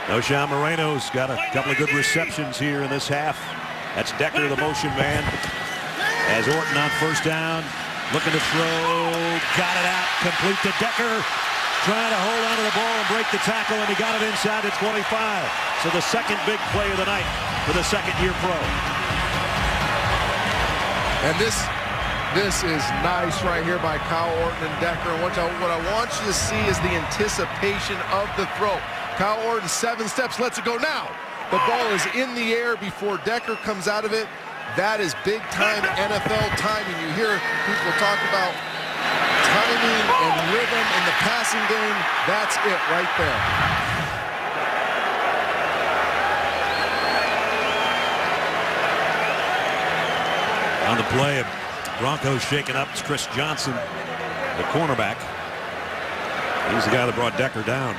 Noshawn Moreno's got a couple of good receptions here in this half. That's Decker, the motion man. As Orton on first down, looking to throw, got it out, complete to Decker. Trying to hold onto the ball and break the tackle, and he got it inside the 25. So the second big play of the night for the second-year pro. And this is nice right here by Kyle Orton and Decker. And what I want you to see is the anticipation of the throw. Kyle Orton, 7 steps, lets it go now. The ball is in the air before Decker comes out of it. That is big-time NFL timing. You hear people talk about timing and rhythm in the passing game. That's it right there. On the play, Broncos shaking up. It's Chris Johnson, the cornerback. He's the guy that brought Decker down.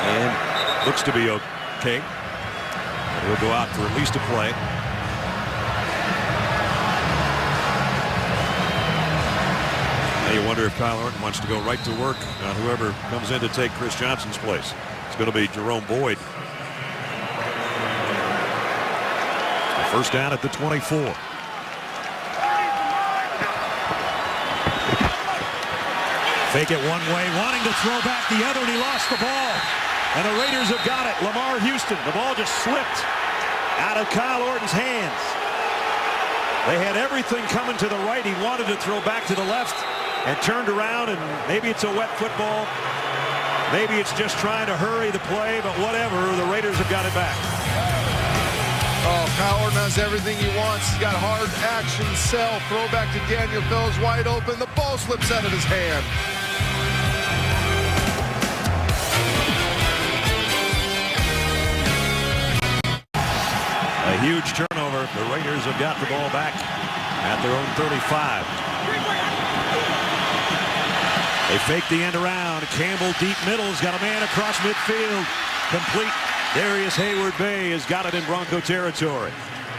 And looks to be okay. He'll go out for at least a play. Now you wonder if Kyle Orton wants to go right to work on whoever comes in to take Chris Johnson's place. It's going to be Jerome Boyd. First down at the 24. Fake it one way, wanting to throw back the other, and he lost the ball. And the Raiders have got it. Lamar Houston. The ball just slipped out of Kyle Orton's hands. They had everything coming to the right. He wanted to throw back to the left and turned around, and maybe it's a wet football. Maybe it's just trying to hurry the play, but whatever. The Raiders have got it back. Oh, Kyle Orton has everything he wants. He's got hard action, sell, throw back to Daniel Fells, wide open. The ball slips out of his hand. A huge turnover. The Raiders have got the ball back at their own 35. They fake the end around. Campbell deep middle has got a man across midfield. Complete. Darius Hayward-Bay has got it in Bronco territory.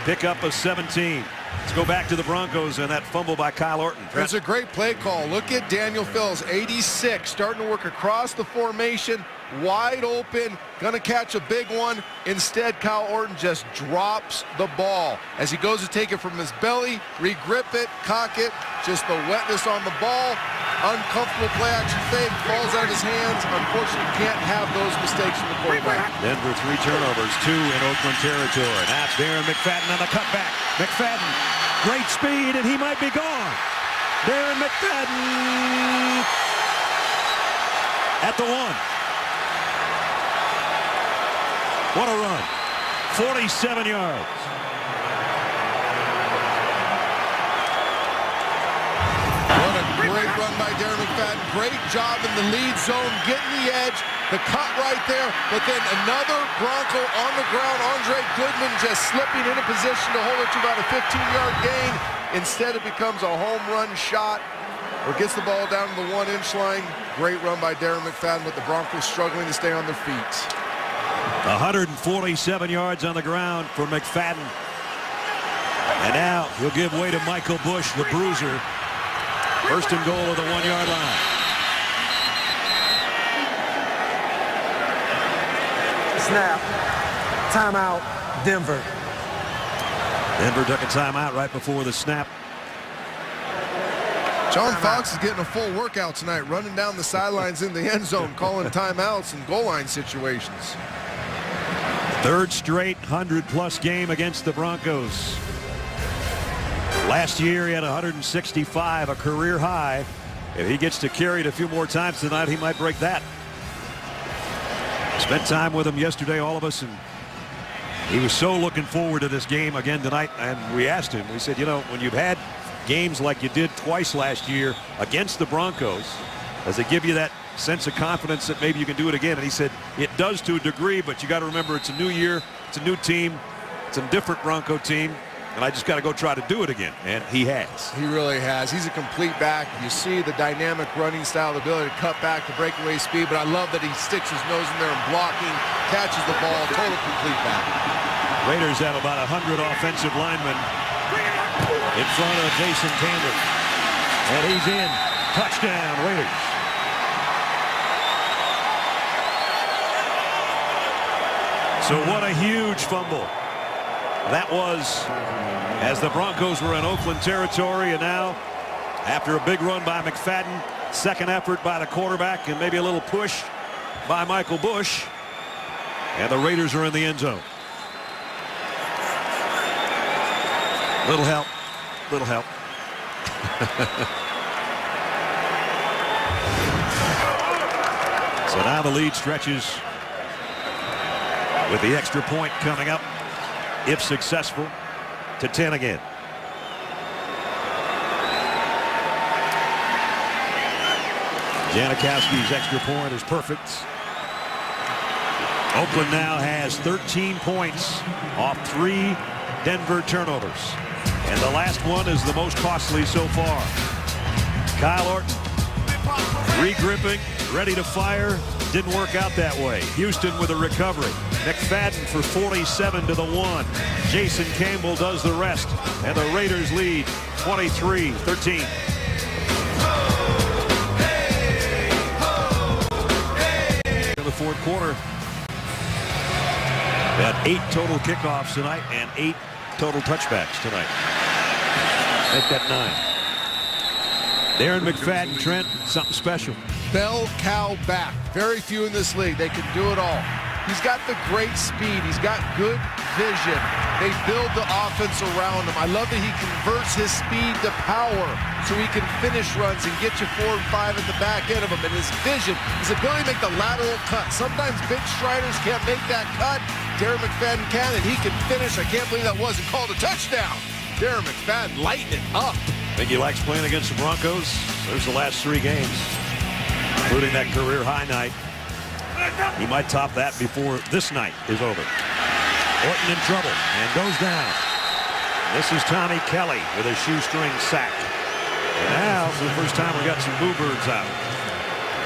Pickup of 17. Let's go back to the Broncos and that fumble by Kyle Orton. It's a great play call. Look at Daniel Fells, 86, starting to work across the formation, wide open, gonna catch a big one. Instead, Kyle Orton just drops the ball. As he goes to take it from his belly, regrip it, cock it, just the wetness on the ball. Uncomfortable play action fake, falls out of his hands. Unfortunately, can't have those mistakes from the quarterback. Denver 3 turnovers, 2 in Oakland territory. That's Darren McFadden on the cutback. McFadden, great speed, and he might be gone. Darren McFadden at the 1. What a run. 47 yards. What a great run by Darren McFadden. Great job in the lead zone, getting the edge, the cut right there, but then another Bronco on the ground. Andre Goodman just slipping in a position to hold it to about a 15-yard gain. Instead, it becomes a home run shot or gets the ball down to the 1-inch line. Great run by Darren McFadden, but the Broncos struggling to stay on their feet. 147 yards on the ground for McFadden. And now he'll give way to Michael Bush, the bruiser. First and goal of the 1-yard line. Snap. Timeout, Denver. Denver took a timeout right before the snap. John Fox is getting a full workout tonight, running down the sidelines in the end zone, calling timeouts and goal line situations. Third straight 100-plus game against the Broncos. Last year he had 165, a career high. If he gets to carry it a few more times tonight, he might break that. Spent time with him yesterday, all of us, and he was so looking forward to this game again tonight. And we asked him, we said, you know, when you've had games like you did twice last year against the Broncos, does it give you that sense of confidence that maybe you can do it again? And he said it does to a degree, but you got to remember it's a new year, it's a new team, it's a different Bronco team, and I just got to go try to do it again. And he has. He really has. He's a complete back. You see the dynamic running style, the ability to cut back, the breakaway speed, but I love that he sticks his nose in there and blocking, catches the ball, total complete back. Raiders have about 100 offensive linemen in front of Jason Campbell. And he's in. Touchdown, Raiders. So what a huge fumble. That was as the Broncos were in Oakland territory, and now after a big run by McFadden, second effort by the quarterback, and maybe a little push by Michael Bush, and the Raiders are in the end zone. Little help. Little help. So now the lead stretches with the extra point coming up, if successful, to 10 again. Janikowski's extra point is perfect. Oakland now has 13 points off 3 Denver turnovers. And the last one is the most costly so far. Kyle Orton regripping, ready to fire. Didn't work out that way. Houston with a recovery. McFadden for 47 to the 1. Jason Campbell does the rest. And the Raiders lead 23-13. In the fourth quarter. They had 8 total kickoffs tonight and 8 total touchbacks tonight. Make that 9. Darren McFadden, Trent, something special. Bell cow back. Very few in this league. They can do it all. He's got the great speed. He's got good vision. They build the offense around him. I love that he converts his speed to power so he can finish runs and get you 4 and 5 at the back end of him. And his vision, his ability to make the lateral cut. Sometimes big striders can't make that cut. Darren McFadden can, and he can finish. I can't believe that wasn't called a touchdown. Darren McFadden lighting it up. Think he likes playing against the Broncos? There's the last 3 games, including that career high night. He might top that before this night is over. Orton in trouble and goes down. This is Tommy Kelly with a shoestring sack. And now, for the first time, we got some boo birds out.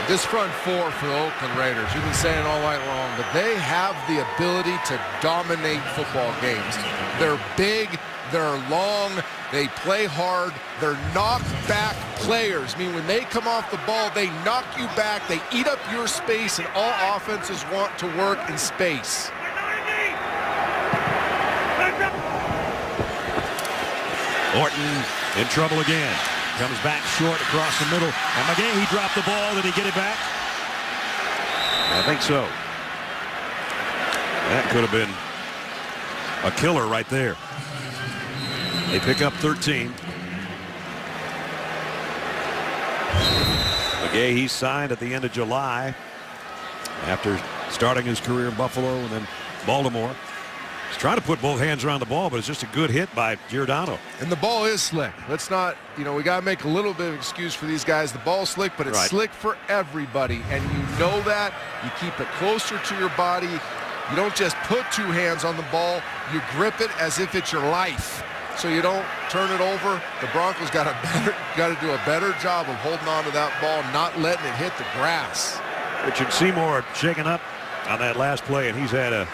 This front 4 for the Oakland Raiders, you've been saying all night long, but they have the ability to dominate football games. They're big, they're long, they play hard, they're knock-back players. I mean, when they come off the ball, they knock you back, they eat up your space, and all offenses want to work in space. Orton in trouble again. Comes back short across the middle. And again, he dropped the ball. Did he get it back? I think so. That could have been a killer right there. They pick up 13. McGay, he signed at the end of July after starting his career in Buffalo and then Baltimore. He's trying to put both hands around the ball, but it's just a good hit by Giordano. And the ball is slick. Let's not, we got to make a little bit of excuse for these guys. The ball's slick, but it's slick for everybody. And you know that. You keep it closer to your body. You don't just put two hands on the ball. You grip it as if it's your life. So you don't turn it over. The Broncos got to do a better job of holding on to that ball, not letting it hit the grass. Richard Seymour shaken up on that last play, and he's had a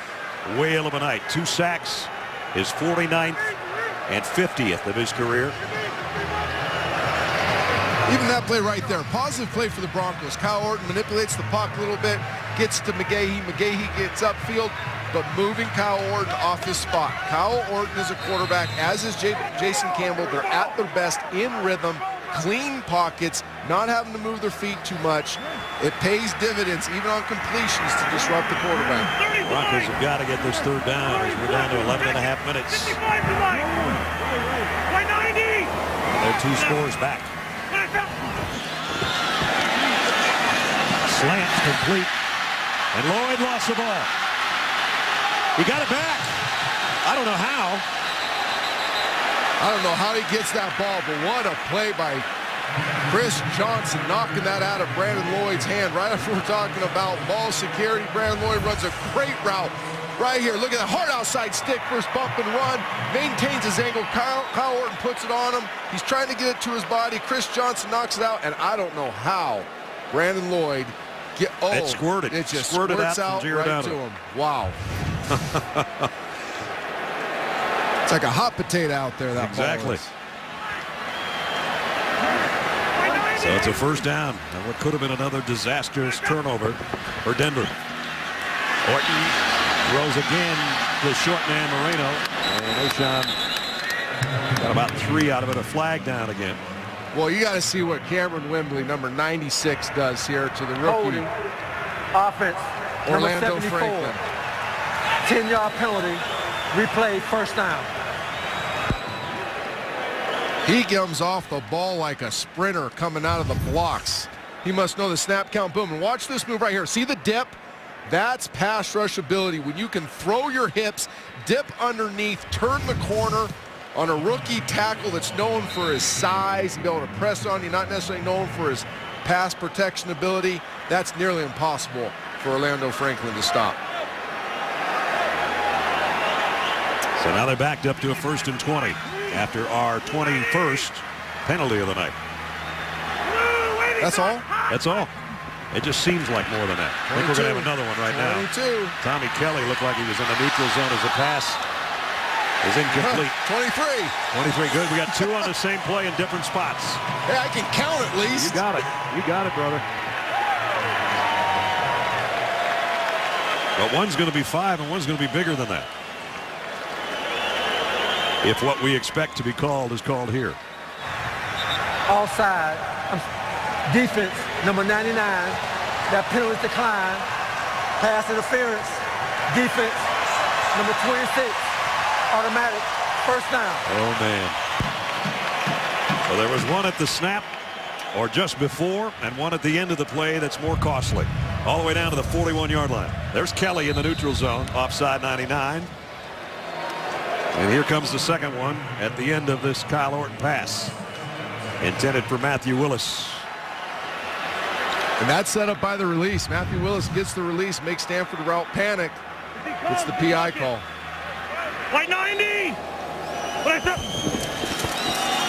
whale of a night. 2 sacks, his 49th and 50th of his career. Even that play right there, positive play for the Broncos. Kyle Orton manipulates the puck a little bit, gets to McGahee. McGahee gets upfield, but moving Kyle Orton off his spot. Kyle Orton is a quarterback, as is Jason Campbell. They're at their best in rhythm, clean pockets, not having to move their feet too much. It pays dividends, even on completions, to disrupt the quarterback. Broncos have got to get this third down as we're down to 11 and a half minutes. They're 2 scores back. Slants complete, and Lloyd lost the ball. He got it back. I don't know how. I don't know how he gets that ball, but what a play by Chris Johnson, knocking that out of Brandon Lloyd's hand. Right after we're talking about ball security, Brandon Lloyd runs a great route right here. Look at that hard outside stick, first bump and run, maintains his angle. Kyle Orton puts it on him. He's trying to get it to his body. Chris Johnson knocks it out, and I don't know how Brandon Lloyd it squirted. It just squirted squirts out right to him. Wow. It's like a hot potato out there, that ball is. So it's a first down, and what could have been another disastrous turnover for Denver. Orton throws again to short man Moreno, and O'Shawn got about 3 out of it. A flag down again. Well, you got to see what Cameron Wembley, number 96, does here to the rookie. Holding. Offense. Orlando number 74. Franklin. 10-yard penalty. Replay, first down. He comes off the ball like a sprinter coming out of the blocks. He must know the snap count. Boom. And watch this move right here. See the dip? That's pass rush ability. When you can throw your hips, dip underneath, turn the corner on a rookie tackle that's known for his size and be able to press on you, not necessarily known for his pass protection ability. That's nearly impossible for Orlando Franklin to stop. So now they're backed up to a 1st and 20 after our 21st penalty of the night. That's all? That's all. It just seems like more than that. I think we're going to have another one right now. 22. Tommy Kelly looked like he was in the neutral zone as the pass is incomplete. 23. 23, good. We got 2 on the same play in different spots. Hey, I can count at least. You got it. You got it, brother. But one's going to be 5 and one's going to be bigger than that. If what we expect to be called is called here. Offside. Defense, number 99. That penalty decline. Pass interference. Defense, number 26. Automatic. First down. Oh, man. Well, there was one at the snap or just before and one at the end of the play that's more costly. All the way down to the 41-yard line. There's Kelly in the neutral zone, offside 99. And here comes the second one at the end of this Kyle Orton pass. Intended for Matthew Willis. And that's set up by the release. Matthew Willis gets the release, makes Stanford route panic. It's the PI call. White 90!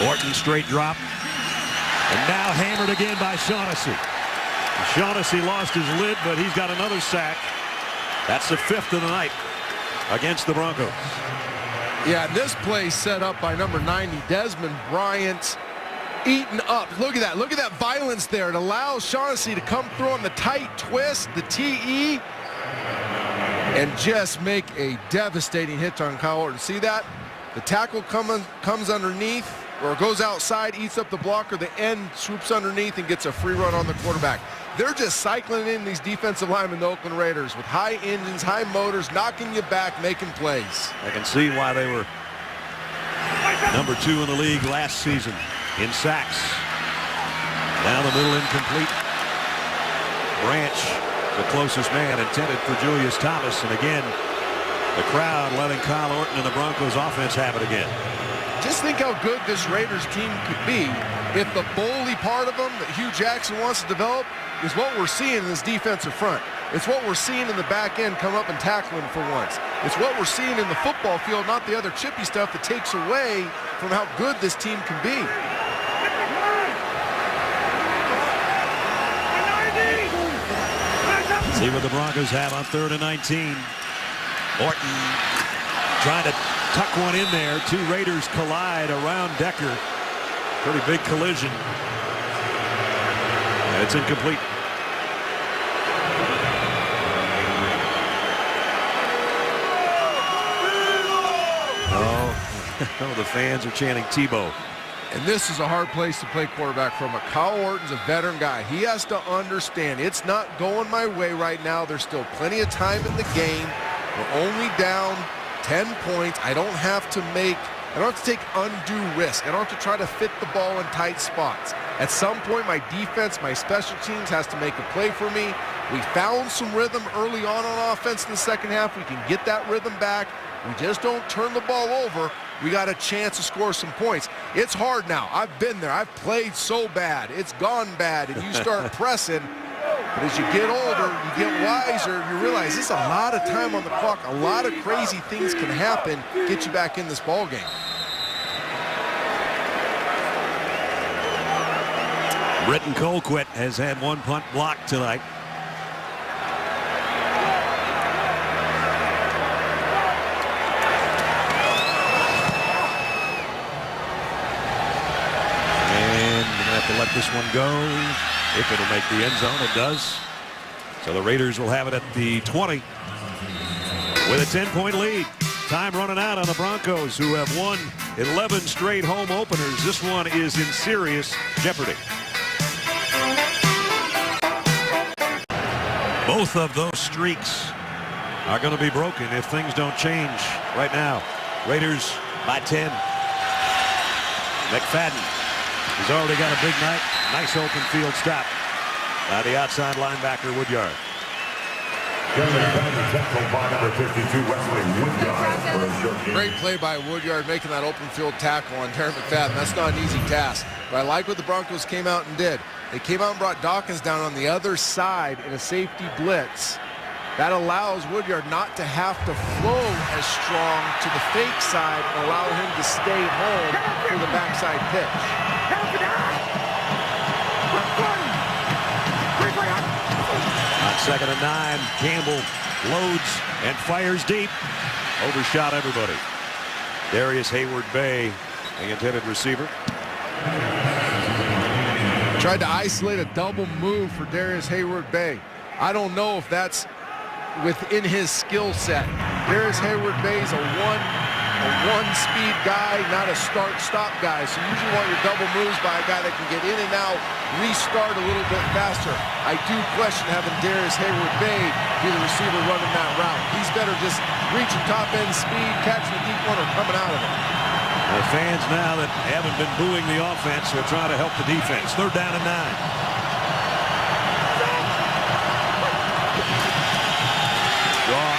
Orton straight drop. And now hammered again by Shaughnessy. Shaughnessy lost his lid, but he's got another sack. That's the 5th of the night against the Broncos. Yeah, this play set up by number 90, Desmond Bryant, eaten up. Look at that. Look at that violence there. It allows Shaughnessy to come through on the tight twist, the TE, and just make a devastating hit on Kyle Orton. See that? The tackle comes underneath or goes outside, eats up the blocker. The end swoops underneath and gets a free run on the quarterback. They're just cycling in these defensive linemen, the Oakland Raiders, with high engines, high motors, knocking you back, making plays. I can see why they were number 2 in the league last season in sacks. Now the middle incomplete. Branch, the closest man, intended for Julius Thomas. And again, The crowd letting Kyle Orton and the Broncos offense have it again. Just think how good this Raiders team could be if the bully part of them that Hugh Jackson wants to develop is what we're seeing in this defensive front. It's what we're seeing in the back end come up and tackling for once. It's what we're seeing in the football field, not the other chippy stuff that takes away from how good this team can be. See what the Broncos have on 3rd and 19. Orton trying to tuck one in there. Two Raiders collide around Decker. Pretty big collision. And it's incomplete. Oh, the fans are chanting Tebow. And this is a hard place to play quarterback from. Kyle Orton's a veteran guy. He has to understand it's not going my way right now. There's still plenty of time in the game. We're only down 10 points. I don't have to take undue risk. I don't have to try to fit the ball in tight spots. At some point, my defense, my special teams has to make a play for me. We found some rhythm early on offense in the second half. We can get that rhythm back. We just don't turn the ball over. We got a chance to score some points. It's hard now. I've been there. I've played so bad. It's gone bad, and you start pressing. But as you get older, you get wiser, you realize there's a lot of time on the clock. A lot of crazy things can happen, get you back in this ball game. Britton Colquitt has had one punt blocked tonight. To let this one go. If it'll make the end zone, it does. So the Raiders will have it at the 20 with a 10-point lead. Time running out on the Broncos, who have won 11 straight home openers. This one is in serious jeopardy. Both of those streaks are going to be broken if things don't change right now. Raiders by 10. McFadden. He's already got a big night. Nice open field stop by the outside linebacker Woodyard. Great play by Woodyard making that open field tackle on Darren McFadden. That's not an easy task. But I like what the Broncos came out and did. They came out and brought Dawkins down on the other side in a safety blitz. That allows Woodyard not to have to flow as strong to the fake side and allow him to stay home for the backside pitch. On 2nd and 9, Campbell loads and fires deep. Overshot everybody. Darius Hayward-Bay, the intended receiver. Tried to isolate a double move for Darius Hayward-Bay. I don't know if that's within his skill set. Darius Hayward-Bay is a one-speed guy, not a start-stop guy. So you usually want your double moves by a guy that can get in and out, restart a little bit faster. I do question having Darius Hayward-Bay be the receiver running that route. He's better just reaching top-end speed, catching the deep one, or coming out of it. The fans now that haven't been booing the offense are trying to help the defense. 3rd down and 9.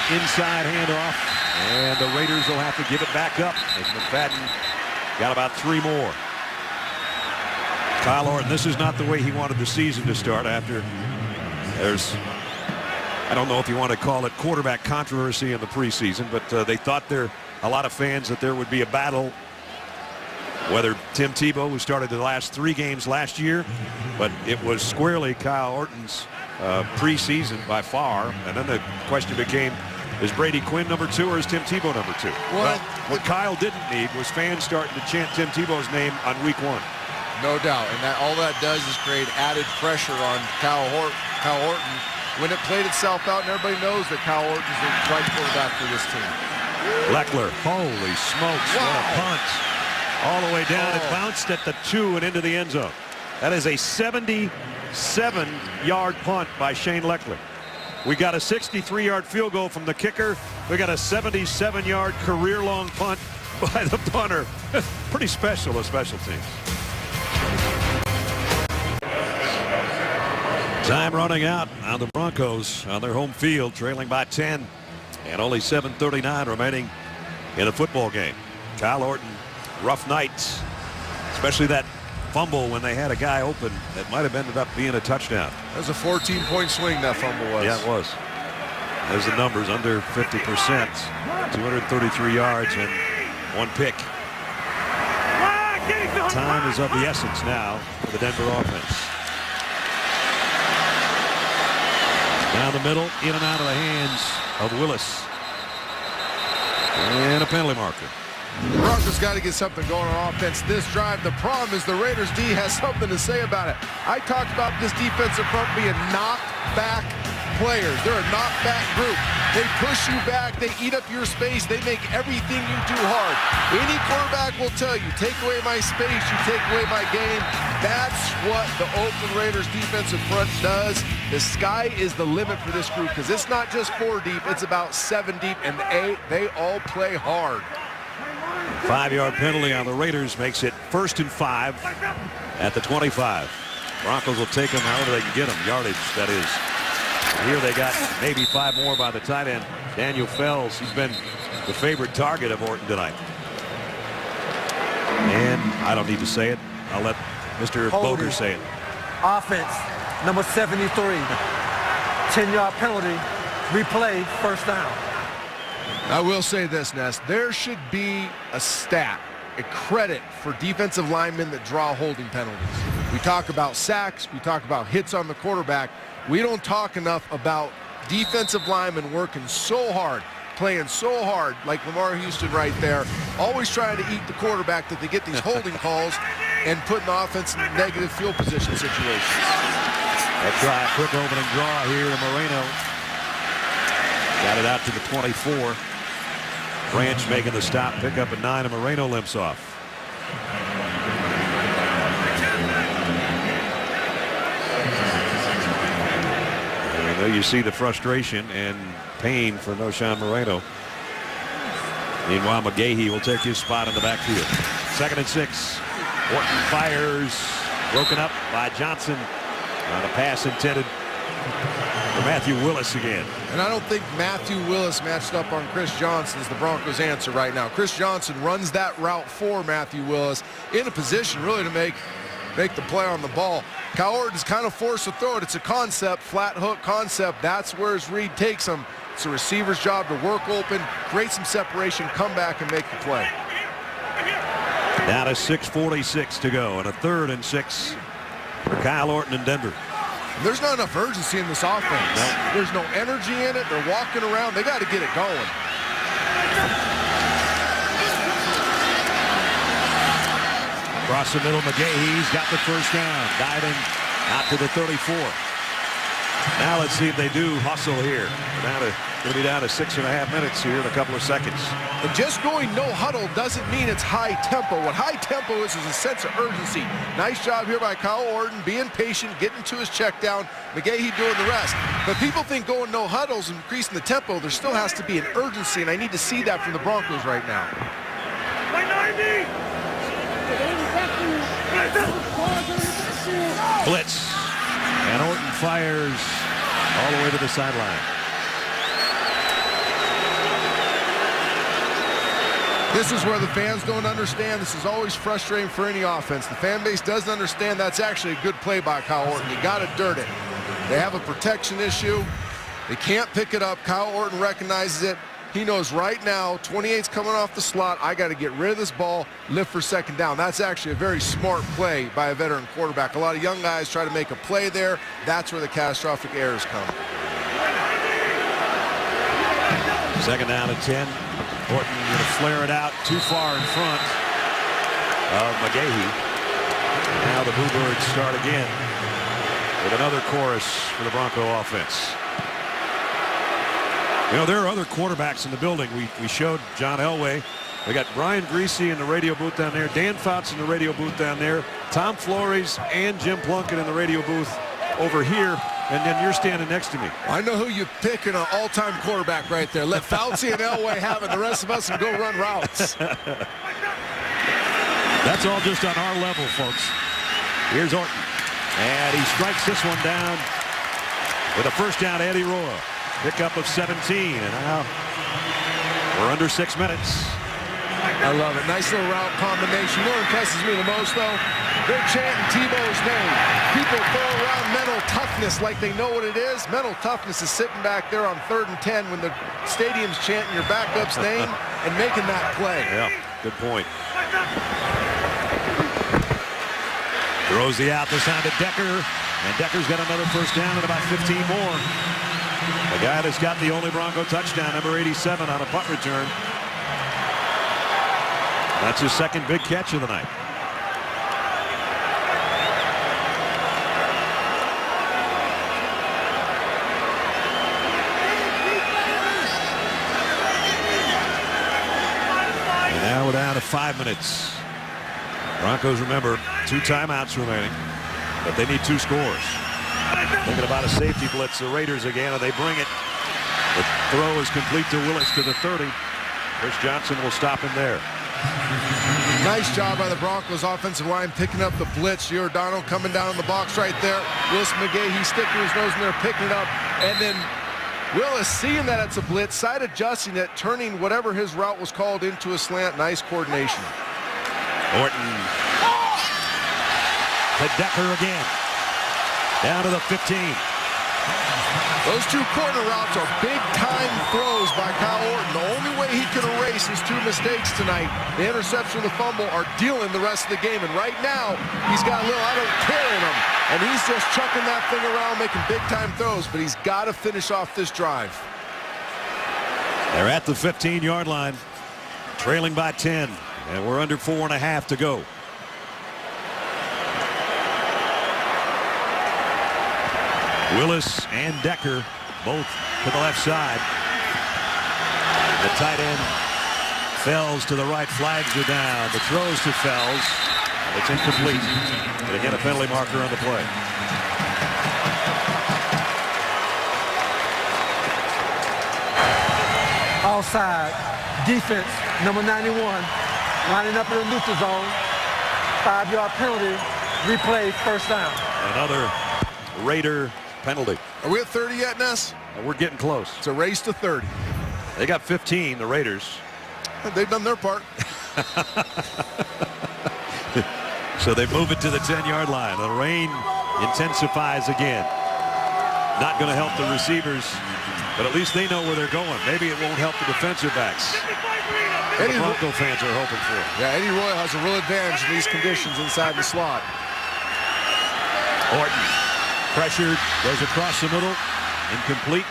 Inside handoff, and the Raiders will have to give it back up as McFadden got about 3 more. Kyle Orton, this is not the way he wanted the season to start after I don't know if you want to call it quarterback controversy in the preseason, but they thought a lot of fans that there would be a battle, whether Tim Tebow, who started the last 3 games last year, but it was squarely Kyle Orton's preseason by far, and then the question became, is Brady Quinn number 2 or is Tim Tebow number 2? Well, what Kyle didn't need was fans starting to chant Tim Tebow's name on week 1. No doubt, and all that does is create added pressure on Kyle Orton. When it played itself out, and everybody knows that Kyle Orton is the right quarterback for this team. Leckler, holy smokes, wow. What a punt. All the way down, It bounced at the 2 and into the end zone. That is a 77-yard punt by Shane Leckler. We got a 63-yard field goal from the kicker. We got a 77-yard career-long punt by the punter. Pretty special, a special teams. Time running out on the Broncos on their home field, trailing by 10. And only 7:39 remaining in a football game. Kyle Orton, rough night, especially that fumble when they had a guy open that might have ended up being a touchdown. That was a 14-point swing, that fumble was. Yeah, it was. There's the numbers, under 50%, 233 yards and 1 pick. Time is of the essence now for the Denver offense. Down the middle, in and out of the hands of Willis. And a penalty marker. The Broncos got to get something going on offense this drive. The problem is the Raiders D has something to say about it. I talked about this defensive front being knockback players. They're a knockback group. They push you back. They eat up your space. They make everything you do hard. Any quarterback will tell you, take away my space, you take away my game. That's what the Oakland Raiders defensive front does. The sky is the limit for this group because it's not just 4 deep, it's about 7 deep, and they all play hard. 5-yard penalty on the Raiders makes it 1st and 5 at the 25. Broncos will take them however they can get them. Yardage, that is. Here they got maybe 5 more by the tight end, Daniel Fells. He's been the favorite target of Orton tonight. And I don't need to say it. I'll let Mr. Boger say it. Offense, number 73. 10-yard penalty, replay, first down. I will say this, Ness. There should be a stat, a credit for defensive linemen that draw holding penalties. We talk about sacks. We talk about hits on the quarterback. We don't talk enough about defensive linemen working so hard, playing so hard, like Lamar Houston right there, always trying to eat the quarterback, that they get these holding calls and putting the offense in negative field position situations. Let's try a quick opening draw here to Moreno. Got it out to the 24. Branch making the stop, pick up at 9, and Moreno limps off. And there you see the frustration and pain for Noshawn Moreno. Meanwhile, McGahee will take his spot in the backfield. 2nd and 6. Orton fires, broken up by Johnson on a pass intended for Matthew Willis again. And I don't think Matthew Willis matched up on Chris Johnson is the Broncos' answer right now. Chris Johnson runs that route for Matthew Willis in a position really to make the play on the ball. Kyle Orton's kind of forced to throw it. It's a concept, flat hook concept. That's where his read takes him. It's a receiver's job to work open, create some separation, come back and make the play. Down to 6:46 to go, and a 3rd and 6 for Kyle Orton in Denver. There's not enough urgency in this offense. No. There's no energy in it. They're walking around. They got to get it going. Across the middle, McGahee's got the first down. Diving out to the 34. Now let's see if they do hustle here. Going to be down to 6.5 minutes here in a couple of seconds. And just going no huddle doesn't mean it's high tempo. What high tempo is a sense of urgency. Nice job here by Kyle Orton, being patient, getting to his check down. McGahee doing the rest. But people think going no huddles and increasing the tempo, there still has to be an urgency, and I need to see that from the Broncos right now. Blitz. And Orton fires all the way to the sideline. This is where the fans don't understand. This is always frustrating for any offense. The fan base doesn't understand that's actually a good play by Kyle Orton. You got to dirt it. They have a protection issue. They can't pick it up. Kyle Orton recognizes it. He knows right now, 28's coming off the slot. I got to get rid of this ball, lift for 2nd down. That's actually a very smart play by a veteran quarterback. A lot of young guys try to make a play there. That's where the catastrophic errors come. 2nd down and 10. Orton going to flare it out too far in front of McGahee. Now the Bluebirds start again with another chorus for the Bronco offense. You know, there are other quarterbacks in the building. We showed John Elway. We got Brian Greasy in the radio booth down there, Dan Fouts in the radio booth down there, Tom Flores and Jim Plunkett in the radio booth over here, and then you're standing next to me. I know who you pick in an all-time quarterback right there. Let Foutsy and Elway have it. The rest of us can go run routes. That's all just on our level, folks. Here's Orton. And he strikes this one down with a first down to Eddie Royal. Pickup of 17, and now We're under 6 minutes. I love it. Nice little route combination. You know what impresses me the most, though? They're chanting Tebow's name. People throw around mental toughness like they know what it is. Mental toughness is sitting back there on 3rd and 10 when the stadium's chanting your backup's name and making that play. Yeah, good point. Throws the out this time to Decker, and Decker's got another first down and about 15 more. The guy that's got the only Bronco touchdown, number 87, on a punt return. That's his second big catch of the night. And now we're down to 5 minutes. Broncos, remember, 2 timeouts remaining, but they need 2 scores. Thinking about a safety blitz, the Raiders again, and they bring it. The throw is complete to Willis to the 30. Chris Johnson will stop him there. Nice job by the Broncos offensive line picking up the blitz. Giordano coming down in the box right there. Willis McGahee sticking his nose in there, picking it up. And then Willis, seeing that it's a blitz, side adjusting it, turning whatever his route was called into a slant. Nice coordination. Orton to Decker again. Down to the 15. Those 2 corner routes are big-time throws by Kyle Orton. The only way he can erase his 2 mistakes tonight, the interception and the fumble, are dealing the rest of the game. And right now, he's got a little I don't care in him. And he's just chucking that thing around, making big-time throws. But he's got to finish off this drive. They're at the 15-yard line, trailing by 10. And we're under 4.5 to go. Willis and Decker both to the left side. The tight end Fells to the right. Flags are down. The throws to Fells. It's incomplete. But again, a penalty marker on the play. Offside. Defense, number 91, lining up in the neutral zone. 5-yard penalty. Replay, first down. Another Raider penalty. Are we at 30 yet, Ness? We're getting close. It's a race to 30. They got 15, the Raiders. They've done their part. So they move it to the 10-yard line. The rain intensifies again. Not going to help the receivers, but at least they know where they're going. Maybe it won't help the defensive backs. The Bronco fans are hoping for it. Yeah, Eddie Royal has a real advantage in these conditions inside the slot. Orton pressured, goes across the middle, incomplete.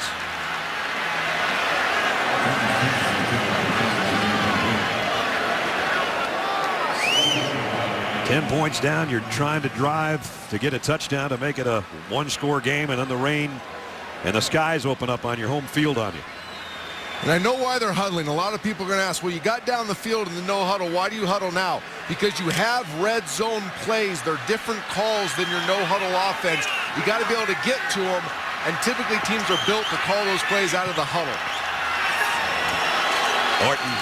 Ten points down. You're trying to drive to get a touchdown to make it a 1-score game, and then the rain and the skies open up on your home field on you. And I know why they're huddling. A lot of people are going to ask, well, you got down the field in the no huddle. Why do you huddle now? Because you have red zone plays. They're different calls than your no huddle offense. You got to be able to get to them, and typically teams are built to call those plays out of the huddle. Orton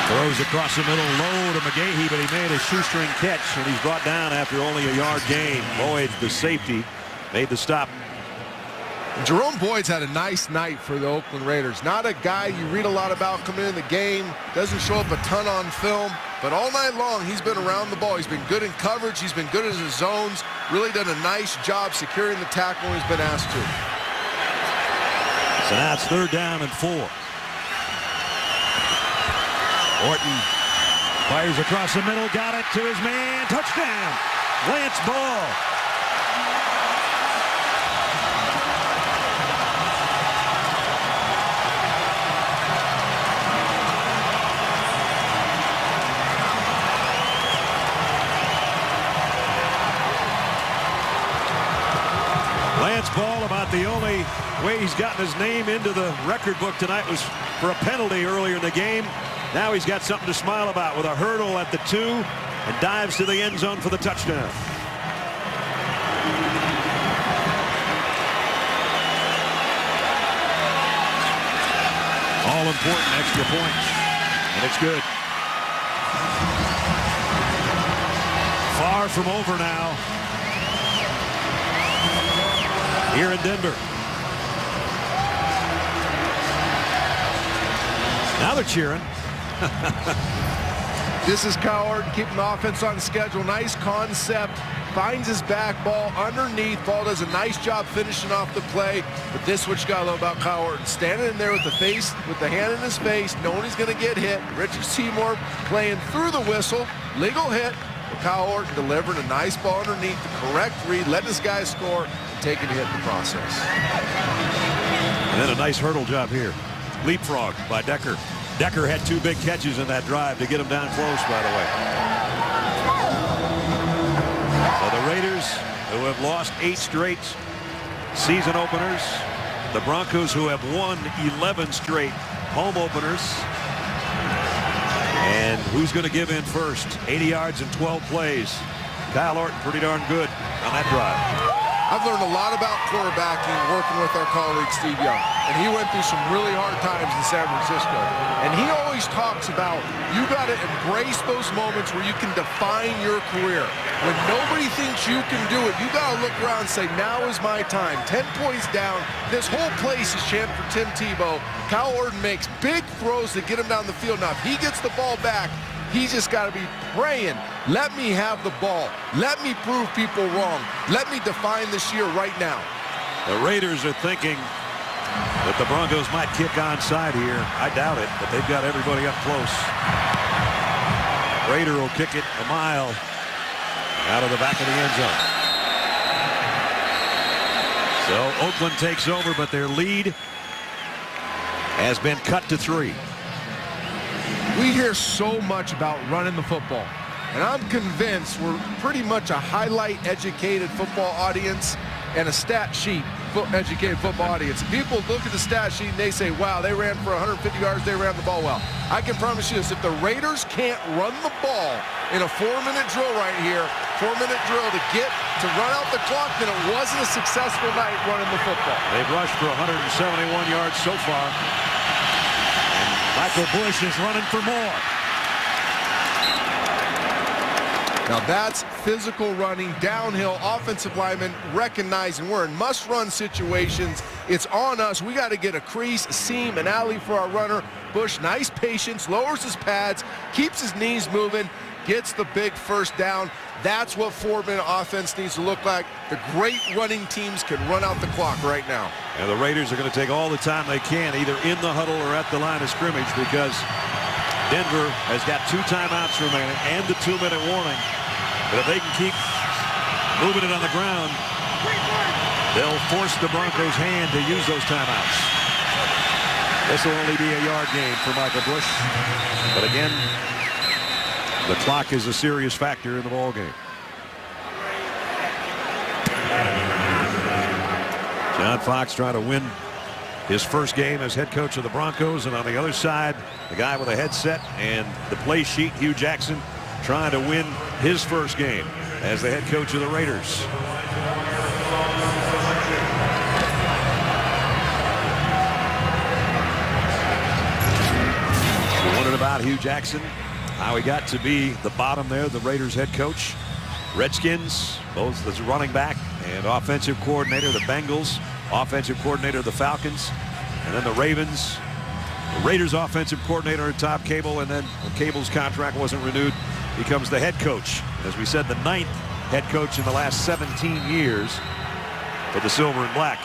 throws across the middle low to McGahee, but he made a shoestring catch, and he's brought down after only a yard gain. Boyd, the safety, made the stop. Jerome Boyd's had a nice night for the Oakland Raiders. Not a guy you read a lot about coming in the game. Doesn't show up a ton on film. But all night long, he's been around the ball. He's been good in coverage. He's been good in his zones. Really done a nice job securing the tackle when he's been asked to. So now it's 3rd down and 4. Orton fires across the middle. Got it to his man. Touchdown. Lance Ball. Lance Ball, about the only way he's gotten his name into the record book tonight was for a penalty earlier in the game. Now he's got something to smile about with a hurdle at the 2 and dives to the end zone for the touchdown. All important extra points, and it's good. Far from over now here in Denver. Now they're cheering. This is Coward keeping the offense on schedule. Nice concept. Finds his back, ball underneath. Ball does a nice job finishing off the play. But this is what you got to love about Coward. Standing in there with the hand in his face, knowing he's going to get hit. Richard Seymour playing through the whistle. Legal hit. But Coward delivering a nice ball underneath. The correct read, letting this guy score, and taking a hit in the process. And then a nice hurdle job here. Leapfrog by Decker. Decker had 2 big catches in that drive to get him down close, by the way. So the Raiders, who have lost 8 straight season openers. The Broncos, who have won 11 straight home openers. And who's going to give in first? 80 yards and 12 plays. Kyle Orton pretty darn good on that drive. I've learned a lot about quarterbacking working with our colleague Steve Young. And he went through some really hard times in San Francisco. And he always talks about you got to embrace those moments where you can define your career. When nobody thinks you can do it, you got to look around and say, now is my time. 10 points down. This whole place is chanting for Tim Tebow. Kyle Orton makes big throws to get him down the field. Now, if he gets the ball back, he's just got to be praying. Let me have the ball. Let me prove people wrong. Let me define this year right now. The Raiders are thinking that the Broncos might kick onside here. I doubt it, but they've got everybody up close. Raider will kick it a mile out of the back of the end zone. So Oakland takes over, but their lead has been cut to 3. We hear so much about running the football, and I'm convinced we're pretty much a highlight-educated football audience and a stat sheet educated football audience. People look at the stat sheet and they say, wow, they ran for 150 yards, they ran the ball well. I can promise you this, if the Raiders can't run the ball in a 4-minute drill right here, 4-minute drill to run out the clock, then it wasn't a successful night running the football. They've rushed for 171 yards so far. Michael Bush is running for more. Now that's physical running, downhill, offensive linemen recognizing we're in must-run situations. It's on us. We got to get a crease, a seam, an alley for our runner. Bush, nice patience, lowers his pads, keeps his knees moving, gets the big first down. That's what 4-minute offense needs to look like. The great running teams can run out the clock right now. And the Raiders are going to take all the time they can, either in the huddle or at the line of scrimmage, because Denver has got 2 timeouts remaining and the 2-minute warning. But if they can keep moving it on the ground, they'll force the Broncos' hand to use those timeouts. This will only be a yard gain for Michael Bush. But again, the clock is a serious factor in the ball game. John Fox trying to win his first game as head coach of the Broncos, and on the other side, the guy with a headset and the play sheet, Hugh Jackson, trying to win his first game as the head coach of the Raiders. We wondered about Hugh Jackson, how he got to be the bottom there, the Raiders head coach. Redskins, both as running back and offensive coordinator. The Bengals, offensive coordinator of the Falcons. And then the Ravens, the Raiders offensive coordinator at Tom Cable. And then when Cable's contract wasn't renewed, becomes the head coach. As we said, the 9th head coach in the last 17 years for the Silver and Black.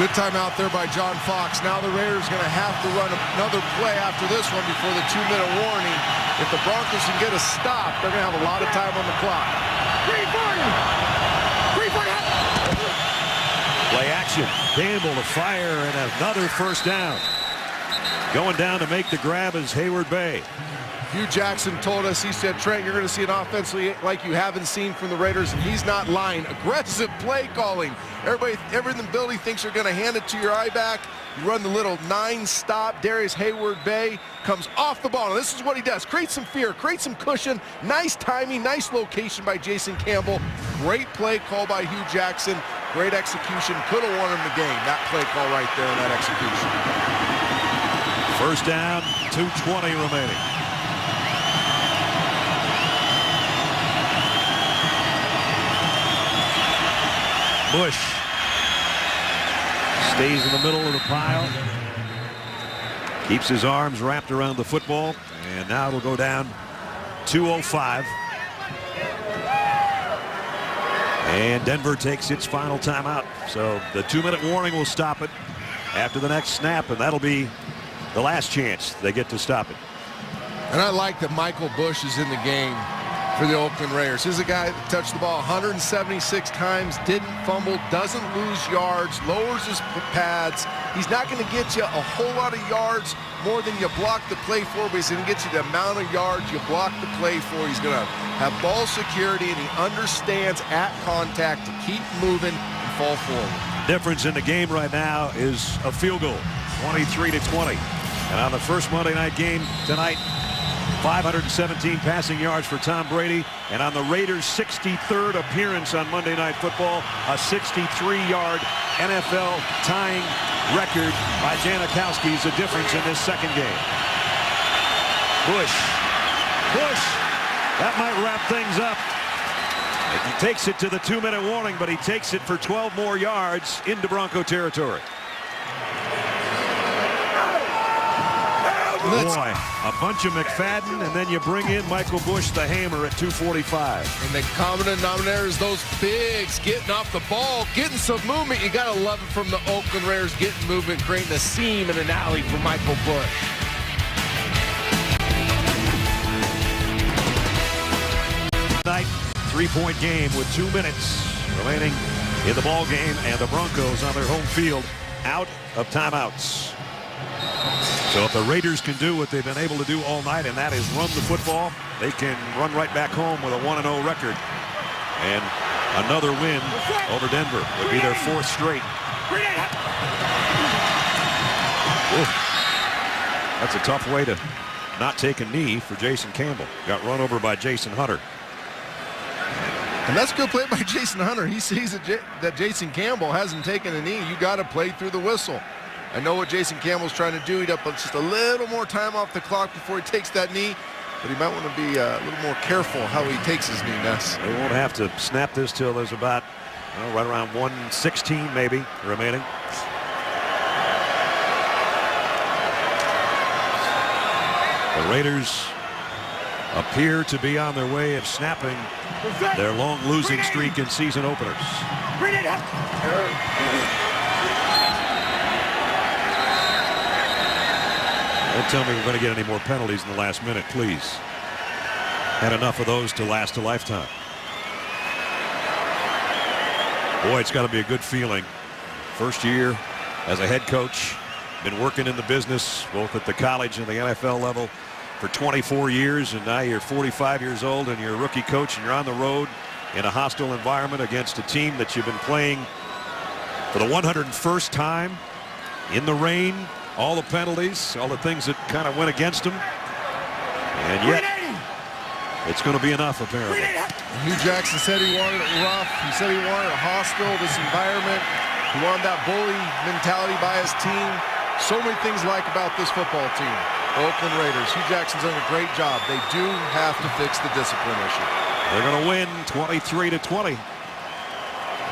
Good time out there by John Fox. Now the Raiders going to have to run another play after this one before the 2-minute warning. If the Broncos can get a stop, they're going to have a lot of time on the clock. 340. Play action. Campbell to fire and another first down. Going down to make the grab is Hayward Bay. Hugh Jackson told us, he said, Trent, you're going to see an offense like you haven't seen from the Raiders, and he's not lying. Aggressive play calling. Everybody in the building thinks you're going to hand it to your eye back. You run the little 9-stop. Darius Hayward Bay comes off the ball. And this is what he does. Create some fear, create some cushion. Nice timing, nice location by Jason Campbell. Great play call by Hugh Jackson. Great execution. Could have won him the game. That play call right there and that execution. First down, 2:20 remaining. Bush stays in the middle of the pile. Keeps his arms wrapped around the football, and now it'll go down 2:05. And Denver takes its final timeout. So the 2-minute warning will stop it after the next snap, and that'll be the last chance they get to stop it. And I like that Michael Bush is in the game for the Oakland Raiders. He's a guy that touched the ball 176 times, didn't fumble, doesn't lose yards, lowers his pads. He's not going to get you a whole lot of yards more than you block the play for, but he's going to get you the amount of yards you block the play for. He's going to have ball security, and he understands at contact to keep moving and fall forward. Difference in the game right now is a field goal, 23-20. And on the first Monday night game tonight, 517 passing yards for Tom Brady, and on the Raiders' 63rd appearance on Monday Night Football, a 63-yard NFL tying record by Janikowski is the difference in this second game. Bush. That might wrap things up. He takes it to the 2-minute warning, but he takes it for 12 more yards into Bronco territory. Boy, a bunch of McFadden, and then you bring in Michael Bush, the hammer, at 2:45. And the common denominator is those bigs getting off the ball, getting some movement. You got to love it from the Oakland Raiders, getting movement, creating a seam in an alley for Michael Bush. Tonight, 3-point game with 2 minutes remaining in the ball game, and the Broncos on their home field out of timeouts. So if the Raiders can do what they've been able to do all night, and that is run the football, they can run right back home with a 1-0 record. And another win over Denver would be their 4th straight. Ooh. That's a tough way to not take a knee for Jason Campbell. Got run over by Jason Hunter. And that's a good play by Jason Hunter. He sees that Jason Campbell hasn't taken a knee. You got to play through the whistle. I know what Jason Campbell's trying to do. He'd up just a little more time off the clock before he takes that knee, but he might want to be a little more careful how he takes his knee, Ness. They won't have to snap this till there's about right around 1:16 maybe remaining. The Raiders appear to be on their way of snapping their long losing streak in season openers. Don't tell me we're going to get any more penalties in the last minute, please. Had enough of those to last a lifetime. Boy, it's got to be a good feeling. First year as a head coach, been working in the business both at the college and the NFL level for 24 years, and now you're 45 years old and you're a rookie coach, and you're on the road in a hostile environment against a team that you've been playing for the 101st time in the rain. All the penalties, all the things that kind of went against him. And yet, it's going to be enough, apparently. Hugh Jackson said he wanted it rough. He said he wanted a hostile, this environment. He wanted that bully mentality by his team. So many things like about this football team. Oakland Raiders. Hugh Jackson's done a great job. They do have to fix the discipline issue. They're going to win 23-20.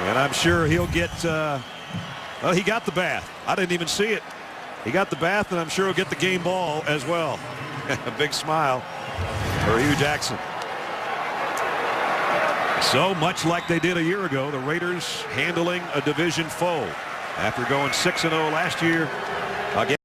And I'm sure he'll get, well, he got the bath. I didn't even see it. He got the bath, and I'm sure he'll get the game ball as well. A big smile for Hugh Jackson. So much like they did a year ago, the Raiders handling a division foe after going 6-0 last year against